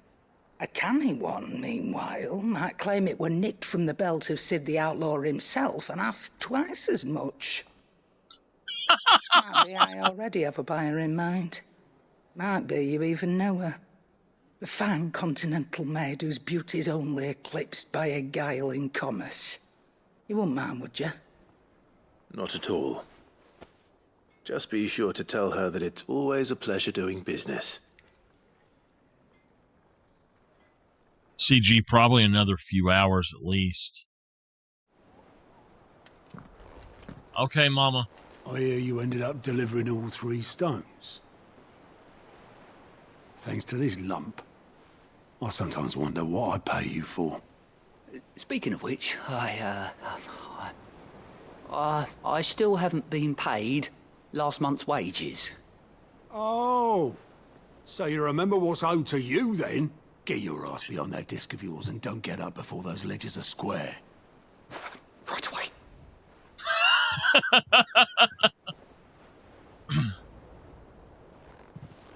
A canny one, meanwhile, might claim it were nicked from the belt of Sid the Outlaw himself and ask twice as much. Might be I already have a buyer in mind. Might be you even know her. A fine continental maid whose beauty's only eclipsed by a guile in commerce. You wouldn't mind, would you? Not at all. Just be sure to tell her that it's always a pleasure doing business. CG, probably another few hours at least. Okay, Mama. I hear you ended up delivering all 3 stones. thanks to this lump. I sometimes wonder what I pay you for. Speaking of which, I still haven't been paid last month's wages. Oh, so you remember what's owed to you then? Get your ass behind that disc of yours and don't get up before those ledgers are square. Right away.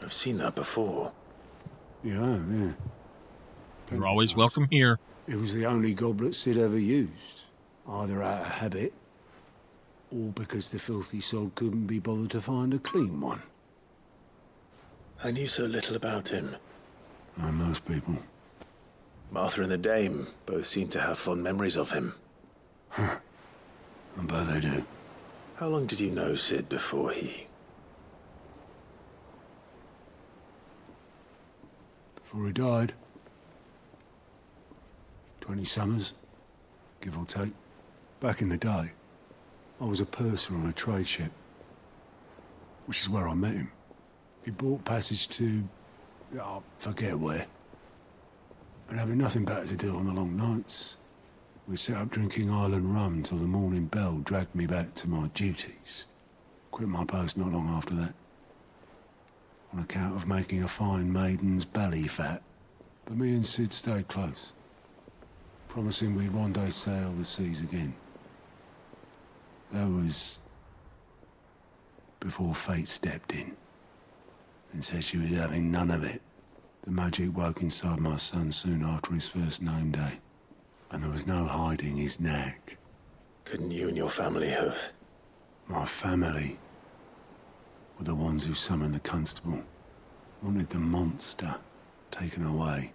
I've seen that before. Yeah. You're always welcome here. It was the only goblet Sid ever used, either out of habit or because the filthy sod couldn't be bothered to find a clean one. I knew so little about him. Like most people. Martha and the Dame both seem to have fond memories of him. I bet they do. How long did you know Sid before he... Before he died? 20 summers, give or take. Back in the day, I was a purser on a trade ship, which is where I met him. He bought passage to... I forget where. And having nothing better to do on the long nights, we set up drinking island rum till the morning bell dragged me back to my duties. Quit my post not long after that. On account of making a fine maiden's belly fat. But me and Sid stayed close, promising we'd one day sail the seas again. That was before fate stepped in and said she was having none of it. The magic woke inside my son soon after his first name day, and there was no hiding his knack. Couldn't you and your family have... My family were the ones who summoned the constable, wanted the monster taken away.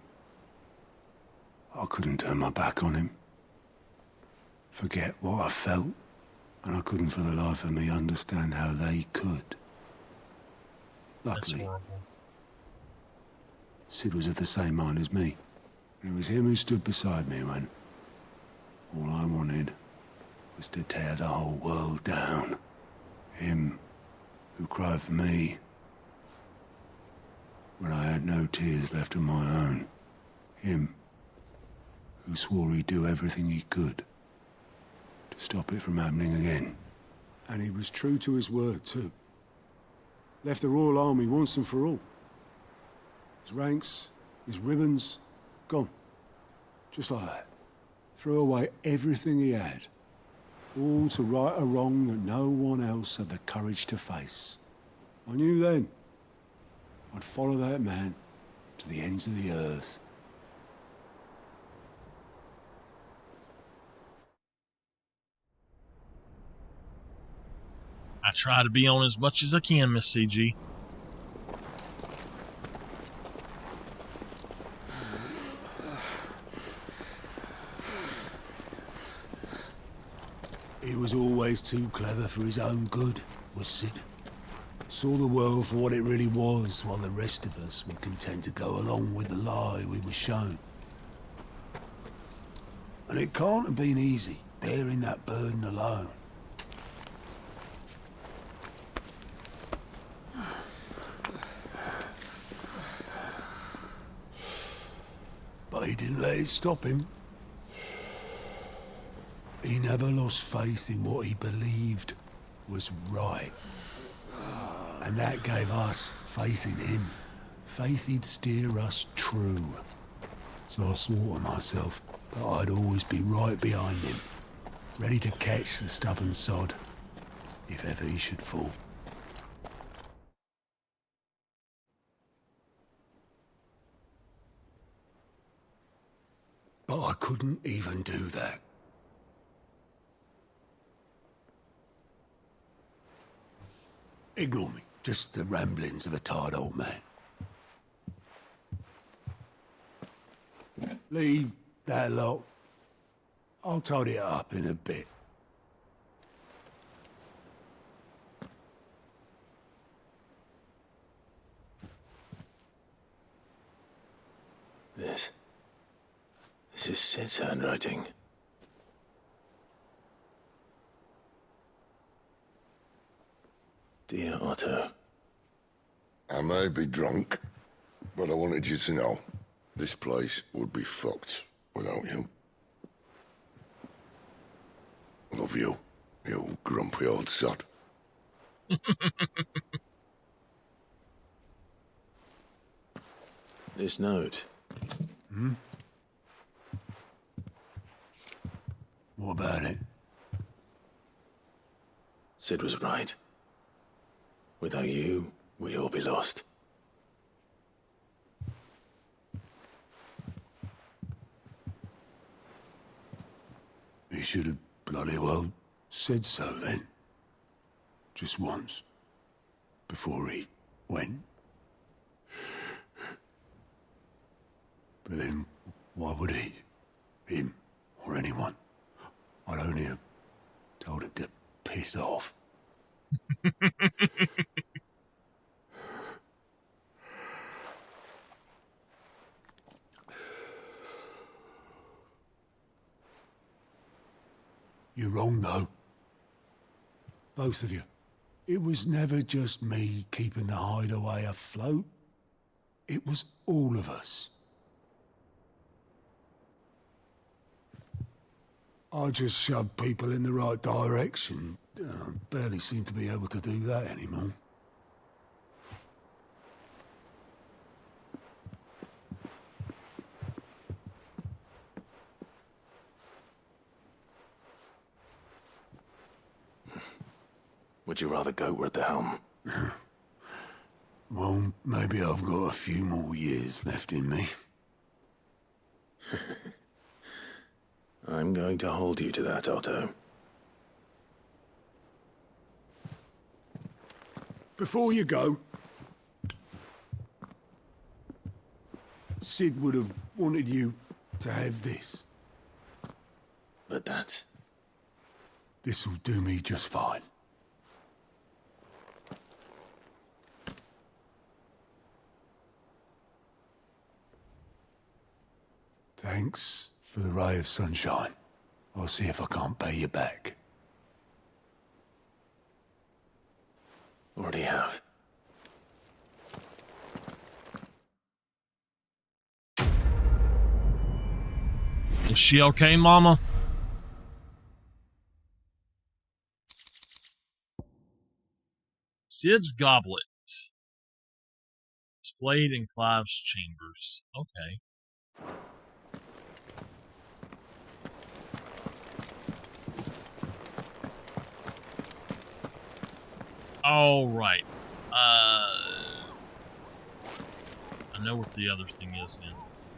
I couldn't turn my back on him, forget what I felt, and I couldn't for the life of me understand how they could. Luckily, Sid was of the same mind as me. It was him who stood beside me when all I wanted was to tear the whole world down. Him who cried for me when I had no tears left of my own. Him who swore he'd do everything he could to stop it from happening again. And he was true to his word, too. Left the Royal Army once and for all. His ranks, his ribbons, gone. Just like that. Threw away everything he had. All to right a wrong that no one else had the courage to face. I knew then I'd follow that man to the ends of the earth. I try to be on as much as I can, Miss CG. He was always too clever for his own good, was Sid. Saw the world for what it really was, while the rest of us were content to go along with the lie we were shown. And it can't have been easy, bearing that burden alone. But he didn't let it stop him. He never lost faith in what he believed was right. And that gave us faith in him. Faith he'd steer us true. So I swore to myself that I'd always be right behind him, ready to catch the stubborn sod, if ever he should fall. But I couldn't even do that. Ignore me. Just the ramblings of a tired old man. Leave that lot. I'll tidy it up in a bit. This is Sid's handwriting. Dear Otto. I may be drunk, But I wanted you to know, this place would be fucked without you. Love you, you grumpy old sod. This note. Hmm? What about it? Sid was right. Without you, we'd all be lost. He should have bloody well said so then. Just once. Before he went. But then, why would he? Him, or anyone? I'd only have told him to piss off. You're wrong, though. Both of you. It was never just me keeping the hideaway afloat. It was all of us. I just shoved people in the right direction. I barely seem to be able to do that anymore. Would you rather go at the helm? Well, maybe I've got a few more years left in me. I'm going to hold you to that, Otto. Before you go, Sid would have wanted you to have this. But that's... This'll do me just fine. Thanks for the ray of sunshine. I'll see if I can't pay you back. Already have. Is she okay, Mama? Sid's goblet. Displayed in Clive's chambers. Okay. All right. I know what the other thing is then.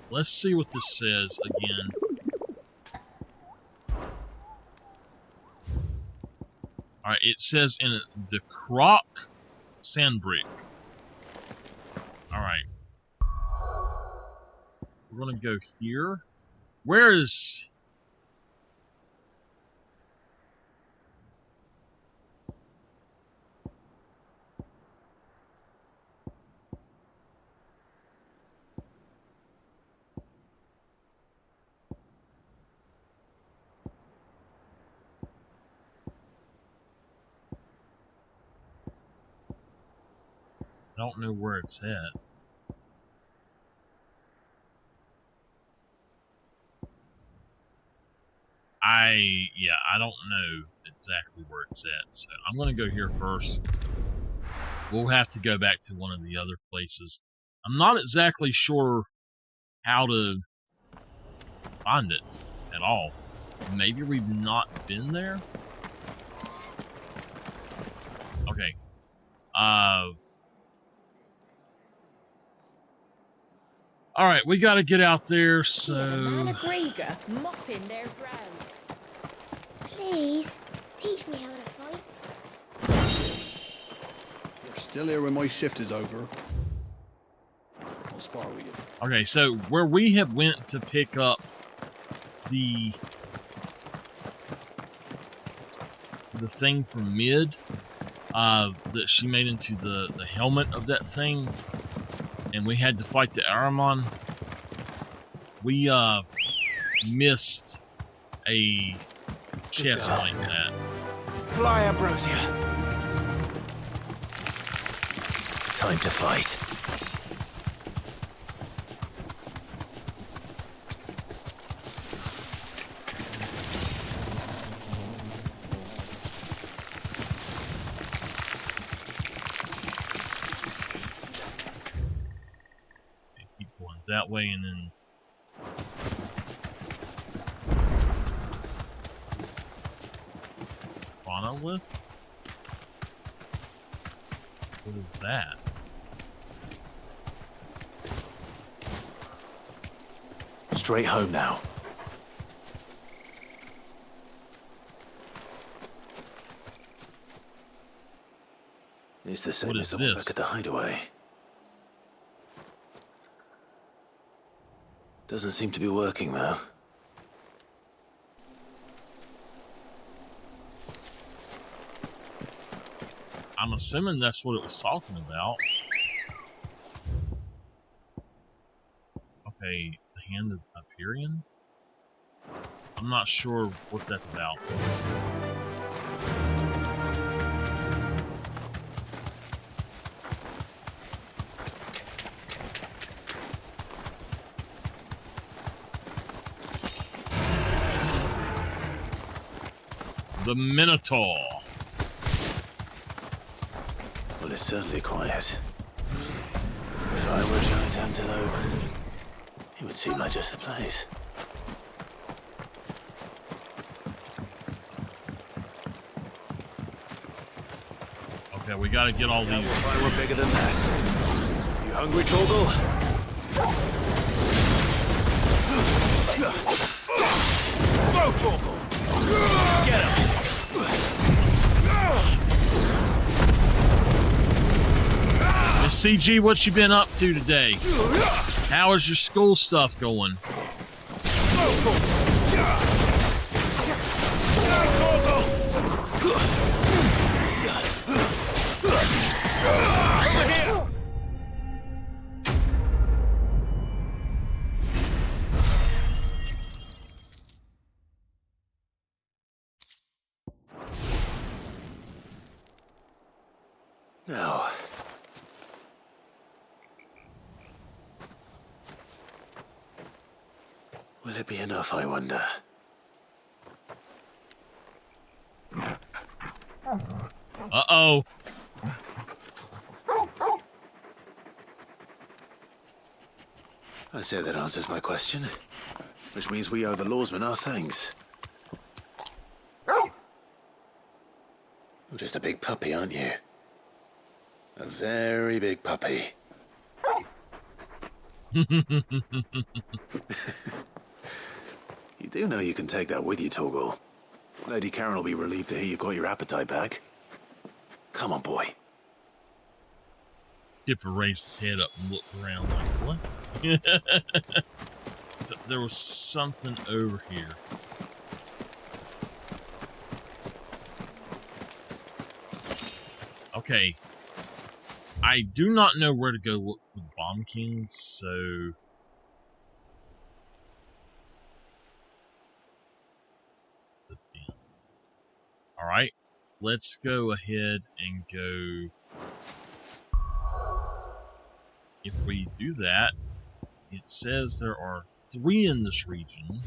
Let's see what this says again. All right, it says in the Croc Sandbrick. All right. We're going to go here. Where is... I don't know where it's at. I don't know exactly where it's at. So I'm going to go here first. We'll have to go back to one of the other places. I'm not exactly sure how to find it at all. Maybe we've not been there? Okay. Alright, we gotta get out there, so... Yeah, the man of Grega mopping their grounds. Please, teach me how to fight. If you're still here when my shift is over, I'll spar with you. Okay, so where we have went to pick up the thing from Mid, that she made into the helmet of that thing, and we had to fight the Ahriman, we missed a chest like that. Fly, Ambrosia. Time to fight. that way and then... Monolith? What is that? Straight home now. It's the same as the one back at the hideaway. Doesn't seem to be working, though. I'm assuming that's what it was talking about. Okay, the Hand of Hyperion? I'm not sure what that's about. The Minotaur. Well, it's certainly quiet. If I were a giant antelope, it would seem like just the place. Okay, we gotta get all these. If I were bigger than that. You hungry, Torgal? Go, Torgal! Get him! Miss CG, what you been up to today? How is your school stuff going? Now, will it be enough, I wonder? Uh-oh. I say that answers my question, which means we owe the lawsman our thanks. You're just a big puppy, aren't you? A very big puppy. You do know you can take that with you, Torgal. Lady Karen will be relieved to hear you've got your appetite back. Come on, boy. Dipper raised his head up and looked around like, what? There was something over here. Okay. I do not know where to go look for the Bomb Kings, so... Alright, let's go ahead and go... If we do that, it says there are 3 in this region.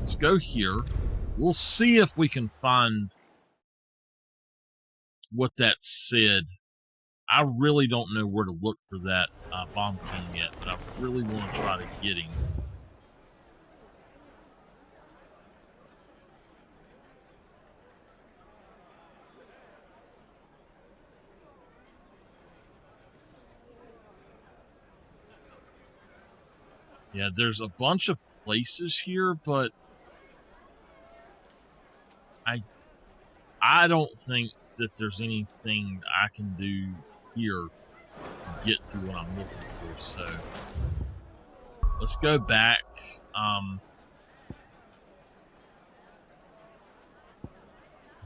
Let's go here. We'll see if we can find what that said. I really don't know where to look for that Bomb King yet, but I really want to try to get him. Yeah, there's a bunch of places here, but I don't think that there's anything I can do here to get to what I'm looking for, so let's go back.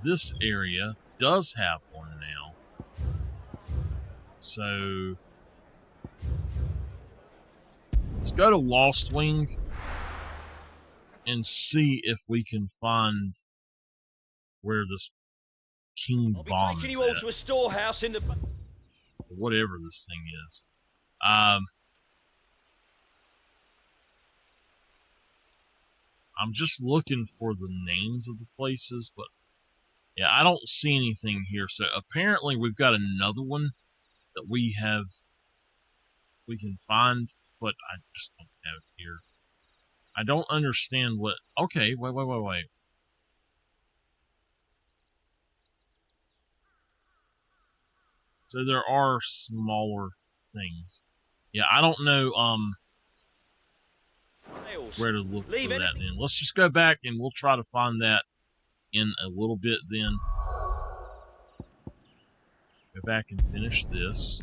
This area does have one now, so let's go to Lost Wing and see if we can find where this King Bomb Taking is you all at. to a storehouse in the... Whatever this thing is. I'm just looking for the names of the places, but yeah, I don't see anything here. So apparently we've got another one that we can find, but I just don't have it here. I don't understand what... Okay, wait. So there are smaller things. Yeah, I don't know where to look for that then. Let's just go back and we'll try to find that in a little bit then. Go back and finish this.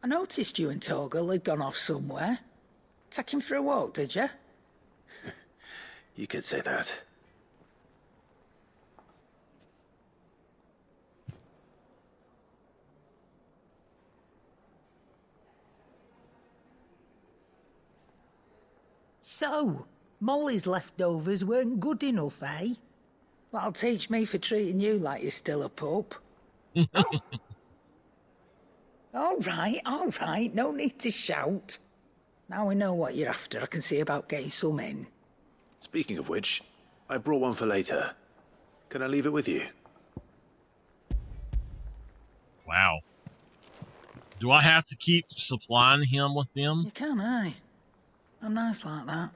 I noticed you and Torgal had gone off somewhere. Take him for a walk, did you? You could say that. So, Molly's leftovers weren't good enough, eh? That'll teach me for treating you like you're still a pup. All right, no need to shout. Now we know what you're after, I can see about getting some in. Speaking of which, I brought one for later. Can I leave it with you? Wow. Do I have to keep supplying him with them? You can, aye. I'm nice like that.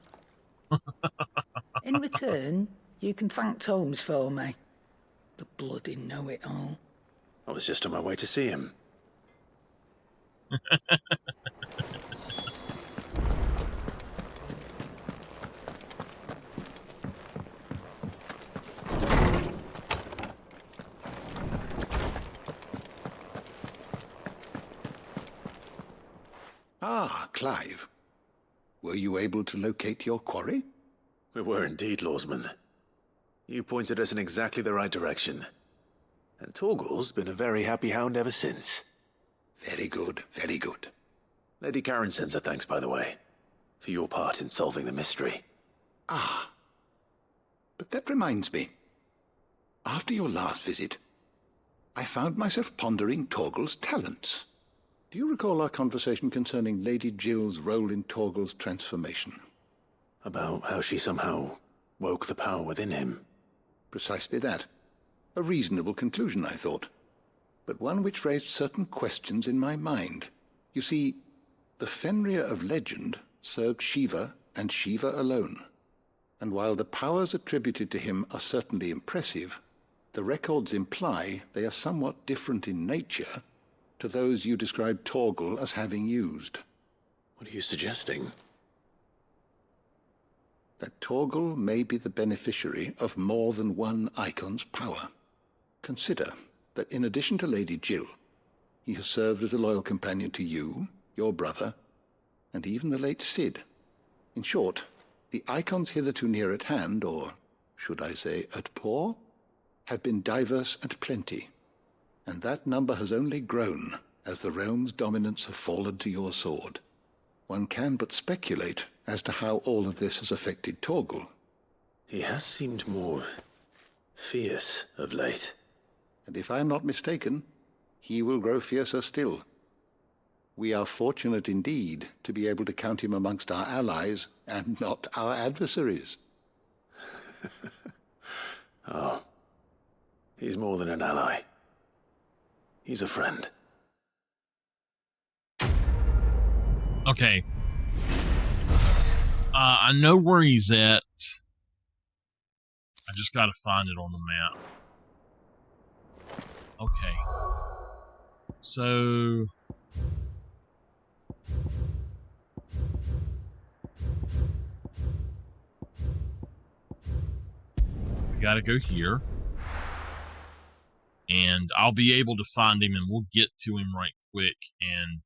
In return, you can thank Tomes for me. The bloody know-it-all. I was just on my way to see him. Ah, Clive. Were you able to locate your quarry? We were indeed, Lawsman. You pointed us in exactly the right direction. And Torgal's been a very happy hound ever since. Very good, very good. Lady Karen sends her thanks, by the way, for your part in solving the mystery. Ah. But that reminds me. After your last visit, I found myself pondering Torgal's talents. Do you recall our conversation concerning Lady Jill's role in Torgal's transformation? About how she somehow woke the power within him? Precisely that. A reasonable conclusion, I thought, but one which raised certain questions in my mind. You see, the Fenrir of legend served Shiva and Shiva alone. And while the powers attributed to him are certainly impressive, the records imply they are somewhat different in nature to those you described Torgal as having used. What are you suggesting? That Torgal may be the beneficiary of more than one icon's power. Consider that in addition to Lady Jill, he has served as a loyal companion to you, your brother, and even the late Cid. In short, the icons hitherto near at hand, or should I say at paw, have been diverse and plenty, and that number has only grown as the realm's dominance have fallen to your sword. One can but speculate as to how all of this has affected Torgal. He has seemed more fierce of late. And if I am not mistaken, he will grow fiercer still. We are fortunate indeed to be able to count him amongst our allies and not our adversaries. Oh, he's more than an ally. He's a friend. Okay. I know where he's at. I just gotta find it on the map. Okay. So... we gotta go here. And I'll be able to find him and we'll get to him right quick and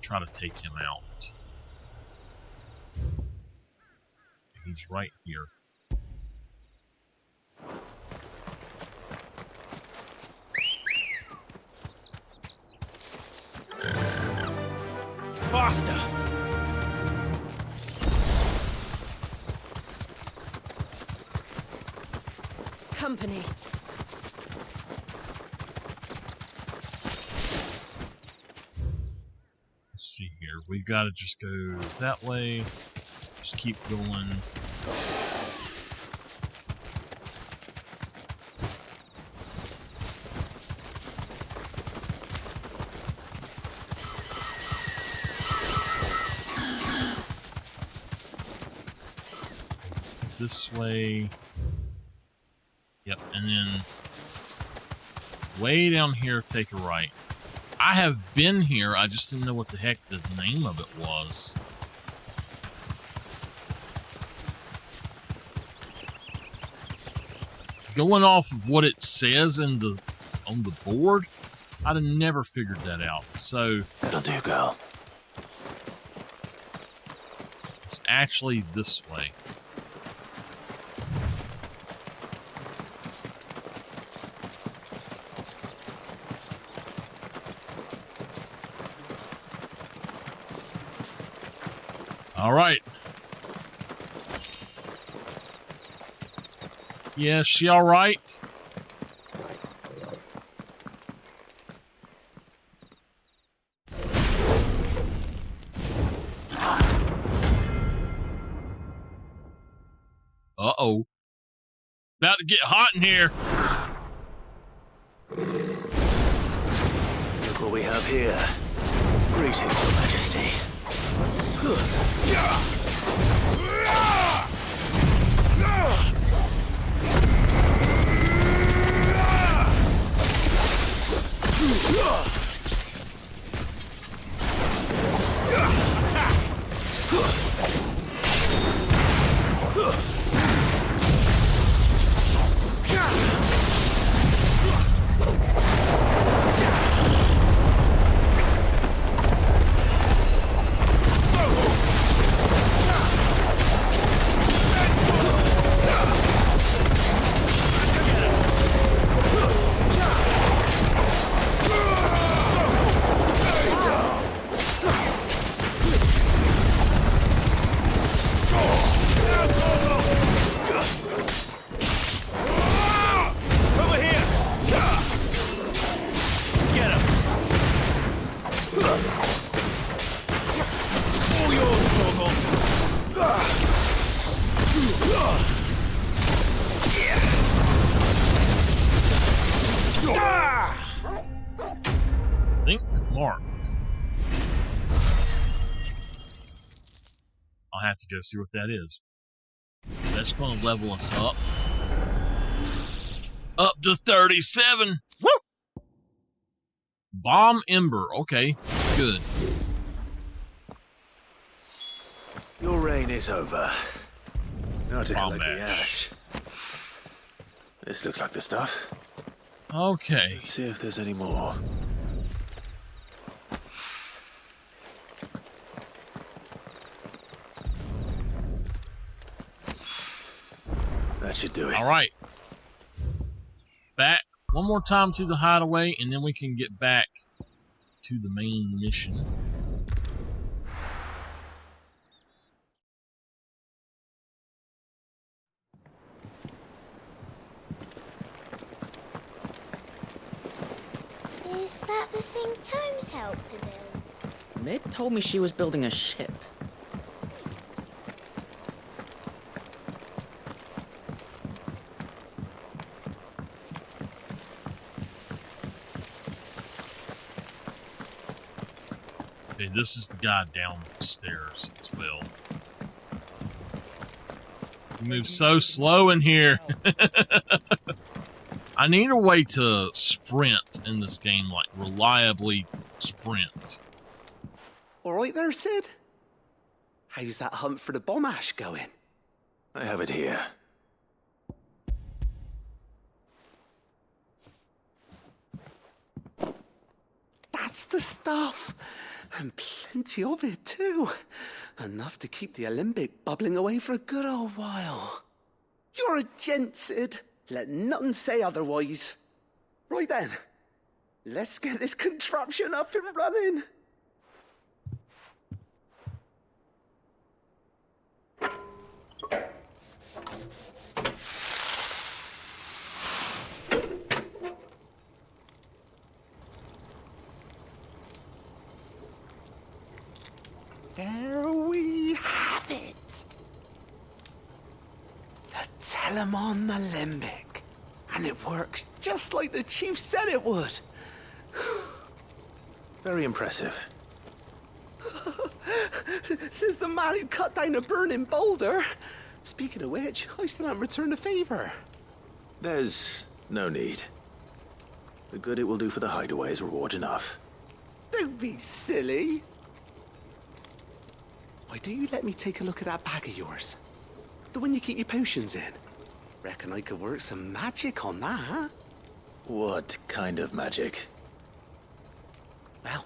try to take him out. He's right here. Faster! Company. here. We've got to just go that way. Just keep going. This way. Yep, and then way down here, take a right. I have been here, I just didn't know what the heck the name of it was. Going off of what it says in the on the board, I'd have never figured that out. So that'll do, girl. It's actually this way. All right. Yeah, is she all right? Uh-oh. About to get hot in here. Look what we have here. Greetings, Your Majesty. Think mark. I'll have to go see what that is. That's going to level us up. Up to 37. Woo! Bomb Ember. Okay, good. Your reign is over. Now to collect the ash. This looks like the stuff. Okay. Let's see if there's any more. That should do it. All right. Back one more time to the hideaway, and then we can get back to the main mission. Is that the thing Tomes helped to build? Mid told me she was building a ship. Okay, this is the guy downstairs as well. He moves so slow in here. I need a way to sprint in this game, like reliably sprint. All right there, Sid? How's that hunt for the bomb ash going? I have it here. That's the stuff. And plenty of it, too. Enough to keep the Olympic bubbling away for a good old while. You're a gent, Sid. Let nothing say otherwise. Right then, let's get this contraption up and running. There we have it. The Telemon Alembic. And it works just like the chief said it would. Very impressive. Says the man who cut down a burning boulder. Speaking of which, I still haven't returned the favor. There's no need. The good it will do for the hideaway is reward enough. Don't be silly. Why don't you let me take a look at that bag of yours? The one you keep your potions in. Reckon I could work some magic on that. What kind of magic? Well,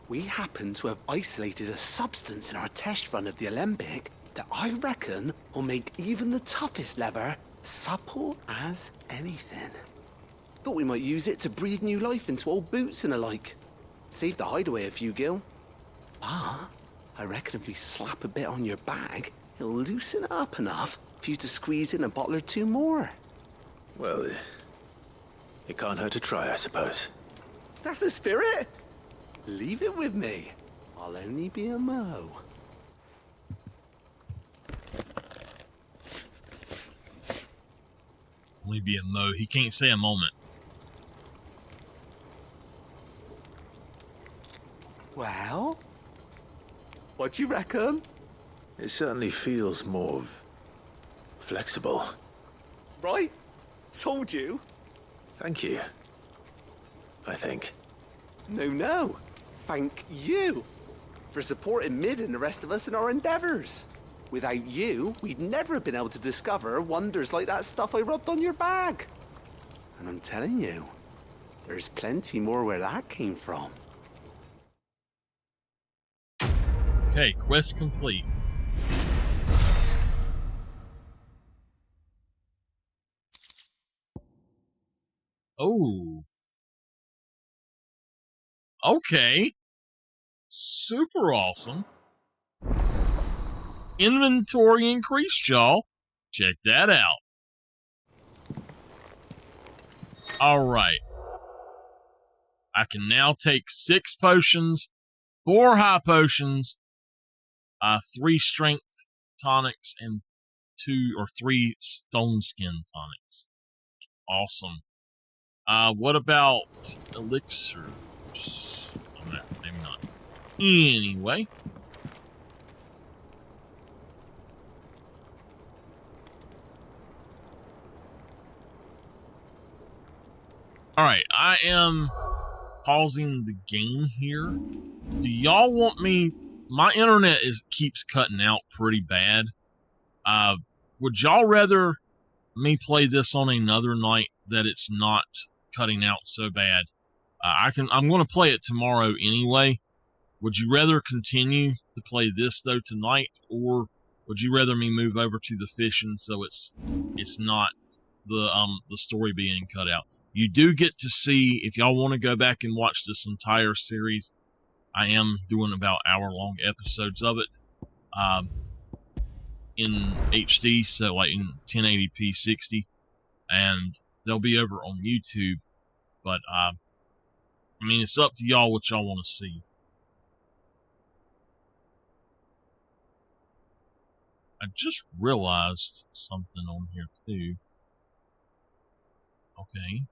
we happen to have isolated a substance in our test run of the Alembic that I reckon will make even the toughest lever supple as anything. Thought we might use it to breathe new life into old boots and the like. Save the hideaway a few gil. But I reckon if we slap a bit on your bag, it'll loosen it up enough for you to squeeze in a bottle or two more. Well, it can't hurt to try, I suppose. That's the spirit. Leave it with me. I'll only be a mo. Only be a mo. He can't say a moment. Well, what do you reckon? It certainly feels more flexible. Right? Told you. Thank you. I think. No. Thank you for supporting Mid and the rest of us in our endeavors. Without you, we'd never have been able to discover wonders like that stuff I rubbed on your bag. And I'm telling you, there's plenty more where that came from. Okay, quest complete. Oh. Okay. Super awesome. Inventory increased, y'all. Check that out. Alright. I can now take 6 potions, 4 high potions, 3 strength tonics, and 2 or 3 stone skin tonics. Awesome. What about elixirs? Oh, no, maybe not. Anyway. Alright, I am pausing the game here. Do y'all want me... My internet keeps cutting out pretty bad. Would y'all rather me play this on another night that it's not cutting out so bad? I'm going to play it tomorrow anyway. Would you rather continue to play this though tonight, or would you rather me move over to the fishing so it's not the story being cut out? You do get to see, if y'all want to go back and watch this entire series, I am doing about hour-long episodes of it in HD, so like in 1080p 60, and they'll be over on YouTube. But I mean, it's up to y'all what y'all want to see. I just realized something on here too. Okay.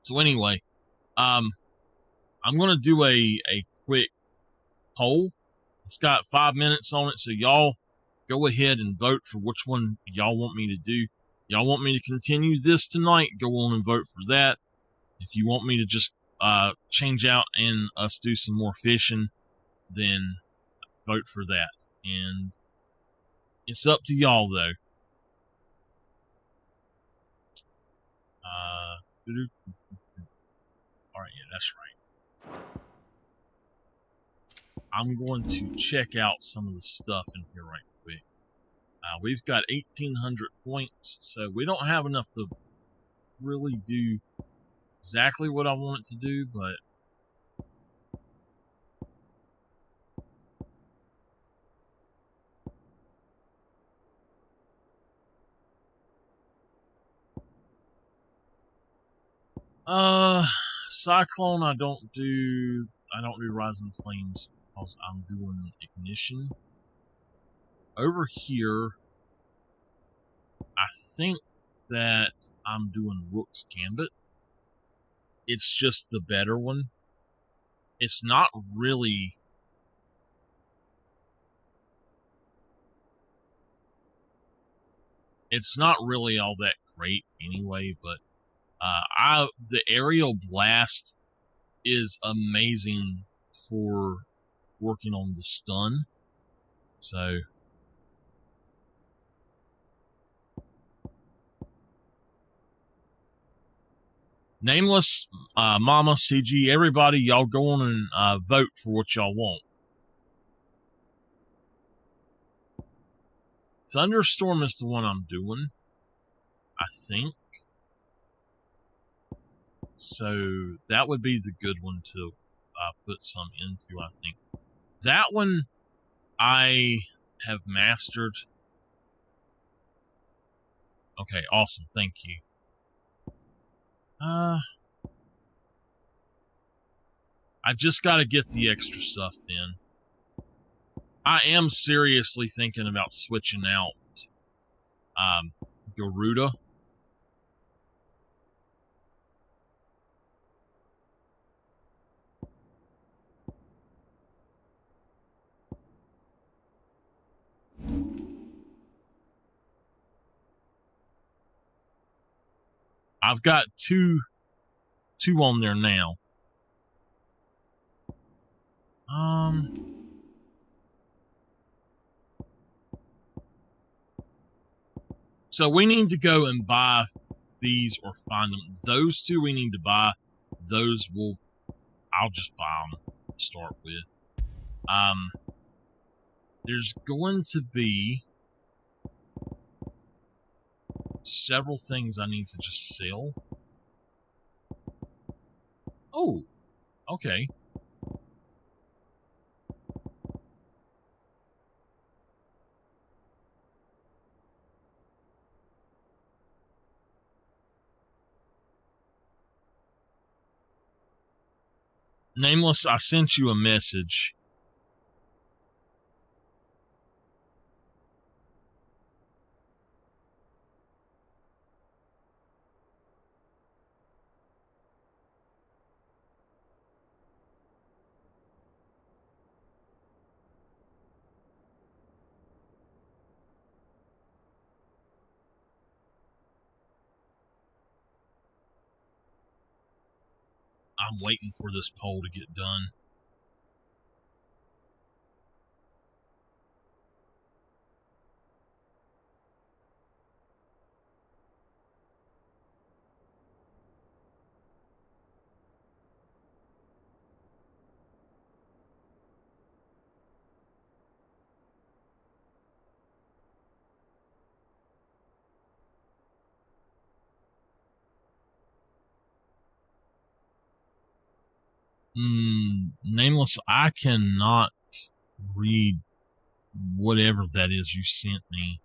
So anyway, I'm gonna do a quick poll. It's got 5 minutes on it, so y'all go ahead and vote for which one y'all want me to do. Y'all want me to continue this tonight, go on and vote for that. If you want me to just change out and us do some more fishing, then vote for that. And it's up to y'all though. Alright, yeah, that's right. I'm going to check out some of the stuff in here right quick. We've got 1,800 points, so we don't have enough to really do exactly what I want it to do, but Cyclone, I don't do Rising Flames because I'm doing Ignition. Over here, I think that I'm doing Rook's Gambit. It's just the better one. It's not really... It's not really all that great anyway, but the Aerial Blast is amazing for working on the stun. So... Nameless, Mama, CG, everybody, y'all go on and vote for what y'all want. Thunderstorm is the one I'm doing, I think. So that would be the good one to put some into, I think. That one I have mastered. Okay, awesome, thank you. I just gotta get the extra stuff in. I am seriously thinking about switching out Garuda. I've got two on there now. So we need to go and buy these or find them. Those two we need to buy. Those I'll just buy them to start with. There's going to be several things I need to just sell. Oh, okay. Nameless, I sent you a message. I'm waiting for this poll to get done. Nameless, I cannot read whatever that is you sent me.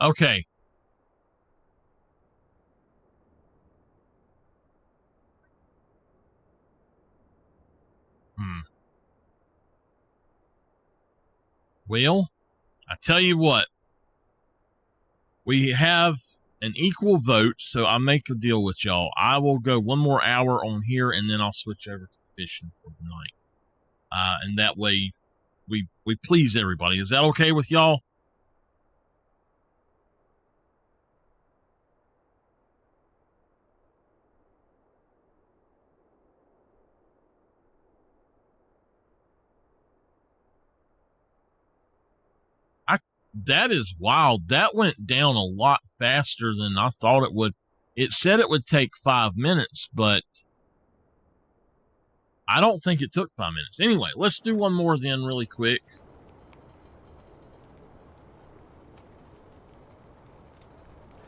Okay. Well, I tell you what. We have an equal vote, so I make a deal with y'all. I will go one more hour on here, and then I'll switch over to fishing for the night. And that way, we please everybody. Is that okay with y'all? That is wild. That went down a lot faster than I thought it would. It said it would take 5 minutes, but I don't think it took 5 minutes. Anyway, let's do one more then really quick.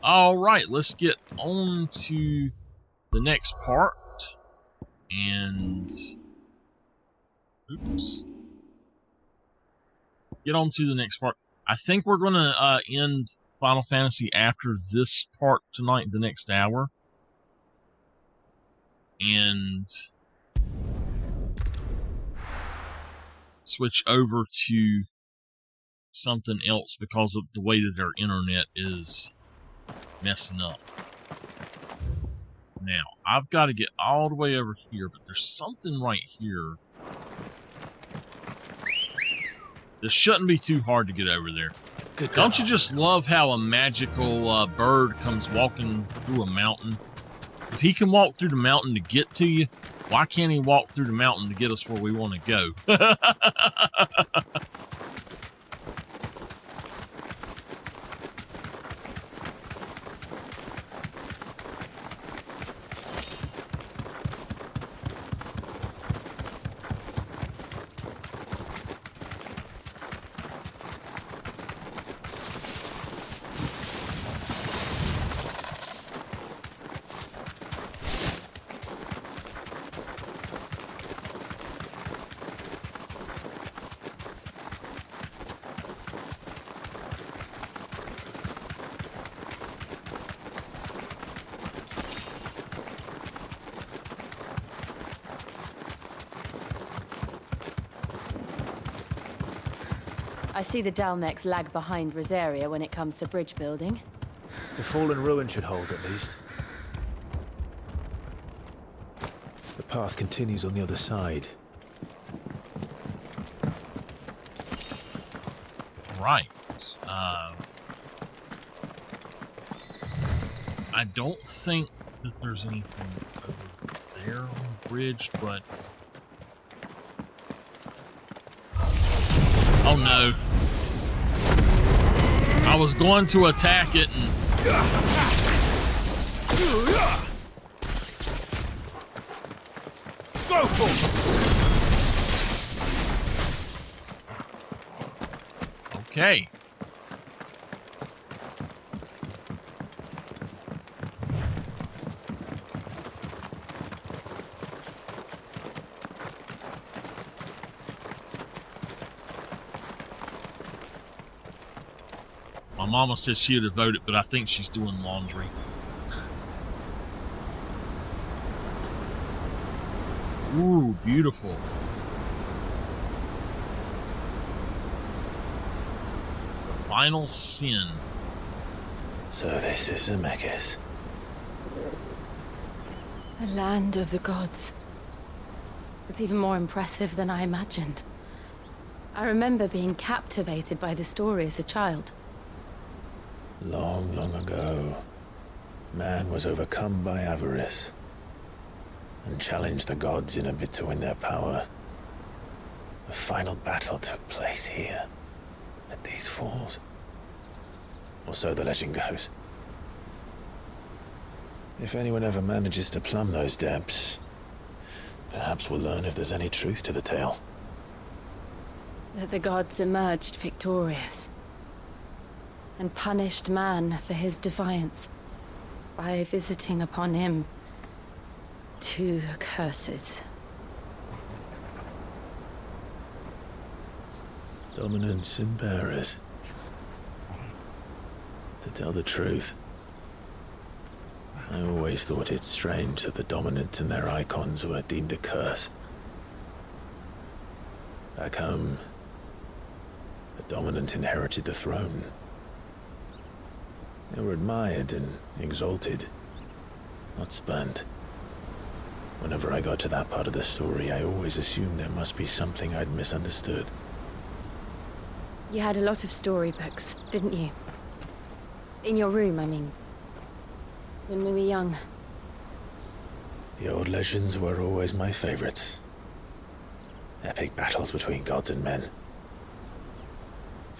All right, let's get on to the next part. And oops. Get on to the next part. I think we're going to end Final Fantasy after this part tonight, the next hour. And switch over to something else because of the way that our internet is messing up. Now, I've got to get all the way over here, but there's something right here. This shouldn't be too hard to get over there. Don't you just love how a magical bird comes walking through a mountain? If he can walk through the mountain to get to you, why can't he walk through the mountain to get us where we want to go? I see the Dalmex lag behind Rosaria when it comes to bridge building. The fallen ruin should hold, at least. The path continues on the other side. Right. I don't think that there's anything over there on the bridge, but... Oh no. I was going to attack it and... Go for it! Okay. My mama said she'd have voted, but I think she's doing laundry. Ooh, beautiful. The final sin. So this is Zemeckis. The land of the gods. It's even more impressive than I imagined. I remember being captivated by the story as a child. Long, long ago, man was overcome by avarice and challenged the gods in a bid to win their power. The final battle took place here, at these falls. Or so the legend goes. If anyone ever manages to plumb those depths, perhaps we'll learn if there's any truth to the tale. That the gods emerged victorious and punished man for his defiance by visiting upon him 2 curses. Dominance and bearers. To tell the truth, I always thought it strange that the dominant and their icons were deemed a curse. Back home, the dominant inherited the throne. They were admired and exalted, not spurned. Whenever I got to that part of the story, I always assumed there must be something I'd misunderstood. You had a lot of storybooks, didn't you? In your room, I mean. When we were young. The old legends were always my favorites. Epic battles between gods and men.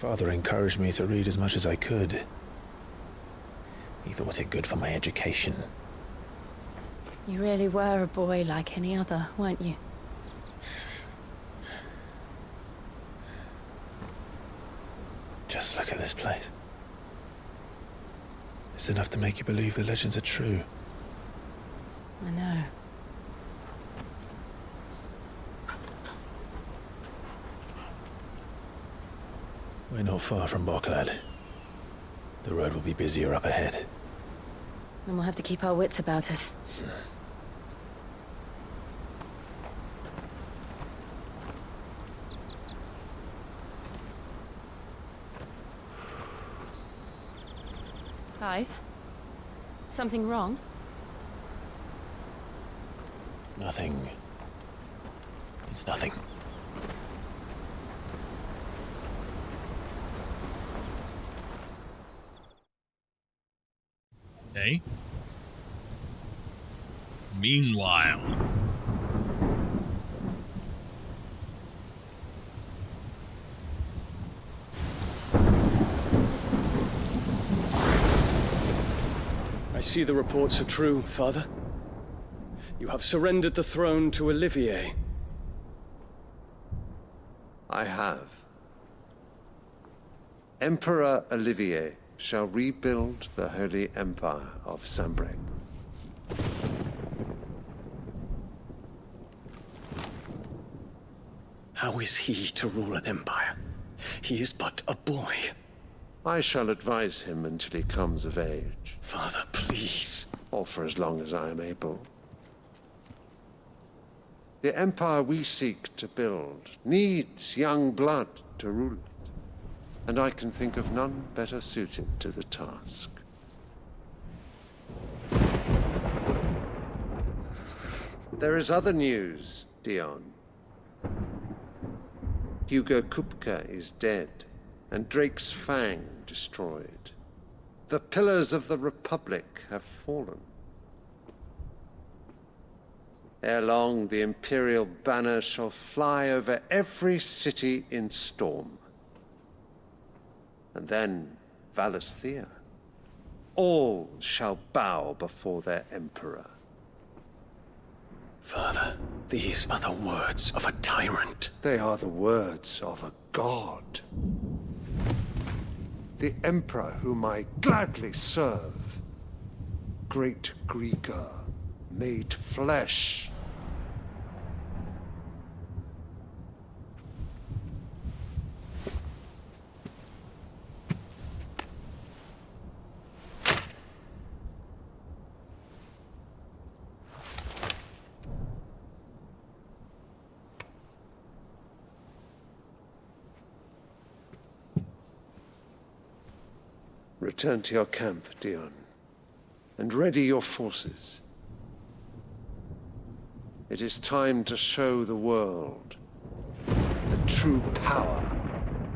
Father encouraged me to read as much as I could. He thought it good for my education. You really were a boy like any other, weren't you? Just look at this place. It's enough to make you believe the legends are true. I know. We're not far from Boklad. The road will be busier up ahead. Then we'll have to keep our wits about us. Clive? Something wrong? Nothing. It's nothing. Okay. Meanwhile... I see the reports are true, Father. You have surrendered the throne to Olivier. I have. Emperor Olivier shall rebuild the Holy Empire of Sambrec. How is he to rule an empire? He is but a boy. I shall advise him until he comes of age. Father, please. Or for as long as I am able. The empire we seek to build needs young blood to rule it. And I can think of none better suited to the task. There is other news, Dion. Hugo Kupka is dead, and Drake's Fang destroyed. The pillars of the Republic have fallen. Ere long, the Imperial banner shall fly over every city in Storm. And then Valisthea. All shall bow before their Emperor. Father, these are the words of a tyrant. They are the words of a god. The Emperor whom I gladly serve. Great Grieger, made flesh. Return to your camp, Dion, and ready your forces. It is time to show the world the true power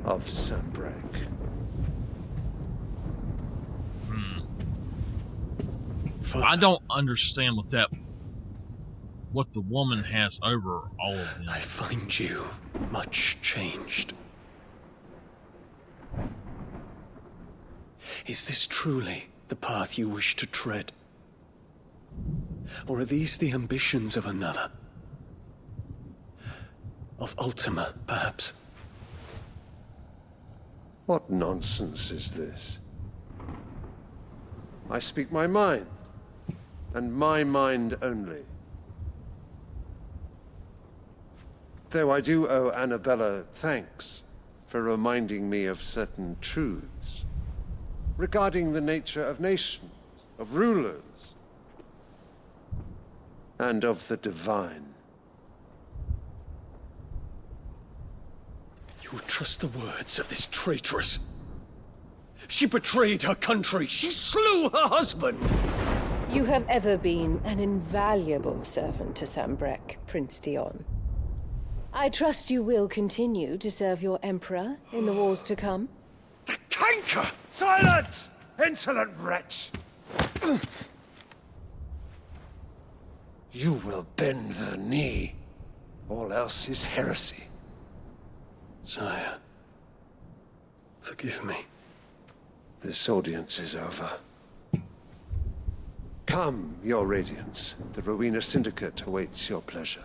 of Sambrec. I don't understand what the woman has over all of them. I find you much changed. Is this truly the path you wish to tread? Or are these the ambitions of another? Of Ultima, perhaps? What nonsense is this? I speak my mind, and my mind only. Though I do owe Annabella thanks for reminding me of certain truths regarding the nature of nations, of rulers, and of the divine. You would trust the words of this traitress? She betrayed her country. She slew her husband. You have ever been an invaluable servant to Sambrec, Prince Dion. I trust you will continue to serve your Emperor in the wars to come. Canker! Silence! Insolent wretch! You will bend the knee. All else is heresy. Sire, Forgive me. This audience is over. Come, Your Radiance. The Rowena Syndicate awaits your pleasure.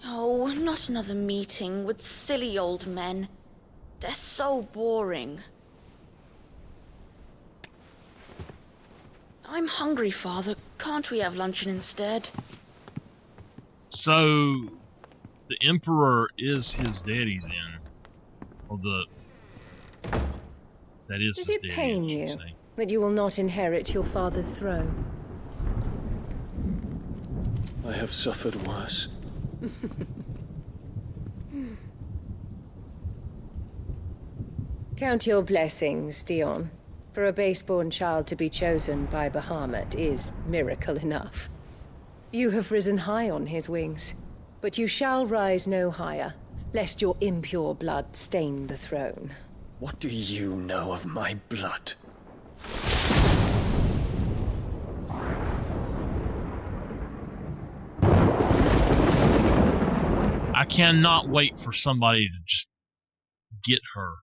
Oh, not another meeting with silly old men. They're so boring. I'm hungry, Father. Can't we have luncheon instead? So, the Emperor is his daddy then? Or that is Does his it daddy, pain I should you say. that you will not inherit your father's throne? I have suffered worse. Count your blessings, Dion. For a base-born child to be chosen by Bahamut is miracle enough. You have risen high on his wings, but you shall rise no higher, lest your impure blood stain the throne. What do you know of my blood? I cannot wait for somebody to just get her.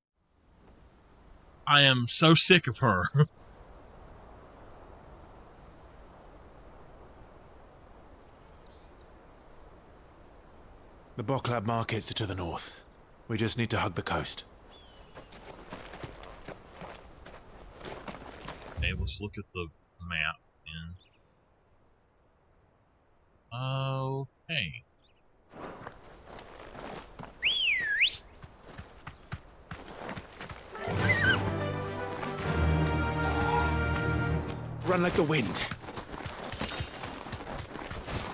I am so sick of her. The Boklab markets are to the north. We just need to hug the coast. Okay, let's look at the map then. Okay. Run like the wind.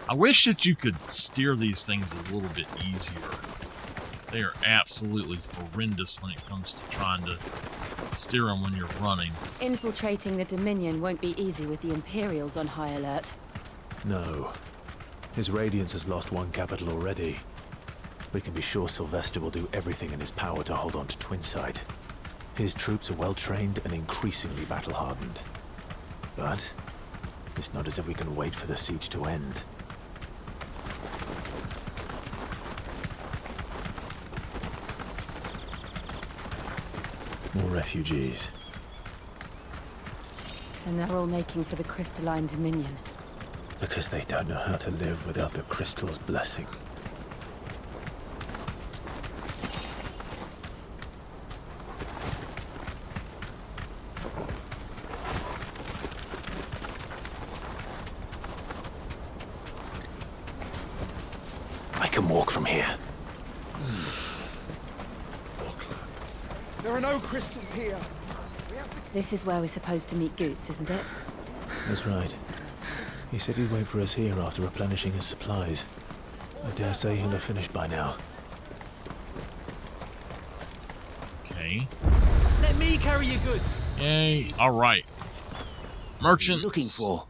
I wish that you could steer these things a little bit easier. They are absolutely horrendous when it comes to trying to steer them when you're running. Infiltrating the Dominion won't be easy with the Imperials on high alert. No. His Radiance has lost one capital already. We can be sure Sylvester will do everything in his power to hold on to Twinside. His troops are well-trained and increasingly battle-hardened. But it's not as if we can wait for the siege to end. More refugees. And they're all making for the Crystalline Dominion. Because they don't know how to live without the Crystal's blessing. I can walk from here. There are no crystals here. This is where we're supposed to meet Goots, isn't it? That's right. He said he'd wait for us here after replenishing his supplies. I dare say he'll have finished by now. Okay. Let me carry your goods. Yay. Alright. Merchants. Looking for.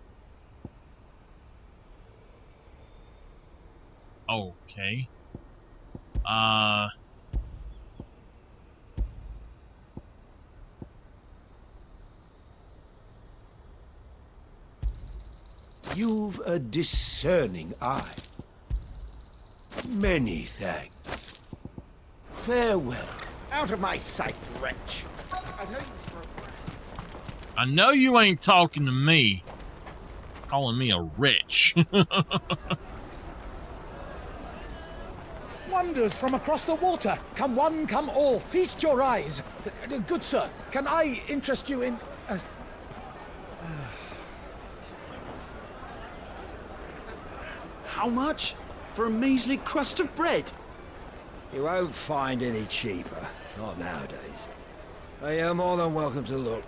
Okay. You've a discerning eye. Many thanks. Farewell. Out of my sight, wretch. I know you ain't talking to me. Calling me a wretch. Wonders from across the water. Come one, come all. Feast your eyes. Good sir, can I interest you in... How much? For a measly crust of bread? You won't find any cheaper. Not nowadays. But you're more than welcome to look.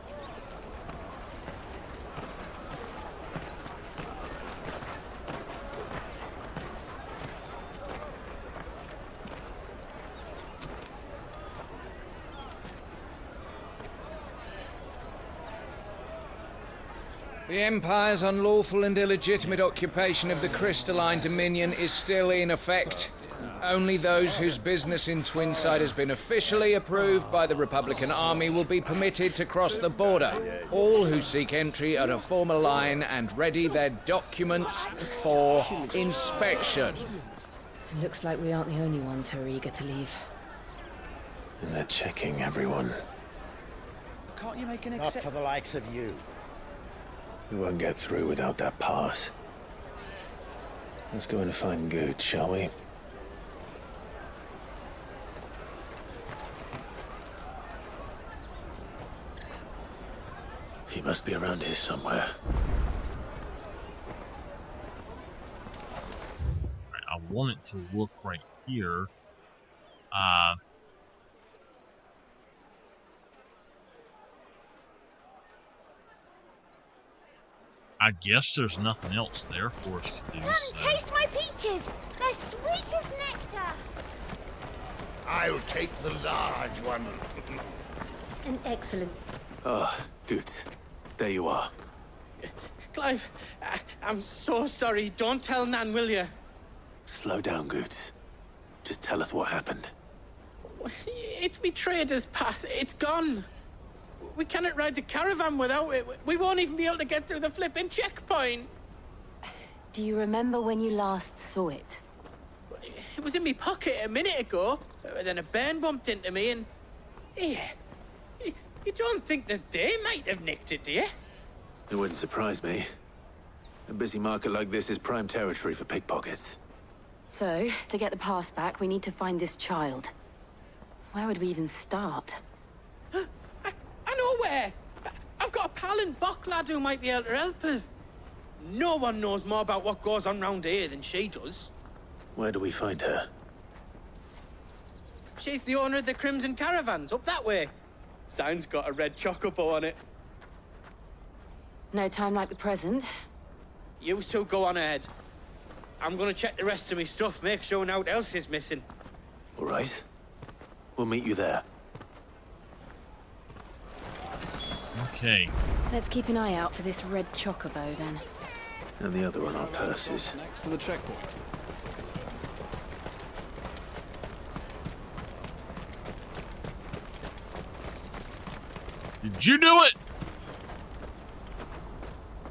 The Empire's unlawful and illegitimate occupation of the Crystalline Dominion is still in effect. Only those whose business in Twinside has been officially approved by the Republican Army will be permitted to cross the border. All who seek entry are to form a line and ready their documents for inspection. It looks like we aren't the only ones who are eager to leave. And they're checking everyone. Can't you make an Not exception? for the likes of you. We won't get through without that pass. Let's go in and find Good, shall we? He must be around here somewhere. I want it to look right here. I guess there's nothing else there for us to do. Come, taste my peaches! They're sweet as nectar! I'll take the large one. An excellent. Ah, Good. There you are. Clive, I'm so sorry. Don't tell Nan, will you? Slow down, Good. Just tell us what happened. It's me trader's pass. It's gone. We cannot ride the caravan without it. We won't even be able to get through the flipping checkpoint. Do you remember when you last saw it? It was in my pocket a minute ago. Then a bairn bumped into me and... Yeah. You don't think that they might have nicked it, do you? It wouldn't surprise me. A busy market like this is prime territory for pickpockets. So, to get the pass back, we need to find this child. Where would we even start? I know where! I've got a pal in Bocklad who might be able to help us. No one knows more about what goes on round here than she does. Where do we find her? She's the owner of the Crimson Caravans, up that way. Sign's got a red chocobo on it. No time like the present. You two go on ahead. I'm gonna check the rest of my stuff, make sure nothing else is missing. All right. We'll meet you there. Okay. Let's keep an eye out for this red chocobo, then. And the other on our purses. Next to the checkpoint. Did you do it?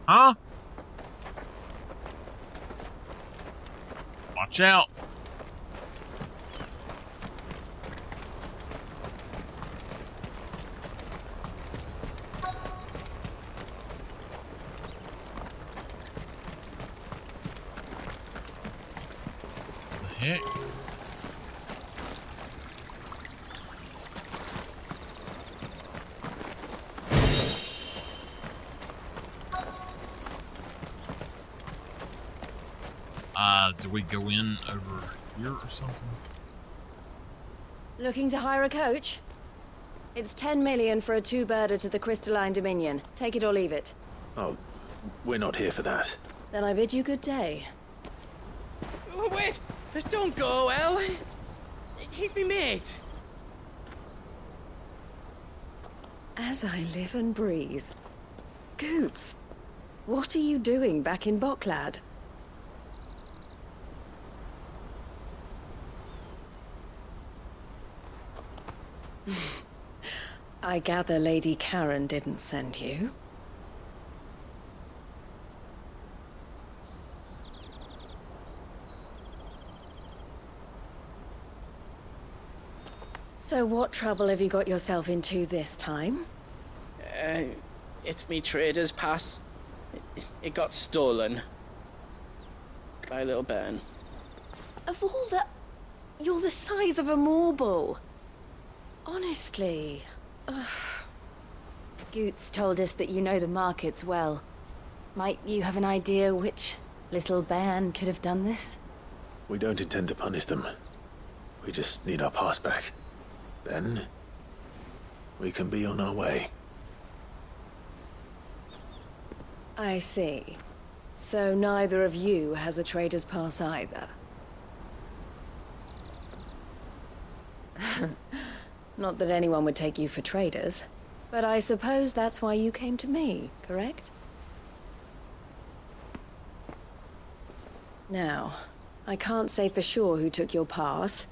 Huh? Watch out. The heck? Do we go in over here or something? Looking to hire a coach? It's 10 million for a two-birder to the Crystalline Dominion. Take it or leave it. Oh, we're not here for that. Then I bid you good day. Oh, wait! Don't go, El. He's me mate. As I live and breathe. Goots, what are you doing back in Bocklad? I gather Lady Karen didn't send you. So what trouble have you got yourself into this time? It's me trader's pass. It got stolen. By a little bairn. Of all the... You're the size of a marble. Honestly. Ugh. Goots told us that you know the markets well. Might you have an idea which little bairn could have done this? We don't intend to punish them. We just need our pass back. Then, we can be on our way. I see. So neither of you has a trader's pass either. Not that anyone would take you for traders, but I suppose that's why you came to me, correct? Now, I can't say for sure who took your pass,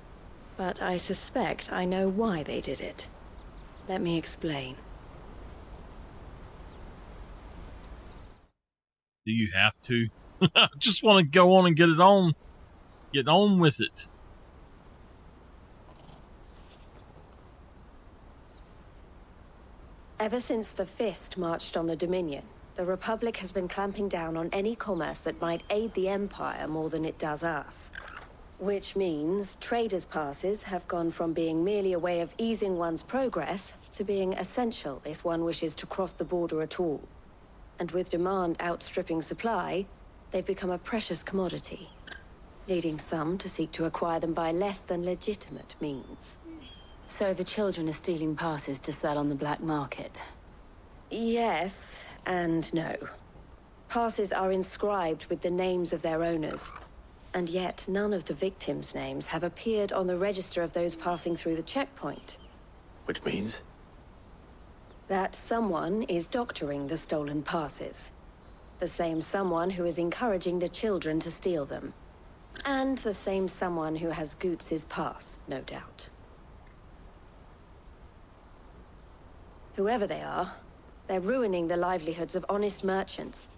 but I suspect I know why they did it. Let me explain. Do you have to? I just want to go on and get it on. Get on with it. Ever since the Fist marched on the Dominion, the Republic has been clamping down on any commerce that might aid the Empire more than it does us. Which means traders' passes have gone from being merely a way of easing one's progress to being essential if one wishes to cross the border at all. And with demand outstripping supply, they've become a precious commodity, leading some to seek to acquire them by less than legitimate means. So the children are stealing passes to sell on the black market? Yes, and no. Passes are inscribed with the names of their owners, and yet none of the victims' names have appeared on the register of those passing through the checkpoint. Which means? That someone is doctoring the stolen passes. The same someone who is encouraging the children to steal them. And the same someone who has Goots's pass, no doubt. Whoever they are, they're ruining the livelihoods of honest merchants,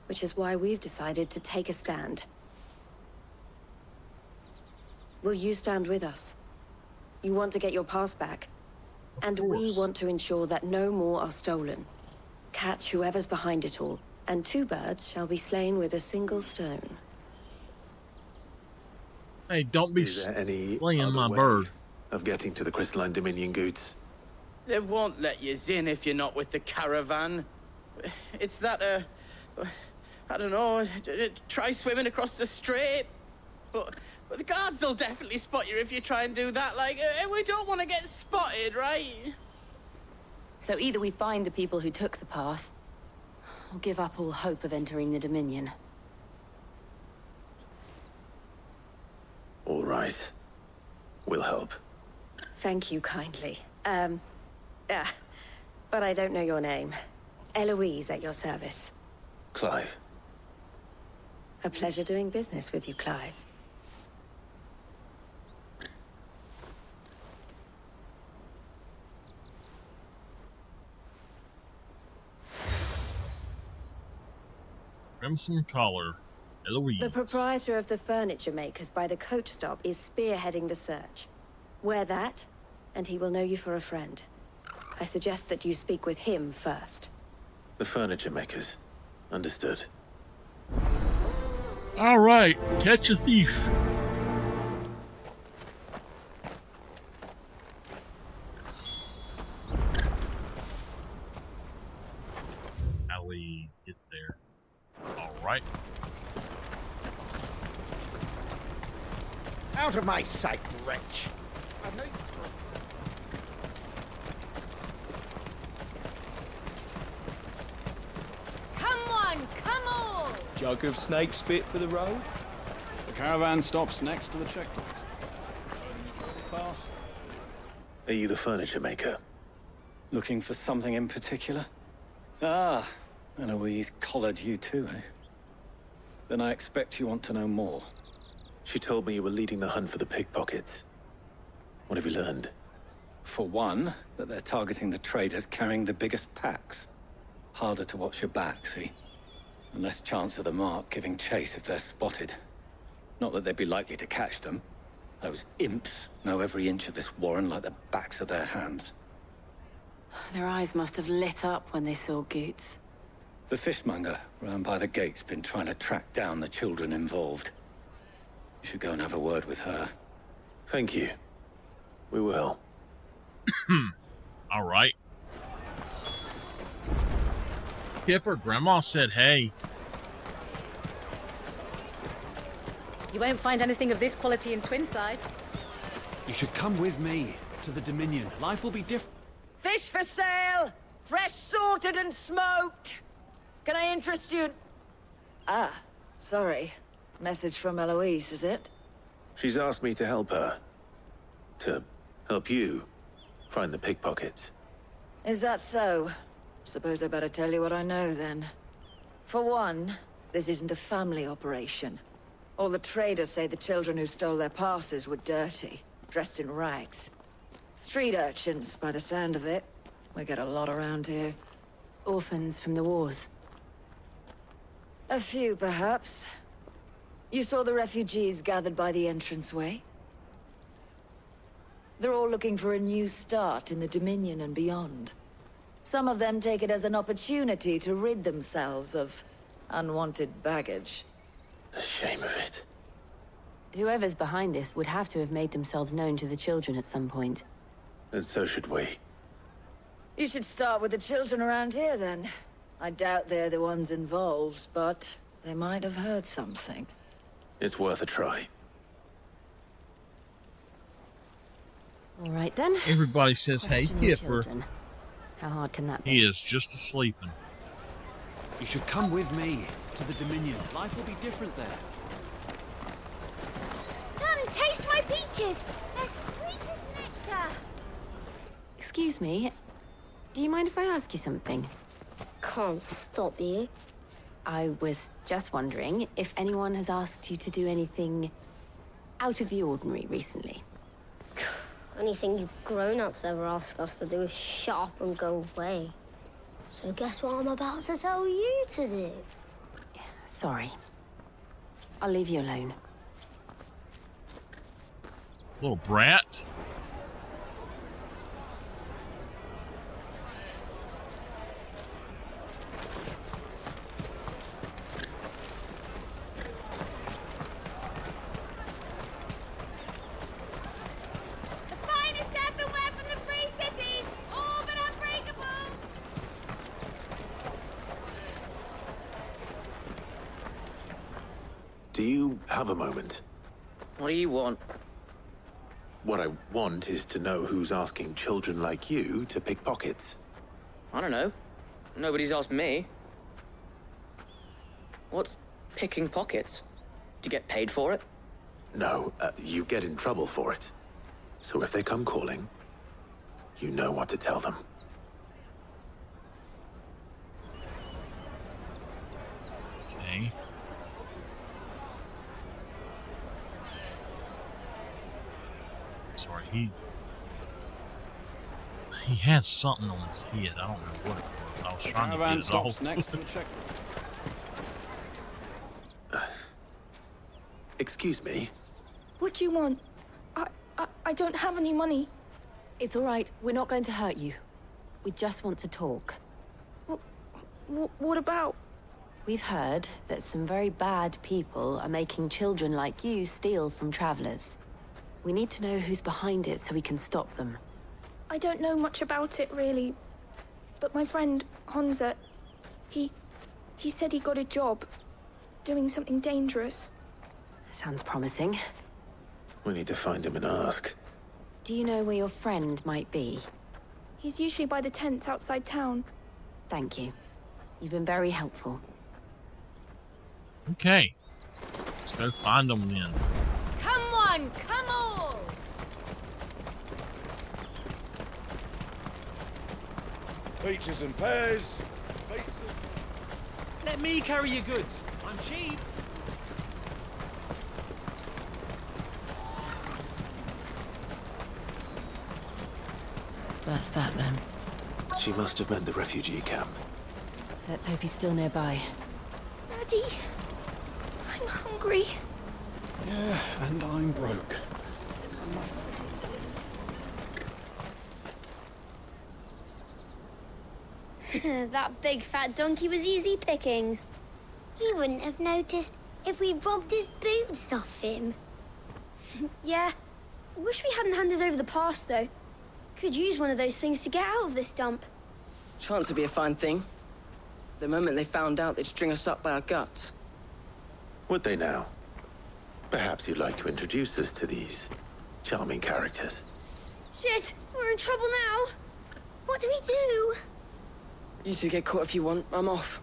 which is why we've decided to take a stand. Will you stand with us? You want to get your pass back, and we want to ensure that no more are stolen. Catch whoever's behind it all, and 2 birds shall be slain with a single stone. Hey, don't be Is there any slaying my other way bird. of getting to the Crystalline Dominion, Goots? They won't let you in if you're not with the caravan. It's that, I don't know, try swimming across the strait. But the guards will definitely spot you if you try and do that. Like, we don't want to get spotted, right? So either we find the people who took the pass, or give up all hope of entering the Dominion. All right. We'll help. Thank you kindly. But I don't know your name. Eloise at your service. Clive. A pleasure doing business with you, Clive. Crimson Collar, Eloise. The proprietor of the furniture makers by the coach stop is spearheading the search. Wear that, and he will know you for a friend. I suggest that you speak with him first. The furniture makers. Understood. All right, catch a thief. How we get there? All right. Out of my sight, wretch! Come on! Jug of snake spit for the road? The caravan stops next to the checkpoint. Show them your driver's pass. Are you the furniture maker? Looking for something in particular? Ah, Eloise collared you too, eh? Then I expect you want to know more. She told me you were leading the hunt for the pickpockets. What have you learned? For one, that they're targeting the traders carrying the biggest packs. Harder to watch your back, see? And less chance of the mark giving chase if they're spotted. Not that they'd be likely to catch them. Those imps know every inch of this warren like the backs of their hands. Their eyes must have lit up when they saw Goots. The fishmonger round by the gate's been trying to track down the children involved. You should go and have a word with her. Thank you. We will. All right. Kipper, Grandma said hey. You won't find anything of this quality in Twinside. You should come with me to the Dominion. Life will be different. Fish for sale! Fresh sorted and smoked! Can I interest you in... Ah, sorry. Message from Eloise, is it? She's asked me to help her. To help you find the pickpockets. Is that so? Suppose I better tell you what I know, then. For one, this isn't a family operation. All the traders say the children who stole their passes were dirty, dressed in rags. Street urchins, by the sound of it. We get a lot around here. Orphans from the wars. A few, perhaps. You saw the refugees gathered by the entranceway? They're all looking for a new start in the Dominion and beyond. Some of them take it as an opportunity to rid themselves of unwanted baggage. The shame of it. Whoever's behind this would have to have made themselves known to the children at some point. And so should we. You should start with the children around here, then. I doubt they're the ones involved, but they might have heard something. It's worth a try. All right, then. Everybody says, hey, Question your Kipper. children. How hard can that be? He is just asleeping. You should come with me to the Dominion. Life will be different there. Come, taste my peaches. They're sweet as nectar. Excuse me. Do you mind if I ask you something? Can't stop you. I was just wondering if anyone has asked you to do anything out of the ordinary recently. Anything you grown-ups ever ask us to do is shut up and go away. So guess what I'm about to tell you to do? Sorry. I'll leave you alone. Little brat. Do you have a moment? What do you want? What I want is to know who's asking children like you to pick pockets. I don't know. Nobody's asked me. What's picking pockets? Do you get paid for it? No, you get in trouble for it. So if they come calling, you know what to tell them. Okay. Sorry, he has something on his head. I don't know what it was. I was trying to get it stops off. next to the checkpoint. Excuse me? What do you want? I don't have any money. It's all right. We're not going to hurt you. We just want to talk. What about? We've heard that some very bad people are making children like you steal from travelers. We need to know who's behind it so we can stop them. I don't know much about it, really. But my friend, Honza, he said he got a job doing something dangerous. Sounds promising. We need to find him and ask. Do you know where your friend might be? He's usually by the tents outside town. Thank you. You've been very helpful. Okay. Let's go find them then. Come on, come on! Peaches and pears. Let me carry your goods. I'm cheap. That's that then. She must have meant the refugee camp. Let's hope he's still nearby. Daddy, I'm hungry. Yeah, and I'm broke. That big fat donkey was easy pickings. He wouldn't have noticed if we'd robbed his boots off him. Yeah. Wish we hadn't handed over the pass, though. Could use one of those things to get out of this dump. Chance would be a fine thing. The moment they found out, they'd string us up by our guts. Would they now? Perhaps you'd like to introduce us to these charming characters. Shit, we're in trouble now. What do we do? You two get caught if you want. I'm off.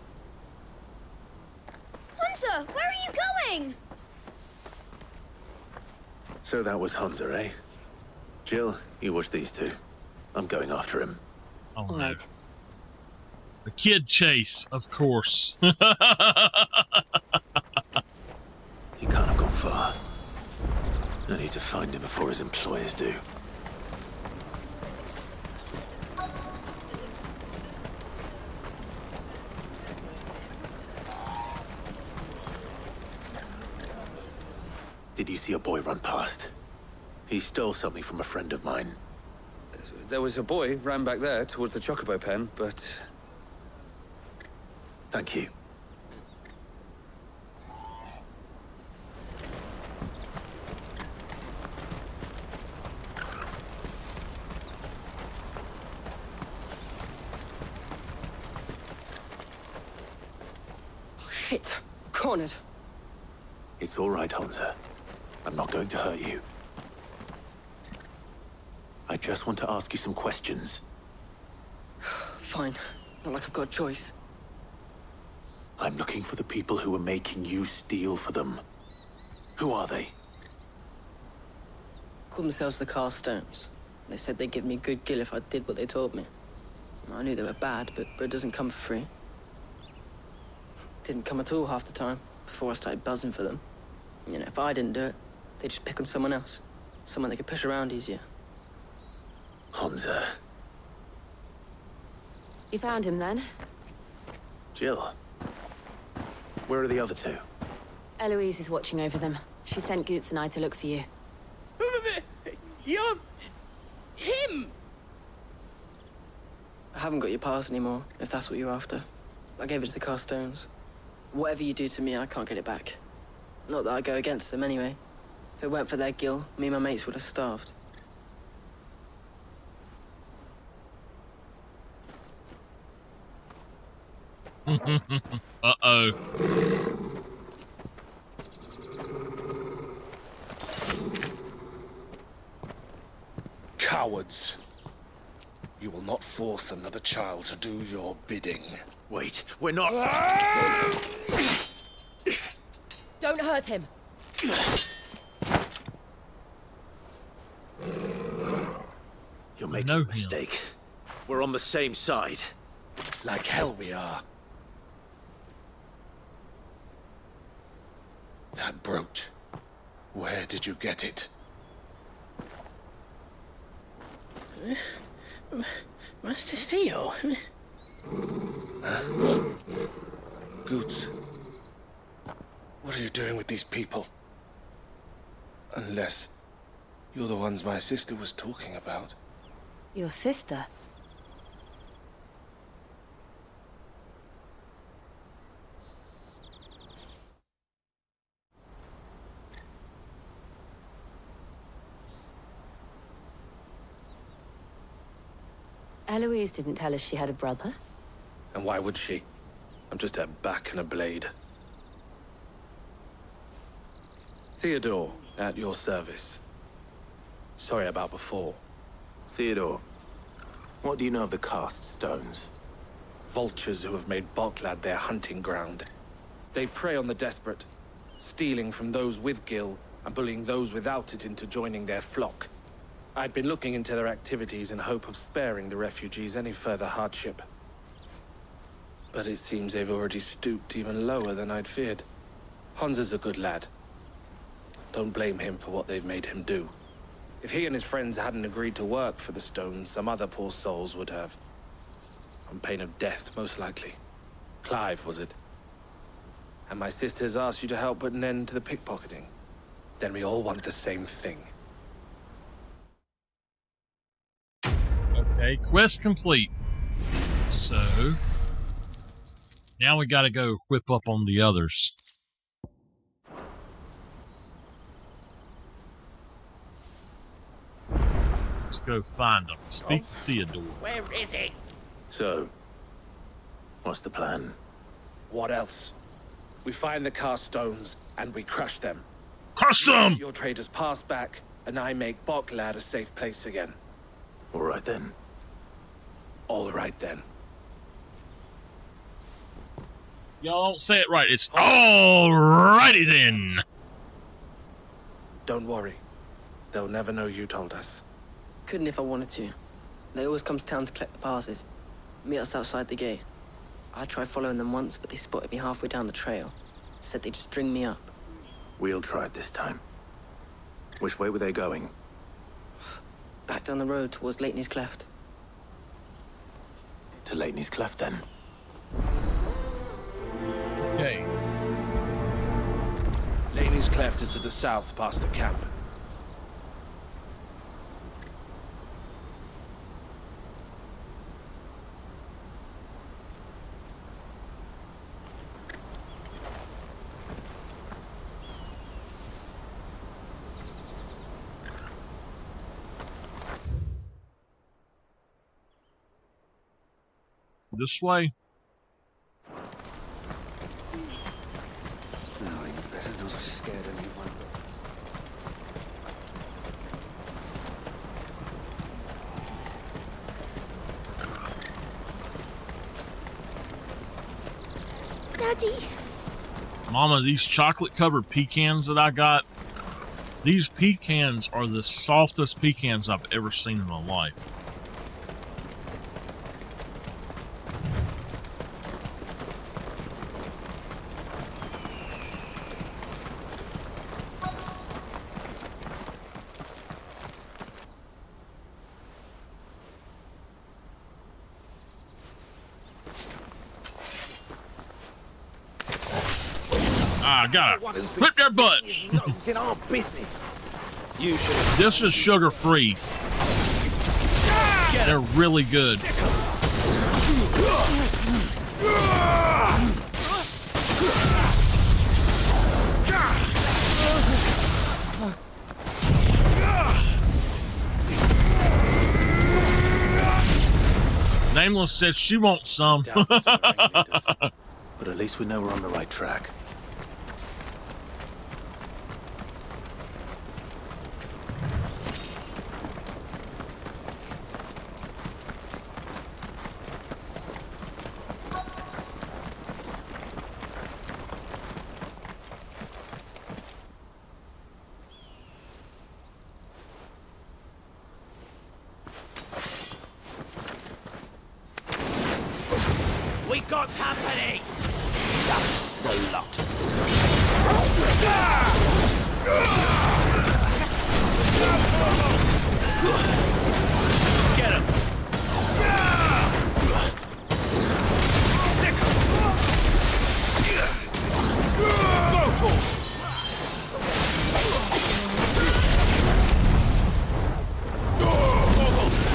Hunter, where are you going? So that was Hunter, eh? Jill, you watch these two. I'm going after him. Oh, no. The kid chase, of course. He can't have gone far. I need to find him before his employers do. Did you see a boy run past? He stole something from a friend of mine. There was a boy ran back there towards the chocobo pen, but... Thank you. Oh, shit. Cornered. It's all right, Hansa. I'm not going to hurt you. I just want to ask you some questions. Fine. Not like I've got a choice. I'm looking for the people who are making you steal for them. Who are they? Call themselves the Carstones. They said they'd give me good gill if I did what they told me. I knew they were bad, but bread doesn't come for free. Didn't come at all half the time, before I started buzzing for them. You know, if I didn't do it, they'd just pick on someone else. Someone they could push around easier. Hansa. You found him then? Jill. Where are the other two? Eloise is watching over them. She sent Goots and I to look for you. You're... him! I haven't got your pass anymore, if that's what you're after. I gave it to the Carstones. Whatever you do to me, I can't get it back. Not that I go against them anyway. If it weren't for their gill, me and my mates would have starved. Uh-oh. Cowards. You will not force another child to do your bidding. Wait, we're not... Don't hurt him. You're making a mistake. We're on the same side. Like hell we are. That brooch. Where did you get it? Master Theo? Goots. What are you doing with these people? Unless you're the ones my sister was talking about. Your sister? Eloise didn't tell us she had a brother. And why would she? I'm just her back and a blade. Theodore, at your service. Sorry about before. Theodore, what do you know of the Cast Stones? Vultures who have made Boklad their hunting ground. They prey on the desperate, stealing from those with gill and bullying those without it into joining their flock. I'd been looking into their activities in hope of sparing the refugees any further hardship. But it seems they've already stooped even lower than I'd feared. Hansa's a good lad. Don't blame him for what they've made him do. If he and his friends hadn't agreed to work for the Stones, some other poor souls would have. On pain of death, most likely. Clive, was it? And my sisters asked you to help put an end to the pickpocketing. Then we all want the same thing. Okay, quest complete. So now we gotta go whip up on the others. Let's go find them. Speak to Theodore. Where is he? So, what's the plan? What else? We find the Carstones and we crush them. Crush them! Your traders pass back, and I make Boklad a safe place again. All right then. All right then. Y'all don't say it right. It's alrighty then. Don't worry. They'll never know you told us. Couldn't if I wanted to. They always come to town to collect the passes. Meet us outside the gate. I tried following them once, but they spotted me halfway down the trail. Said they'd string me up. We'll try it this time. Which way were they going? Back down the road towards Lateney's Cleft. To Lateney's Cleft, then. Okay. Lateney's Cleft is to the south, past the camp. This way. No, you better not have scared any of my birds. Daddy! Mama, these chocolate-covered pecans that I got, these pecans are the softest pecans I've ever seen in my life. I gotta rip their butts. in our business. You should. This is sugar-free. They're really good. Nameless said she wants some. But at least we know we're on the right track. We got company! That's the lot. Get him!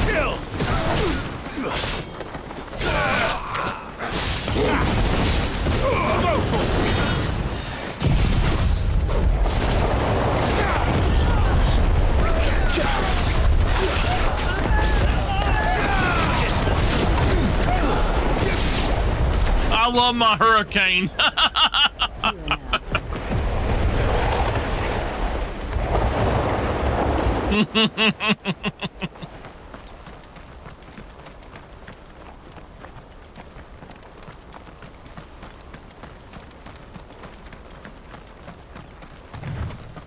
Kill! I love my hurricane.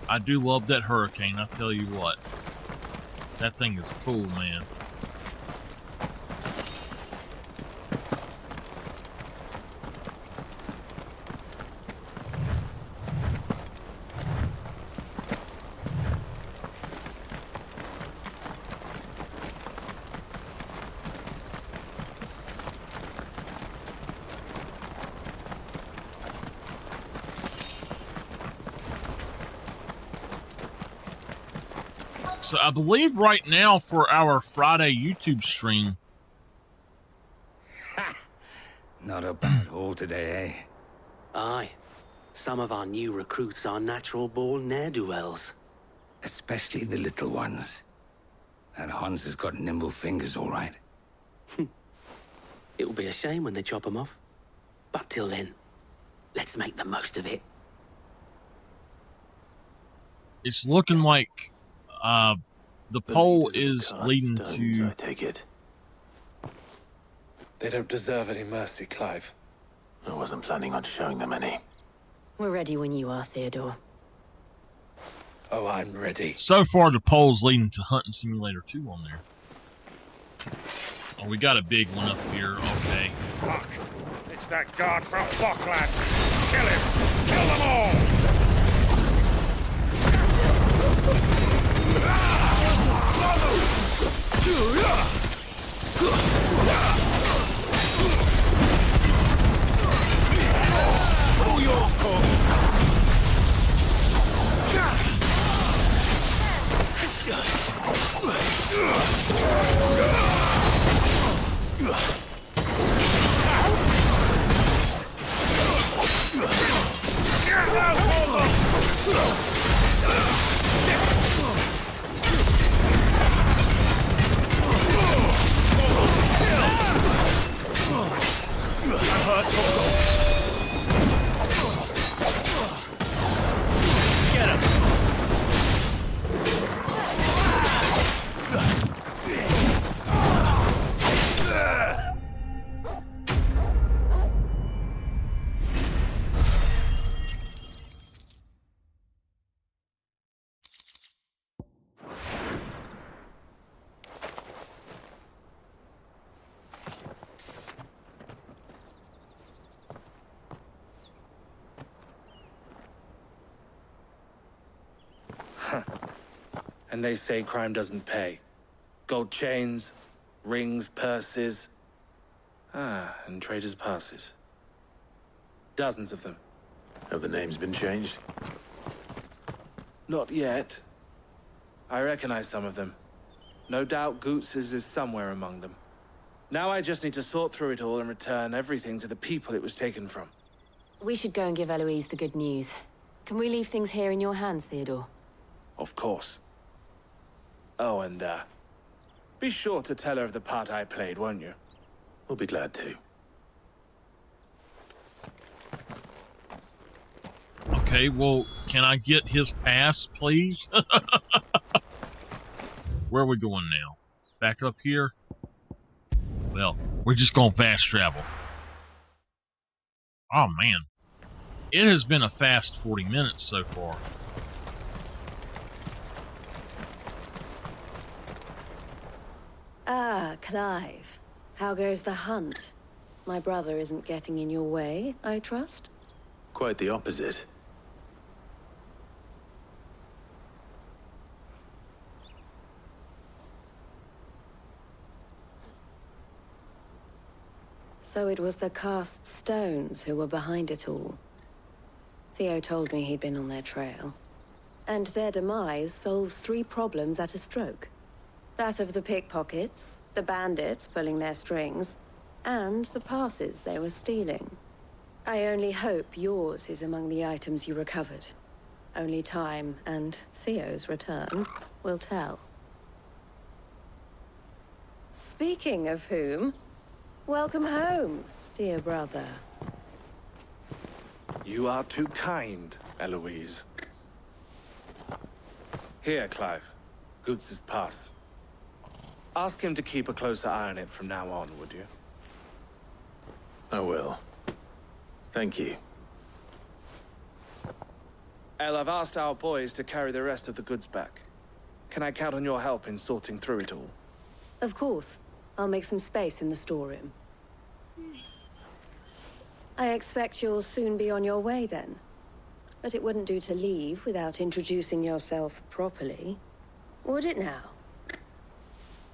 I do love that hurricane, I tell you what. That thing is cool, man. So I believe right now for our Friday YouTube stream. Not a bad haul today, eh? Aye. Some of our new recruits are natural-born ne'er-do-wells. Especially the little ones. That Hans has got nimble fingers, all right. It'll be a shame when they chop them off. But till then, let's make the most of it. It's looking like the pole is leading to. I take it. They don't deserve any mercy, Clive. I wasn't planning on showing them any. We're ready when you are, Theodore. Oh, I'm ready. So far, the pole's leading to Hunting Simulator 2 on there. Oh, we got a big one up here. Okay. Fuck! It's that guard from Falkland! Kill him! Kill them all! All yours, Tom! Get out! And they say crime doesn't pay. Gold chains, rings, purses. And traders' passes. Dozens of them. Have the names been changed? Not yet. I recognize some of them. No doubt Goots's is somewhere among them. Now I just need to sort through it all and return everything to the people it was taken from. We should go and give Eloise the good news. Can we leave things here in your hands, Theodore? Of course. Oh, and, be sure to tell her of the part I played, won't you? We'll be glad to. Okay, well, can I get his pass, please? Where are we going now? Back up here? Well, we're just going fast travel. Oh, man. It has been a fast 40 minutes so far. Ah, Clive. How goes the hunt? My brother isn't getting in your way, I trust? Quite the opposite. So it was the cast stones who were behind it all. Theo told me he'd been on their trail. And their demise solves 3 problems at a stroke. That of the pickpockets, the bandits pulling their strings, and the passes they were stealing. I only hope yours is among the items you recovered. Only time and Theo's return will tell. Speaking of whom, welcome home, dear brother. You are too kind, Eloise. Here, Clive. Goots's pass. Ask him to keep a closer eye on it from now on, would you? I will. Thank you. El, I've asked our boys to carry the rest of the goods back. Can I count on your help in sorting through it all? Of course. I'll make some space in the storeroom. I expect you'll soon be on your way then. But it wouldn't do to leave without introducing yourself properly. Would it now?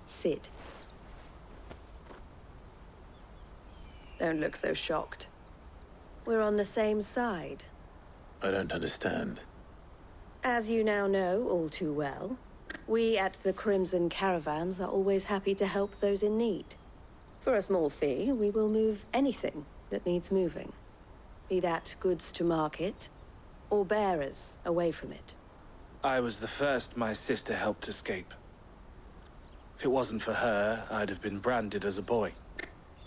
Sid. Don't look so shocked. We're on the same side. I don't understand. As you now know all too well, we at the Crimson Caravans are always happy to help those in need. For a small fee, we will move anything that needs moving. Be that goods to market, or bearers away from it. I was the first my sister helped escape. If it wasn't for her, I'd have been branded as a boy.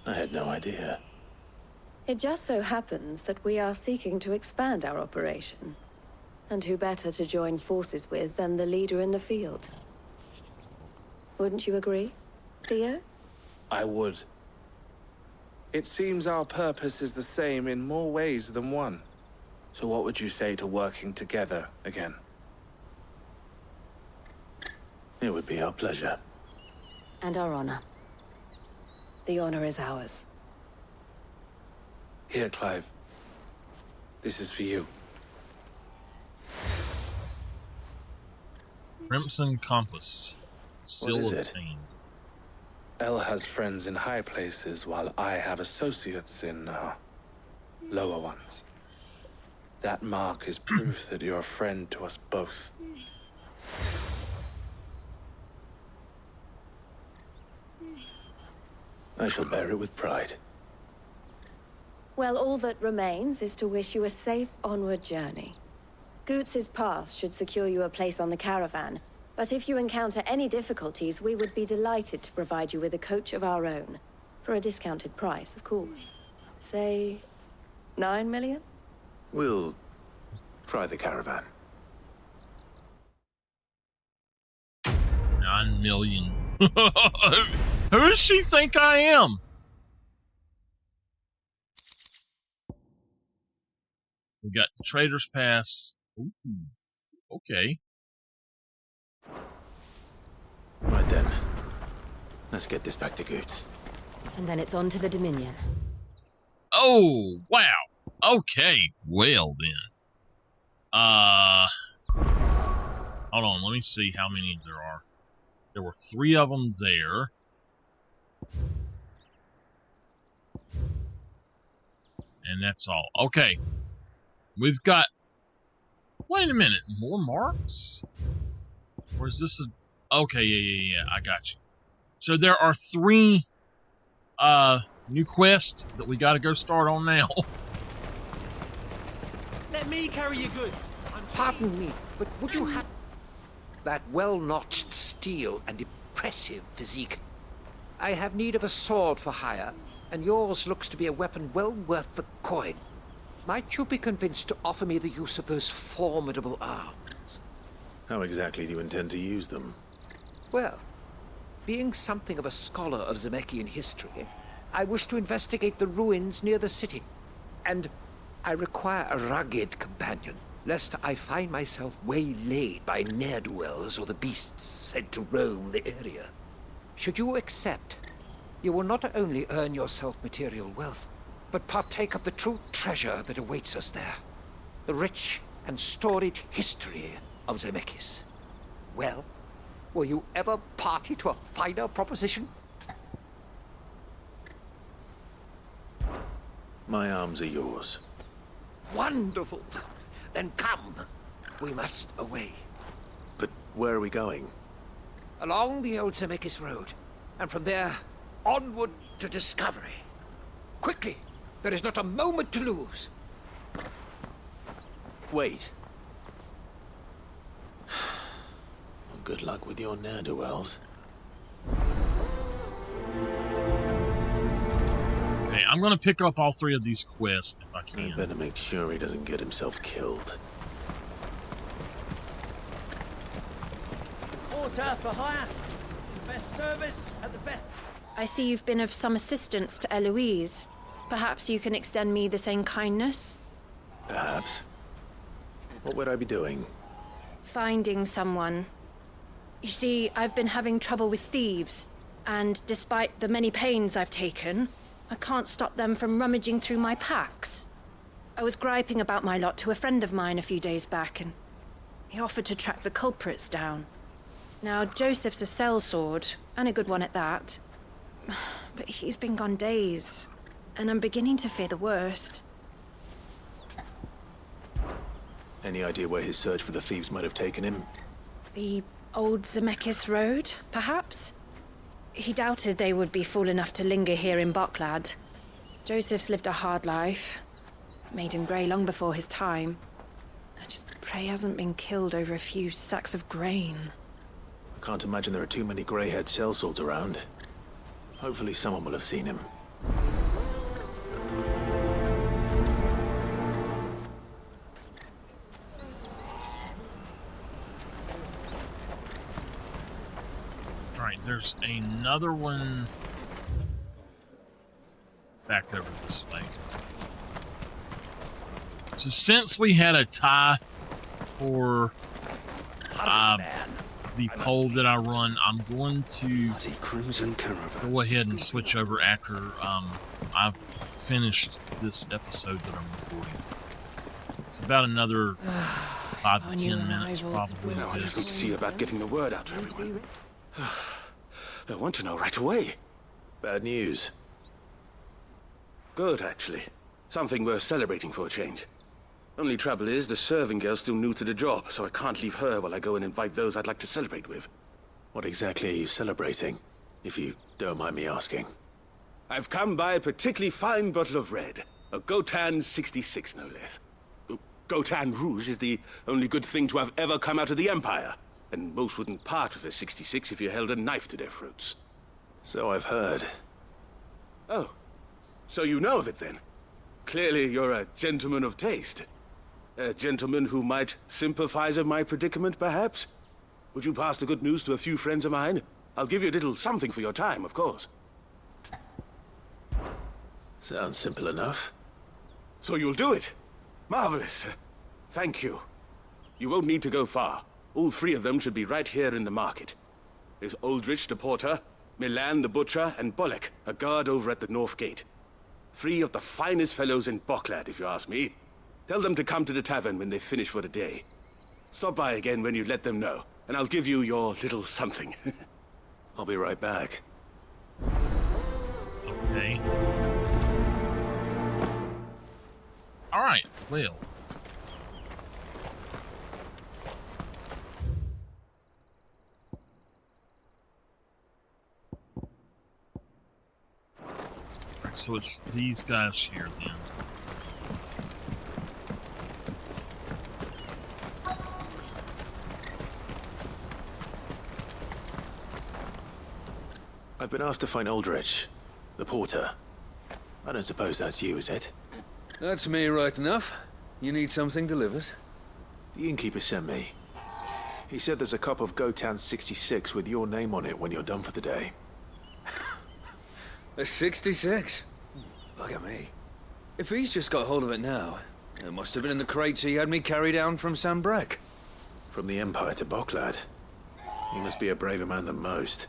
I had no idea. It just so happens that we are seeking to expand our operation. And who better to join forces with than the leader in the field? Wouldn't you agree, Theo? I would. It seems our purpose is the same in more ways than one. So what would you say to working together again? It would be our pleasure. And our honor. The honor is ours. Here, Clive. This is for you. Crimson Compass. Seal What is it? obtained. El has friends in high places, while I have associates in, lower ones. That mark is proof that you're a friend to us both. I shall bear it with pride. Well, all that remains is to wish you a safe onward journey. Goots's pass should secure you a place on the caravan, but if you encounter any difficulties, we would be delighted to provide you with a coach of our own. For a discounted price, of course. Say, 9 million? We'll try the caravan. 9 million. Who does she think I am? We got the Trader's Pass. Ooh, okay. Right then. Let's get this back to Goots. And then it's on to the Dominion. Oh, wow. Okay, well then. Hold on, let me see how many there are. There were 3 of them there. And that's all. Okay. We've got... Wait a minute. More marks? Or is this a... Okay, yeah. I got you. So there are 3 new quests that we got to go start on now. Let me carry your goods. Pardon me, but would you have that well-notched steel and impressive physique? I have need of a sword for hire, and yours looks to be a weapon well worth the coin. Might you be convinced to offer me the use of those formidable arms? How exactly do you intend to use them? Well, being something of a scholar of Zemeckis history, I wish to investigate the ruins near the city, and I require a rugged companion, lest I find myself waylaid by ne'er-do-wells or the beasts sent to roam the area. Should you accept, you will not only earn yourself material wealth, but partake of the true treasure that awaits us there. The rich and storied history of Zemeckis. Well, were you ever party to a finer proposition? My arms are yours. Wonderful! Then come. We must away. But where are we going? Along the old Zemeckis Road, and from there, onward to discovery. Quickly! There is not a moment to lose. Wait. Well, good luck with your ne'er-do-wells. Okay, I'm going to pick up all 3 of these quests if I can. I better make sure he doesn't get himself killed. Porter for hire. Best service at the best... I see you've been of some assistance to Eloise. Perhaps you can extend me the same kindness? Perhaps. What would I be doing? Finding someone. You see, I've been having trouble with thieves, and despite the many pains I've taken, I can't stop them from rummaging through my packs. I was griping about my lot to a friend of mine a few days back, and he offered to track the culprits down. Now, Joseph's a sellsword, and a good one at that. But he's been gone days, and I'm beginning to fear the worst. Any idea where his search for the thieves might have taken him? The old Zemeckis Road, perhaps? He doubted they would be fool enough to linger here in Boklad. Joseph's lived a hard life. Made him grey long before his time. I just pray he hasn't been killed over a few sacks of grain. I can't imagine there are too many grey-haired sellswords around. Hopefully someone will have seen him. Alright, there's another one back over this way. So since we had a tie for the poll that I run, I'm going to go ahead and switch over after I've finished this episode that I'm recording. It's about another 5 to 10 minutes probably. No, I just need to see about getting the word out to everyone. I want to know right away. Bad news. Good, actually. Something worth celebrating for a change. Only trouble is, the serving girl's still new to the job, so I can't leave her while I go and invite those I'd like to celebrate with. What exactly are you celebrating, if you don't mind me asking? I've come by a particularly fine bottle of red. A Gotan 66, no less. Gotan Rouge is the only good thing to have ever come out of the Empire. And most wouldn't part with a 66 if you held a knife to their throats. So I've heard. Oh. So you know of it, then? Clearly you're a gentleman of taste. A gentleman who might sympathize with my predicament, perhaps? Would you pass the good news to a few friends of mine? I'll give you a little something for your time, of course. Sounds simple enough. So you'll do it? Marvelous. Thank you. You won't need to go far. All 3 of them should be right here in the market. There's Aldrich the porter, Milan the butcher, and Bolek, a guard over at the north gate. 3 of the finest fellows in Boklad, if you ask me. Tell them to come to the tavern when they finish for the day. Stop by again when you let them know, and I'll give you your little something. I'll be right back. Okay. Alright, well. So it's these guys here then. I've been asked to find Aldrich, the porter. I don't suppose that's you, is it? That's me right enough. You need something delivered? The innkeeper sent me. He said there's a cup of Gotan 66 with your name on it when you're done for the day. A 66? Look at me. If he's just got hold of it now, it must have been in the crates he had me carry down from Sambrek. From the Empire to Boklad. He must be a braver man than most.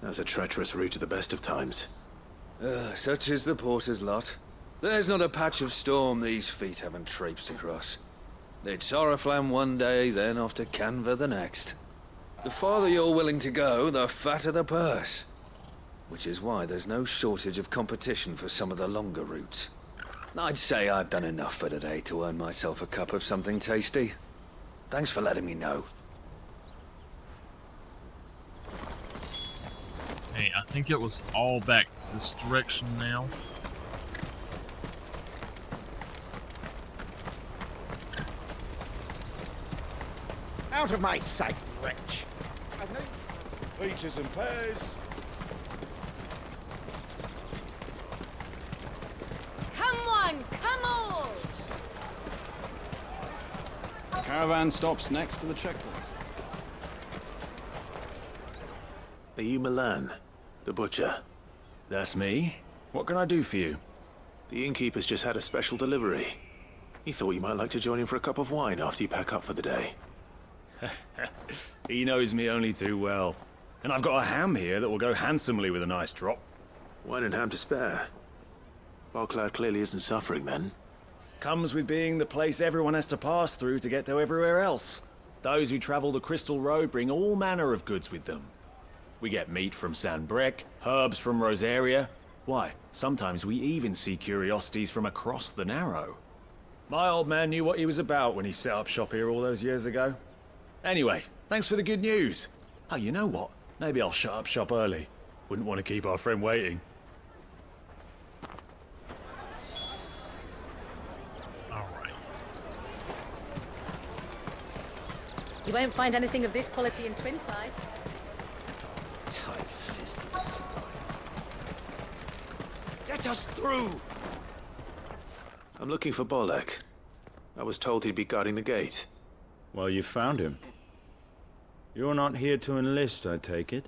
That's a treacherous route at the best of times. Such is the porter's lot. There's not a patch of storm these feet haven't traipsed across. It's Oriflamme one day, then off to Canva the next. The farther you're willing to go, the fatter the purse. Which is why there's no shortage of competition for some of the longer routes. I'd say I've done enough for today to earn myself a cup of something tasty. Thanks for letting me know. Hey, I think it was all back this direction now. Out of my sight, wretch! I've no... Peaches and pears. Come one, come all! Caravan stops next to the checkpoint. Are you Milan, the butcher? That's me. What can I do for you? The innkeeper's just had a special delivery. He thought you might like to join him for a cup of wine after you pack up for the day. He knows me only too well. And I've got a ham here that will go handsomely with a nice drop. Wine and ham to spare. Boklad clearly isn't suffering then. Comes with being the place everyone has to pass through to get to everywhere else. Those who travel the Crystal Road bring all manner of goods with them. We get meat from Sanbrek, herbs from Rosaria. Why, sometimes we even see curiosities from across the Narrow. My old man knew what he was about when he set up shop here all those years ago. Anyway, thanks for the good news. Oh, you know what? Maybe I'll shut up shop early. Wouldn't want to keep our friend waiting. You won't find anything of this quality in Twinside. Tight-fisted swine. Get us through! I'm looking for Bolek. I was told he'd be guarding the gate. Well, you found him. You're not here to enlist, I take it?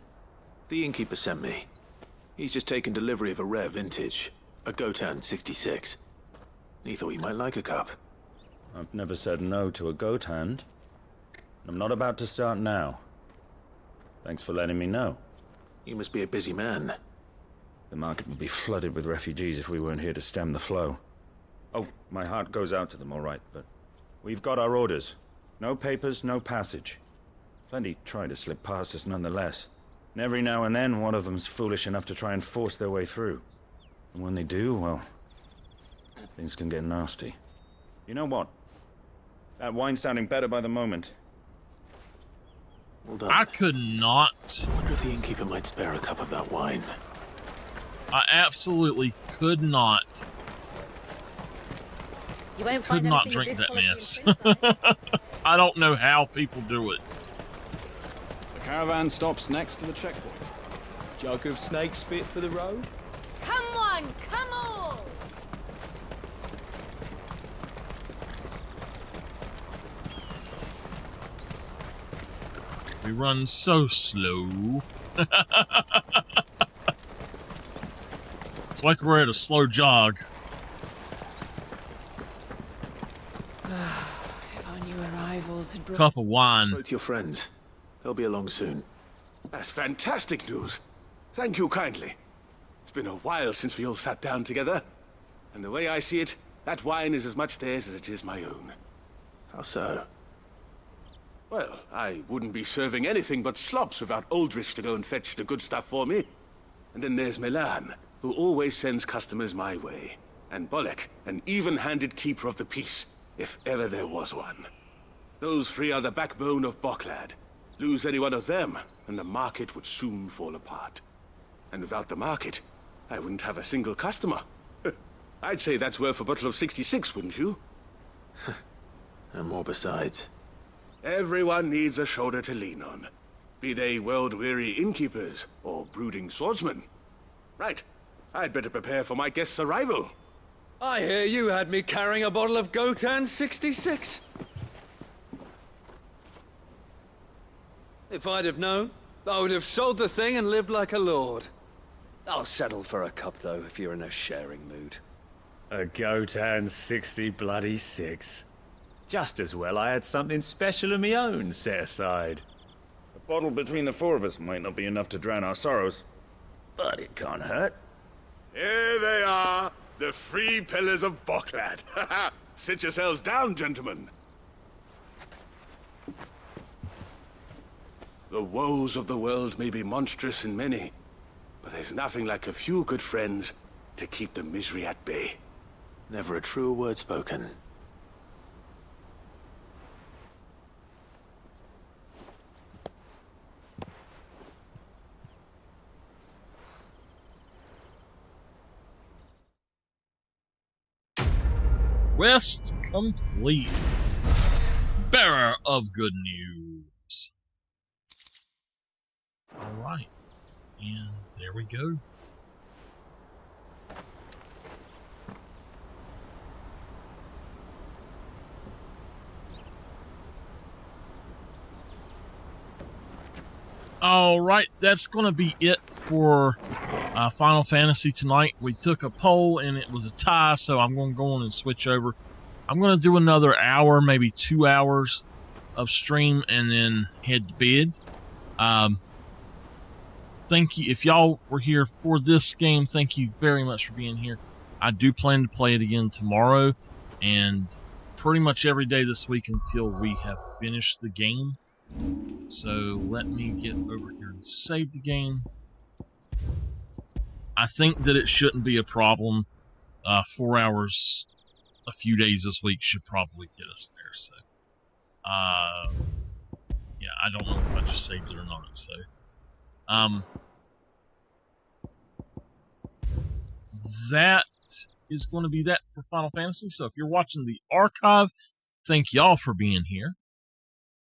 The innkeeper sent me. He's just taken delivery of a rare vintage, a Gotan 66. He thought you might like a cup. I've never said no to a goat hand. I'm not about to start now. Thanks for letting me know. You must be a busy man. The market would be flooded with refugees if we weren't here to stem the flow. Oh, my heart goes out to them, all right, but we've got our orders. No papers, no passage. Plenty try to slip past us nonetheless. And every now and then, one of them's foolish enough to try and force their way through. And when they do, well, things can get nasty. You know what? That wine's sounding better by the moment. Well done. I could not. I wonder if the innkeeper might spare a cup of that wine. I absolutely could not. You won't Could find not anything drink of that this mess. quality in I don't know how people do it. The caravan stops next to the checkpoint. Jug of snake spit for the road? Come one, come all! We run so slow. It's like we're at a slow jog. If our new arrivals had brought... Cup of wine. Spoke to your friends. They'll be along soon. That's fantastic news. Thank you kindly. It's been a while since we all sat down together. And the way I see it, that wine is as much theirs as it is my own. How so? Well, I wouldn't be serving anything but slops without Aldrich to go and fetch the good stuff for me. And then there's Milan, who always sends customers my way. And Bolek, an even-handed keeper of the peace, if ever there was one. Those three are the backbone of Boklad. Lose any one of them, and the market would soon fall apart. And without the market, I wouldn't have a single customer. I'd say that's worth a bottle of 66, wouldn't you? And more besides. Everyone needs a shoulder to lean on. Be they world-weary innkeepers or brooding swordsmen. Right. I'd better prepare for my guest's arrival. I hear you had me carrying a bottle of Gotan 66. If I'd have known, I would have sold the thing and lived like a lord. I'll settle for a cup, though, if you're in a sharing mood. A Gotan 60 bloody 6. Just as well I had something special of my own set aside. A bottle between the four of us might not be enough to drown our sorrows, but it can't hurt. Here they are, the three pillars of Boklad. Sit yourselves down, gentlemen. The woes of the world may be monstrous and many, but there's nothing like a few good friends to keep the misery at bay. Never a truer word spoken. Quest complete. Bearer of good news. Alright. And there we go. Alright, that's going to be it for Final Fantasy tonight. We took a poll and it was a tie, so I'm going to go on and switch over. I'm going to do another hour, maybe 2 hours of stream and then head to bed. Thank you. If y'all were here for this game, thank you very much for being here. I do plan to play it again tomorrow and pretty much every day this week until we have finished the game. So let me get over here and save the game. I think that it shouldn't be a problem. 4 hours a few days this week should probably get us there. So, yeah, I don't know if I just saved it or not. So, that is going to be that for Final Fantasy. So if you're watching the archive, thank y'all for being here.